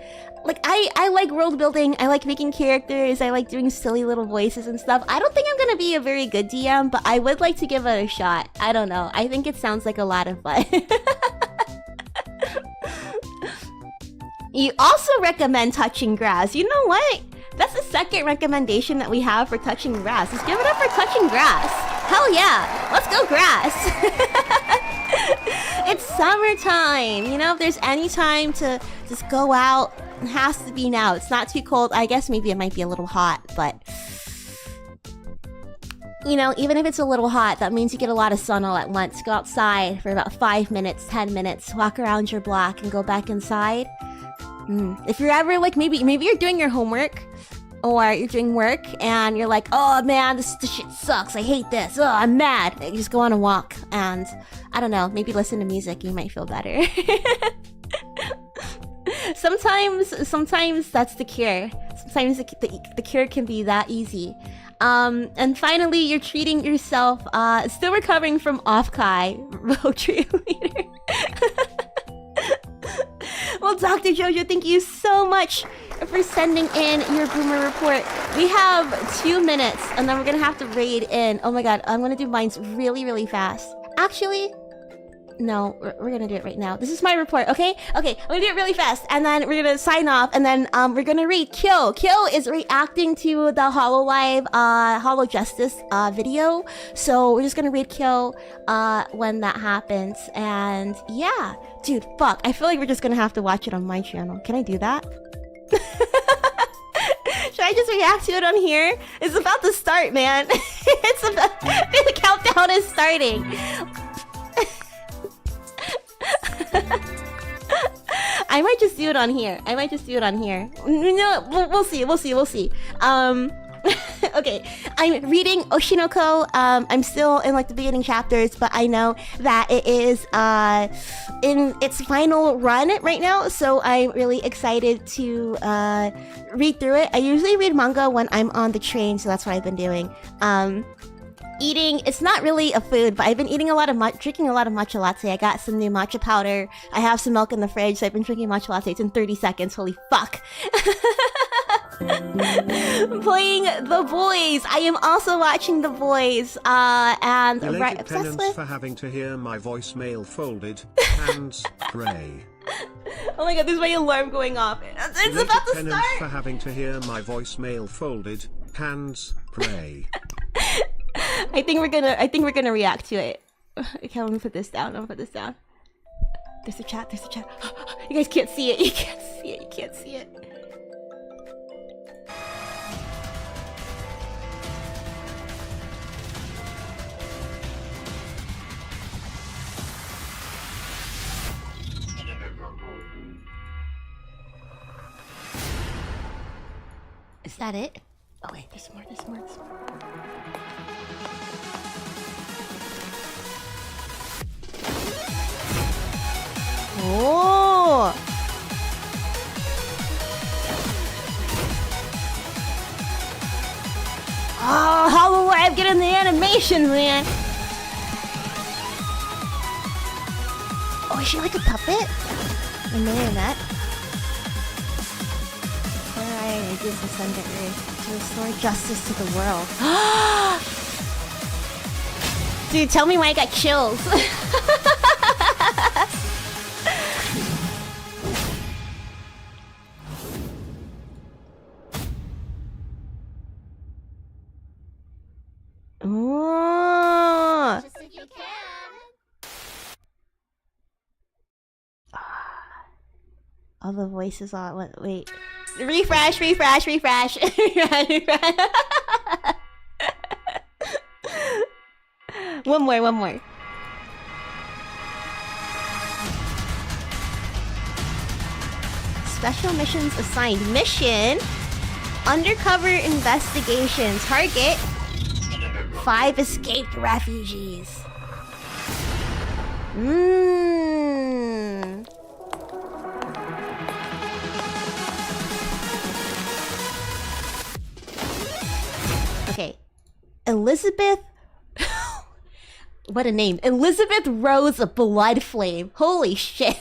Like, I like world building, I like making characters, I like doing silly little voices and stuff. I don't think I'm gonna be a very good DM, but I would like to give it a shot. I don't know. I think it sounds like a lot of fun. You also recommend touching grass. You know what? That's the second recommendation that we have for touching grass. Let's give it up for touching grass. Hell yeah. Let's go grass. It's summertime. You know, if there's any time to just go out, it has to be now. It's not too cold. I guess maybe it might be a little hot, but... You know, even if it's a little hot, that means you get a lot of sun all at once. Go outside for about 5 minutes, 10 minutes, walk around your block and go back inside. If you're ever like, maybe you're doing your homework or you're doing work and you're like, oh man, this shit sucks, I hate this, oh, I'm mad. You just go on a walk and, I don't know, maybe listen to music, you might feel better. Sometimes that's the cure. Sometimes the cure can be that easy. And finally, you're treating yourself, still recovering from off-kai, Rotary leader. Well, Dr. Jojo, thank you so much for sending in your boomer report. We have 2 minutes, and then we're gonna have to raid in. Oh my god, I'm gonna do mine really, really fast. Actually, no, we're gonna do it right now. This is my report, okay? Okay, I'm gonna do it really fast, and then we're gonna sign off, and then we're gonna read Kyo. Kyo is reacting to the Hololive Holo Justice video, so we're just gonna read Kyo when that happens, and yeah. Dude, fuck, I feel like we're just gonna have to watch it on my channel. Can I do that? Should I just react to it on here? It's about to start, man. It's about... The countdown is starting. I might just do it on here. No, we'll see. Okay, I'm reading Oshinoko. I'm still in like the beginning chapters, but I know that it is in its final run right now, so I'm really excited to read through it. I usually read manga when I'm on the train, so that's what I've been doing. Eating, it's not really a food, but I've been eating drinking a lot of matcha latte. I got some new matcha powder. I have some milk in the fridge, so I've been drinking matcha lattes in 30 seconds. Holy fuck. Playing The Boys. I am also watching The Boys. And Belated obsessed penance with... for having to hear my voicemail folded. Hands pray. Oh my god, there's my alarm going off. It's Belated about to penance start. for having to hear my voicemail folded. Hands pray. I think we're gonna react to it. Okay, I'm gonna put this down. There's a chat. You guys can't see it. You can't see it. Is that it? Oh wait, there's more. Oh! Oh, Hololive getting the animation, man! Oh, is she like a puppet? A marionette? Alright, I did send it to restore justice to the world. Dude, tell me why I got chills. Ooh. Just if you can. All the voices on. Wait. Refresh. One more. Special missions assigned. Mission: undercover investigation. Target: 5 escaped refugees. Mmm. Okay. Elizabeth. What a name. Elizabeth Rose Bloodflame. Holy shit.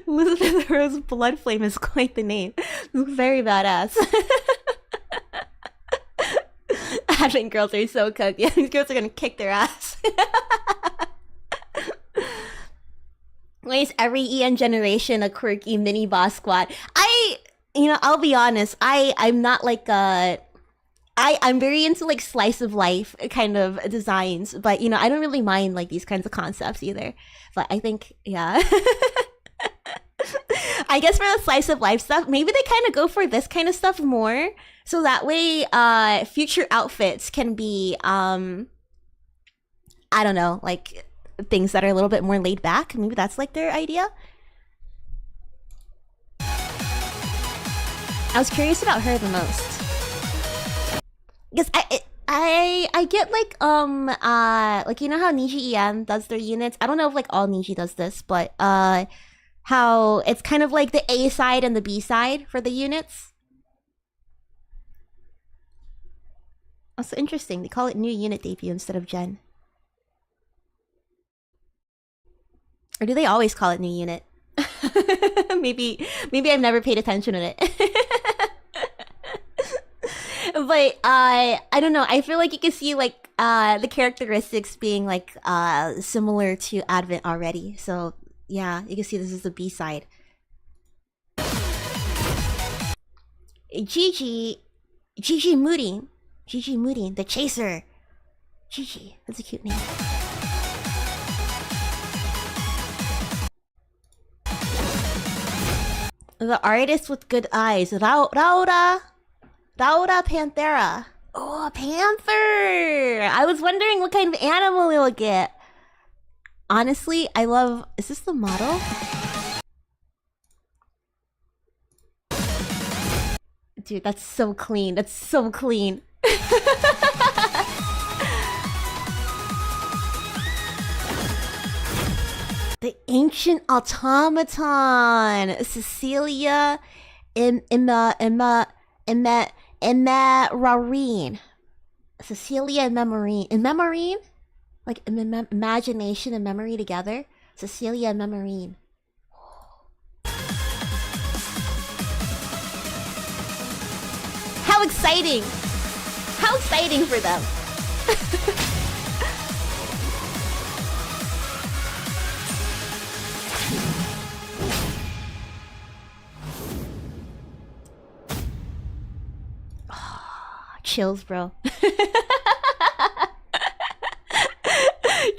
Elizabeth Rose Bloodflame is quite the name. Very badass. Advent girls are so cooked. Yeah, these girls are gonna kick their ass. Why is every EN generation a quirky mini boss squad? I'll be honest. I'm not like I'm very into like slice of life kind of designs, but I don't really mind like these kinds of concepts either. But I think, yeah. I guess for the slice of life stuff, maybe they kind of go for this kind of stuff more, so that way future outfits can be I don't know, like things that are a little bit more laid back. Maybe that's like their idea. I was curious about her the most because I get like how Niji EN does their units. I don't know if like all Niji does this, but how it's kind of like the A side and the B side for the units. Also interesting, they call it new unit debut instead of gen. Or do they always call it new unit? maybe I've never paid attention to it. But I don't know, I feel like you can see like the characteristics being like similar to Advent already. So yeah, you can see this is the B side. Gigi Moody, the chaser. Gigi, that's a cute name. The artist with good eyes, Laura Panthera. Oh, a panther! I was wondering what kind of animal we'll get. Honestly, I love... Is this the model? Dude, that's so clean. That's so clean. The ancient automaton, Cecilia Emmarine. Cecilia Emmarine? Like imagination and memory together. Cecilia Emmarine. How exciting! How exciting for them! Chills, bro.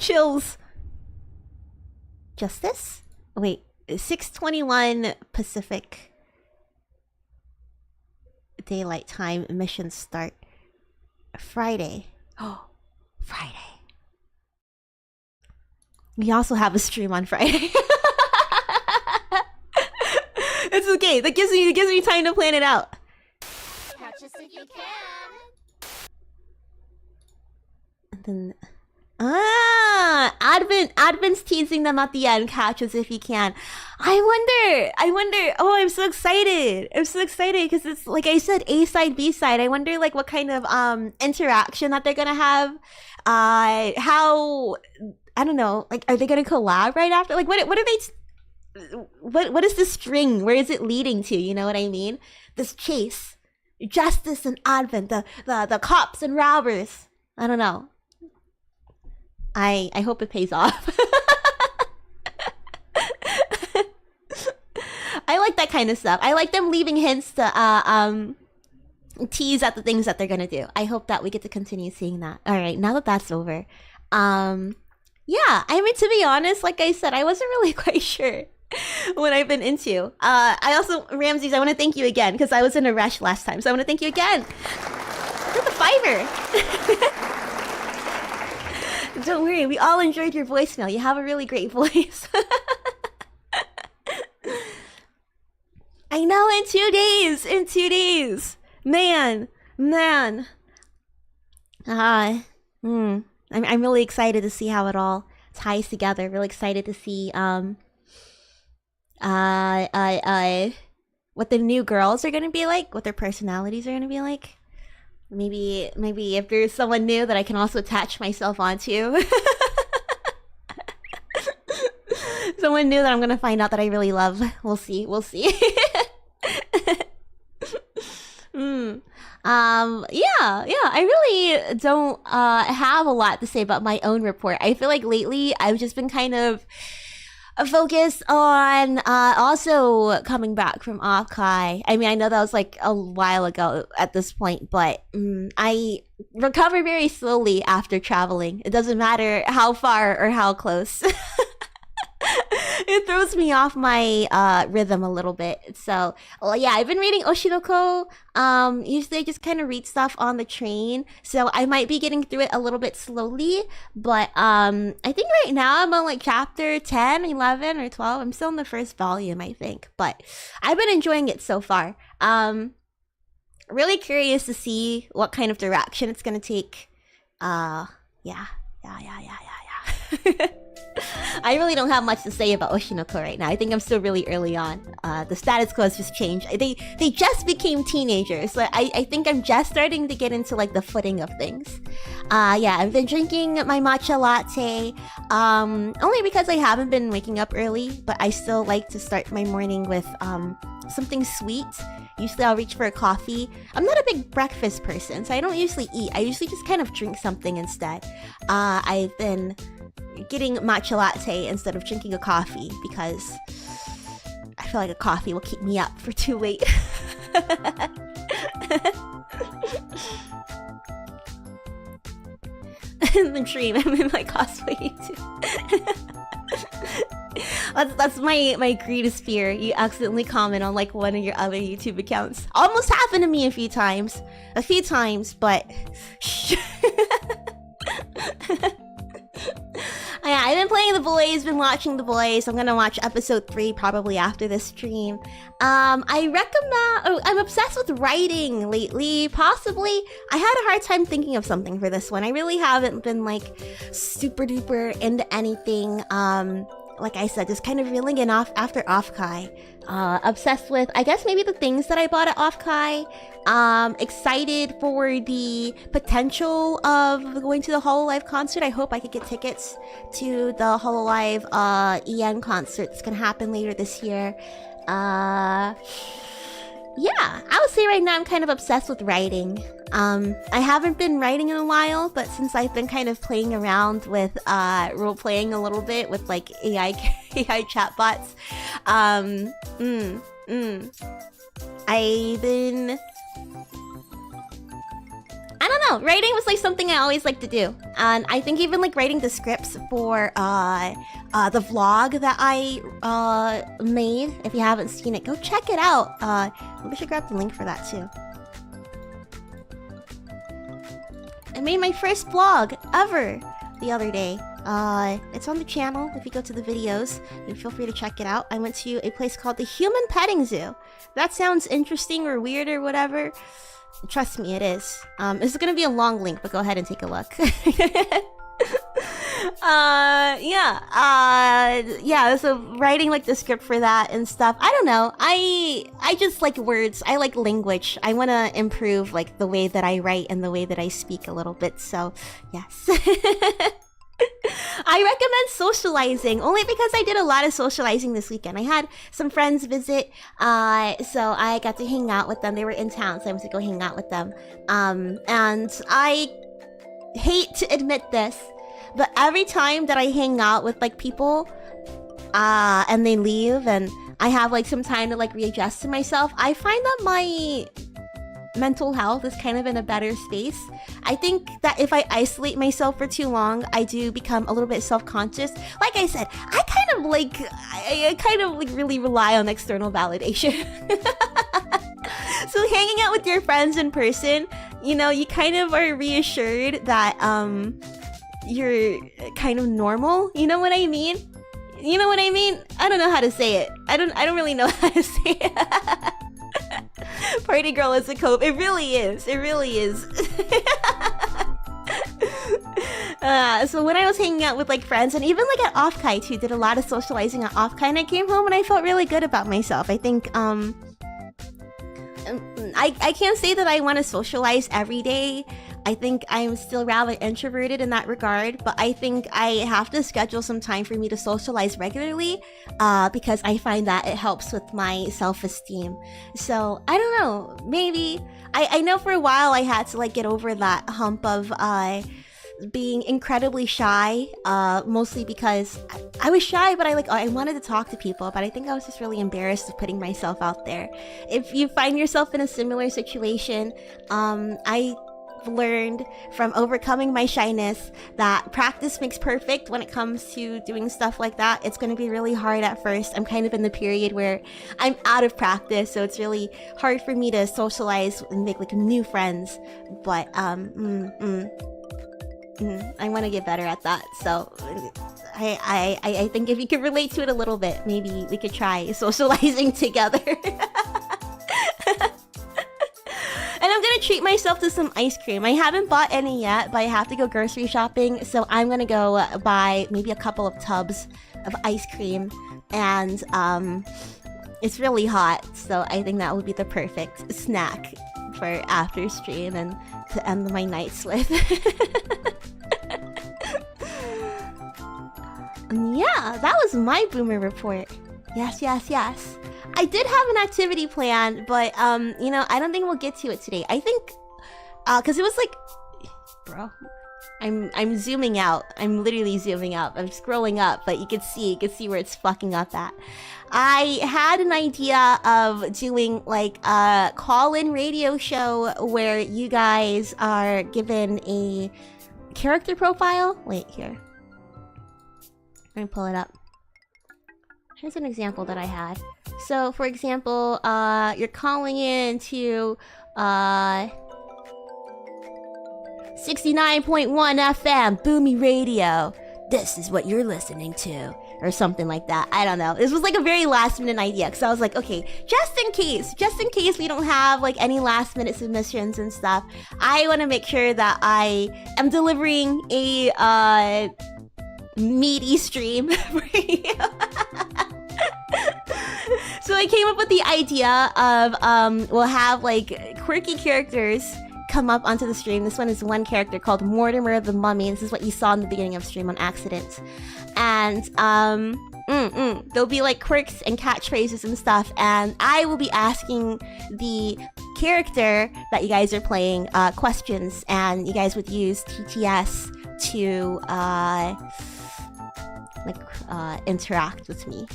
Chills. Justice? Wait, 6:21 Pacific Daylight Time mission start. Friday. Oh, Friday. We also have a stream on Friday. It's okay. That gives me time to plan it out. Catch us if you can. And then Advent's teasing them at the end. Catch us if you can. I wonder. Oh, I'm so excited because it's like I said, A side, B side. I wonder like what kind of interaction that they're gonna have. How, I don't know, like are they gonna collab right after? Like what are they what is this string? Where is it leading to? You know what I mean? This chase. Justice and Advent, the cops and robbers. I don't know. I hope it pays off. I like that kind of stuff. I like them leaving hints to tease at the things that they're gonna do. I hope that we get to continue seeing that. All right, now that that's over, yeah. I mean, to be honest, like I said, I wasn't really quite sure what I've been into. I also, Ramses, I want to thank you again because I was in a rush last time, so I want to thank you again for the $5. Don't worry, we all enjoyed your voicemail. You have a really great voice. I know, in 2 days. Man. I'm really excited to see how it all ties together. Really excited to see what the new girls are gonna be like, what their personalities are gonna be like. Maybe if there's someone new that I can also attach myself onto. Someone new that I'm gonna find out that I really love. We'll see. Yeah, I really don't have a lot to say about my own report. I feel like lately I've just been kind of focused on also coming back from Offkai. I mean, I know that was like a while ago at this point, but I recover very slowly after traveling. It doesn't matter how far or how close. It throws me off my rhythm a little bit. So, well, yeah, I've been reading Oshinoko. Usually I just kind of read stuff on the train, so I might be getting through it a little bit slowly. But I think right now I'm on like chapter 10, 11, or 12. I'm still in the first volume, I think. But I've been enjoying it so far. Really curious to see what kind of direction it's gonna take. Yeah. I really don't have much to say about Oshinoko right now. I think I'm still really early on. The status quo has just changed. They just became teenagers. So I think I'm just starting to get into like the footing of things. Yeah, I've been drinking my matcha latte. Only because I haven't been waking up early, but I still like to start my morning with something sweet. Usually I'll reach for a coffee. I'm not a big breakfast person, so I don't usually eat. I usually just kind of drink something instead. I've been getting matcha latte instead of drinking a coffee because I feel like a coffee will keep me up for too late. In the dream, I'm in my cosplay too. That's my greatest fear. You accidentally comment on like one of your other YouTube accounts. Almost happened to me a few times, but yeah, I've been playing The Boys, been watching The Boys. I'm gonna watch episode 3 probably after this stream. I recommend... I'm obsessed with writing lately, possibly. I had a hard time thinking of something for this one. I really haven't been like super duper into anything. Like I said, just kind of reeling it off after Offkai. Obsessed with, I guess, maybe the things that I bought at Offkai. Excited for the potential of going to the Hololive concert. I hope I could get tickets to the Hololive EN concert that's gonna happen later this year. Yeah, I would say right now I'm kind of obsessed with writing. I haven't been writing in a while, but since I've been kind of playing around with role-playing a little bit with like AI chatbots, I've been... I don't know, writing was like something I always like to do. And I think even like writing the scripts for the vlog that I made, if you haven't seen it, go check it out. Maybe I should grab the link for that too. I made my first vlog ever the other day. It's on the channel. If you go to the videos, you feel free to check it out. I went to a place called the Human Petting Zoo. That sounds interesting or weird or whatever. Trust me, it is. This is gonna be a long link, but go ahead and take a look. Yeah, so writing like the script for that and stuff. I don't know. I just like words. I like language. I want to improve like the way that I write and the way that I speak a little bit. So, yes. I recommend socializing only because I did a lot of socializing this weekend. I had some friends visit, so I got to hang out with them. They were in town, so I went to go hang out with them. And I hate to admit this, but every time that I hang out with like people, and they leave, and I have like some time to like readjust to myself, I find that my mental health is kind of in a better space. I think that if I isolate myself for too long, I do become a little bit self-conscious. Like I said, I kind of like really rely on external validation. So hanging out with your friends in person, you know, you kind of are reassured that you're kind of normal. You know what I mean? You know what I mean? I don't know how to say it. I don't really know how to say it. Party girl is a cope. It really is. It really is. So when I was hanging out with like friends, and even like at Offkai too, did a lot of socializing at Offkai, and I came home and I felt really good about myself. I think I can't say that I want to socialize every day. I think I'm still rather introverted in that regard, but I think I have to schedule some time for me to socialize regularly, because I find that it helps with my self-esteem. So I don't know, maybe I know for a while I had to like get over that hump of being incredibly shy, mostly because I was shy, but I wanted to talk to people, but I think I was just really embarrassed of putting myself out there. If you find yourself in a similar situation, I learned from overcoming my shyness that practice makes perfect when it comes to doing stuff like that. It's going to be really hard at first. I'm kind of in the period where I'm out of practice, so it's really hard for me to socialize and make like new friends, but I want to get better at that. So I think if you could relate to it a little bit, maybe we could try socializing together. And I'm gonna treat myself to some ice cream. I haven't bought any yet, but I have to go grocery shopping, so I'm gonna go buy maybe a couple of tubs of ice cream. And it's really hot, so I think that would be the perfect snack for after stream and to end my nights with. Yeah, that was my boomer report. Yes. I did have an activity planned, but you know, I don't think we'll get to it today. I think because it was like, bro, I'm zooming out. I'm literally zooming out. I'm scrolling up, but you can see where it's fucking up at. I had an idea of doing like a call-in radio show where you guys are given a character profile. Wait, here. Let me pull it up. Here's an example that I had. So, for example, you're calling in to 69.1 FM Boomi Radio. This is what you're listening to, or something like that. I don't know. This was like a very last minute idea, because I was like, okay, just in case we don't have like any last minute submissions and stuff, I want to make sure that I am delivering a meaty stream for you. So I came up with the idea of we'll have like quirky characters come up onto the stream. This one is one character called Mortimer the Mummy. This is what you saw in the beginning of stream on accident. And there'll be like quirks and catchphrases and stuff, and I will be asking the character that you guys are playing questions, and you guys would use TTS to interact with me.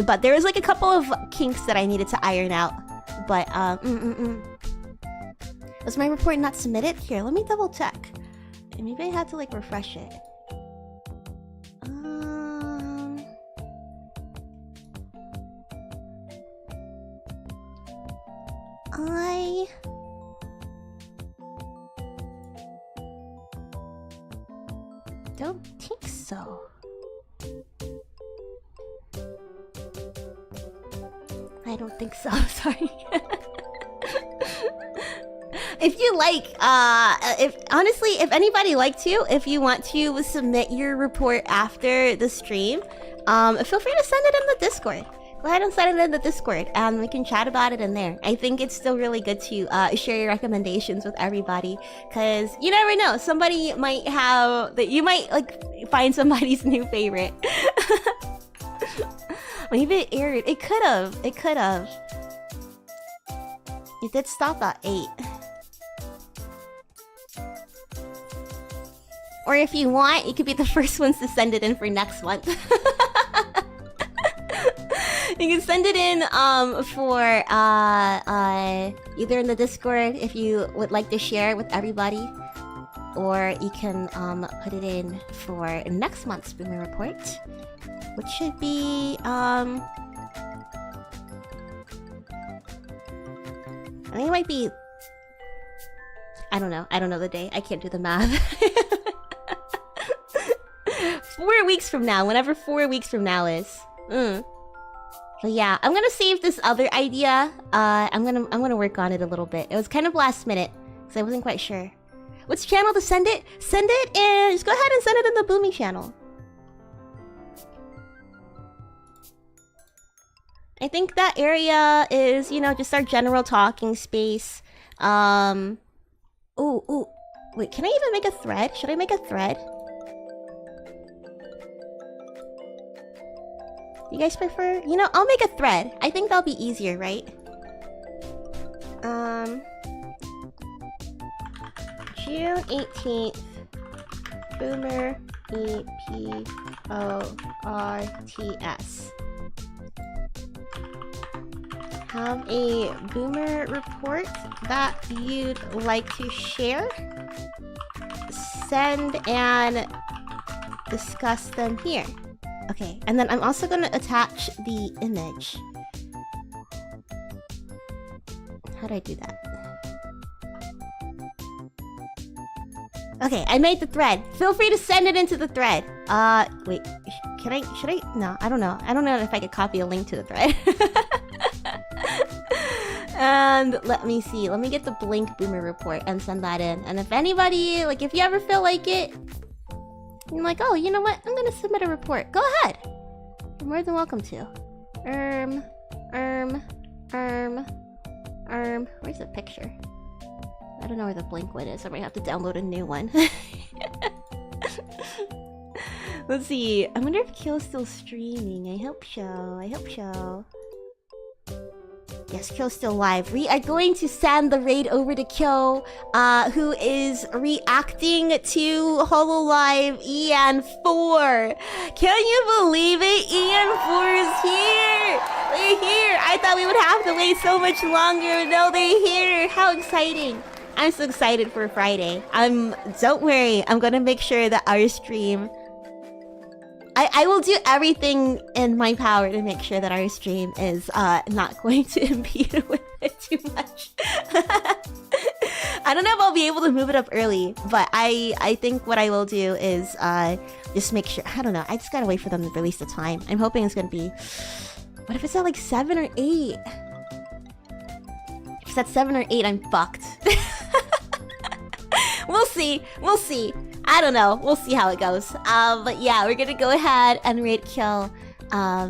But there was like a couple of kinks that I needed to iron out. But was my report not submitted? Here, let me double check. Maybe I had to like refresh it. I don't think so. I don't think so. Sorry. If you like, if anybody likes you, if you want to submit your report after the stream, feel free to send it in the Discord. Go ahead and send it in the Discord, and we can chat about it in there. I think it's still really good to share your recommendations with everybody, because you never know, somebody might have that you might like find somebody's new favorite. Maybe it aired. It could have. It did stop at 8. Or if you want, you could be the first ones to send it in for next month. You can send it in for either in the Discord if you would like to share it with everybody, or you can put it in for next month's Boomer Report, which should be I think it might be, I don't know the day. I can't do the math. 4 weeks from now, whenever 4 weeks from now is. So yeah, I'm gonna save this other idea. I'm gonna work on it a little bit. It was kind of last minute, so I wasn't quite sure. Which channel to send it? Send it and just go ahead and send it in the Boomi channel. I think that area is, you know, just our general talking space. Ooh, wait, can I even make a thread? Should I make a thread? You guys prefer? You know, I'll make a thread. I think that'll be easier, right? June 18th. Boomer EPORTS. Have a boomer report that you'd like to share? Send and discuss them here. Okay, and then I'm also gonna attach the image. How do I do that? Okay, I made the thread. Feel free to send it into the thread. Wait, should I? No, I don't know. I don't know if I could copy a link to the thread. And let me see. Let me get the Blink Boomer report and send that in. And if anybody, like, if you ever feel like it, you're like, oh, you know what? I'm gonna submit a report. Go ahead. You're more than welcome to. Where's the picture? I don't know where the Blink one is. I might have to download a new one. Let's see. I wonder if Kill's still streaming. I hope so. I hope so. Yes, Kyo's still live. We are going to send the raid over to Kyo, who is reacting to HoloLive EN4. Can you believe it? EN4 is here! They're here! I thought we would have to wait so much longer. No, they're here! How exciting! I'm so excited for Friday. Don't worry, I'm gonna make sure that our stream... I will do everything in my power to make sure that our stream is not going to impede with it too much. I don't know if I'll be able to move it up early, but I think what I will do is just make sure. I don't know. I just gotta wait for them to release the time. I'm hoping it's gonna be. What if it's at like 7 or 8? If it's at 7 or 8, I'm fucked. We'll see. We'll see. I don't know. We'll see how it goes. But yeah, we're gonna go ahead and raid Kill. I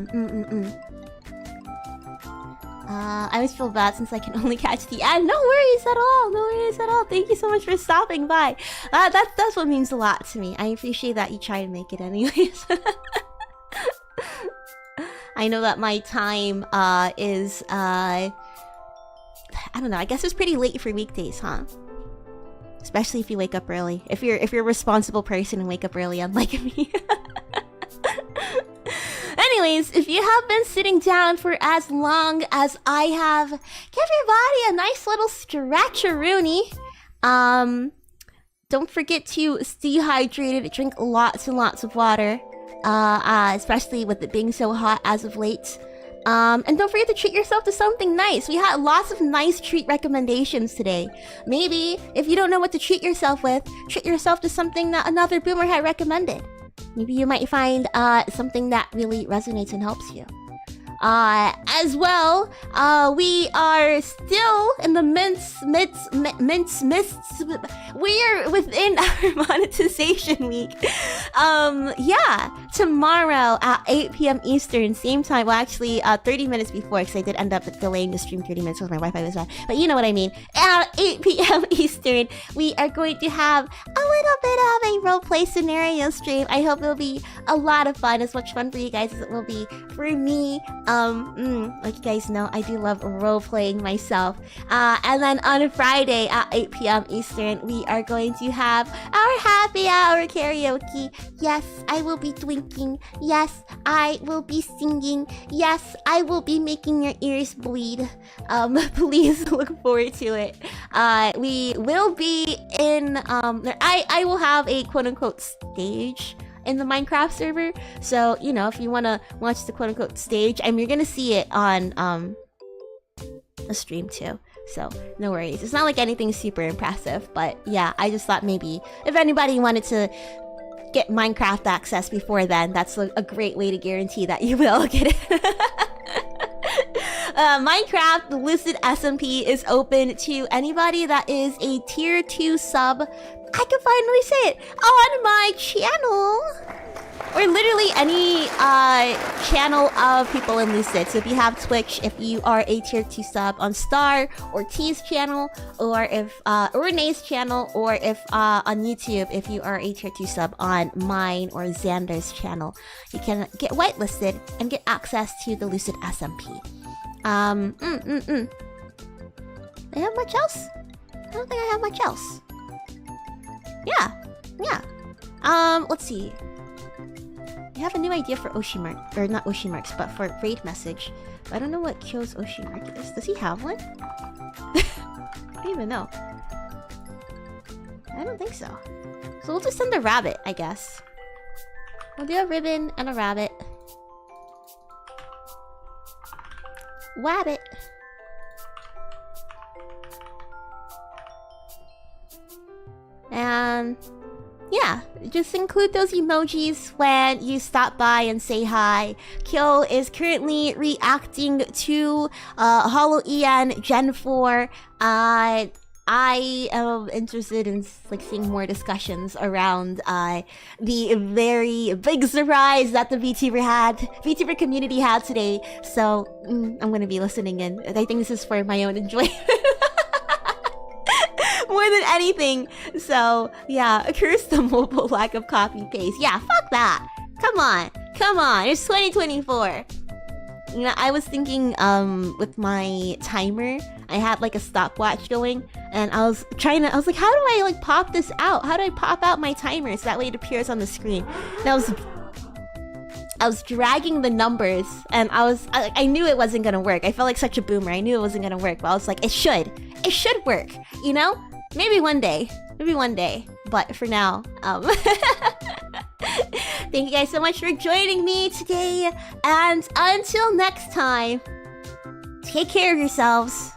always feel bad since I can only catch the end. No worries at all. No worries at all. Thank you so much for stopping by. That's what means a lot to me. I appreciate that you try and make it anyways. I know that my time is I don't know. I guess it's pretty late for weekdays, huh? Especially if you wake up early. If you're a responsible person and wake up early, unlike me. Anyways, if you have been sitting down for as long as I have, give your body a nice little stretch-a-rooney. Don't forget to stay hydrated. Drink lots and lots of water. Especially with it being so hot as of late. And don't forget to treat yourself to something nice. We had lots of nice treat recommendations today. Maybe, if you don't know what to treat yourself with, treat yourself to something that another boomer had recommended. Maybe you might find something that really resonates and helps you. As well, we are still in the midst. We're within our monetization week. Yeah, tomorrow at 8 p.m. Eastern, same time. Well, actually, 30 minutes before, because I did end up delaying the stream 30 minutes because my Wi-Fi was bad. But you know what I mean. At 8 p.m. Eastern, we are going to have a little bit of a roleplay scenario stream. I hope it'll be a lot of fun, as much fun for you guys as it will be for me. Like you guys know, I do love role-playing myself. And then on a Friday at 8 p.m. Eastern, we are going to have our happy hour karaoke. Yes, I will be drinking. Yes, I will be singing. Yes, I will be making your ears bleed. Please look forward to it. We will be in, I will have a quote-unquote stage in the Minecraft server, so you know, if you want to watch the quote-unquote stage, you're gonna see it on a stream too, so no worries. It's not like anything super impressive, but yeah, I just thought maybe if anybody wanted to get Minecraft access before then, that's a great way to guarantee that you will get it. Minecraft Lucid SMP is open to anybody that is a tier 2 sub. I can finally say it on my channel. Or literally any channel of people in Lucid. So if you have Twitch, if you are a tier 2 sub on Star or T's channel, or if or Renee's channel, or if on YouTube, if you are a tier 2 sub on mine or Xander's channel, you can get whitelisted and get access to the Lucid SMP. Do I have much else? I don't think I have much else. Yeah. Let's see. I have a new idea for Oshimark, or not Oshimarks, but for raid message. But I don't know what Kyo's Oshimark is. Does he have one? I don't even know. I don't think so. So we'll just send a rabbit, I guess. We'll do a ribbon and a rabbit. Wabbit. And yeah, just include those emojis when you stop by and say hi. Kyo is currently reacting to Hollow Gen 4. I am interested in seeing more discussions around the very big surprise that the VTuber community had today. So I'm gonna be listening in. I think this is for my own enjoyment. More than anything. So yeah, curse the mobile lack of copy paste. Yeah, fuck that. Come on. It's 2024. You know, I was thinking with my timer, I had like a stopwatch going, and I was like, how do I like pop this out? How do I pop out my timer so that way it appears on the screen? And I was dragging the numbers, and I knew it wasn't gonna work. I felt like such a boomer. I knew it wasn't gonna work, but I was like, it should work, you know? Maybe one day, but for now, thank you guys so much for joining me today, and until next time, take care of yourselves.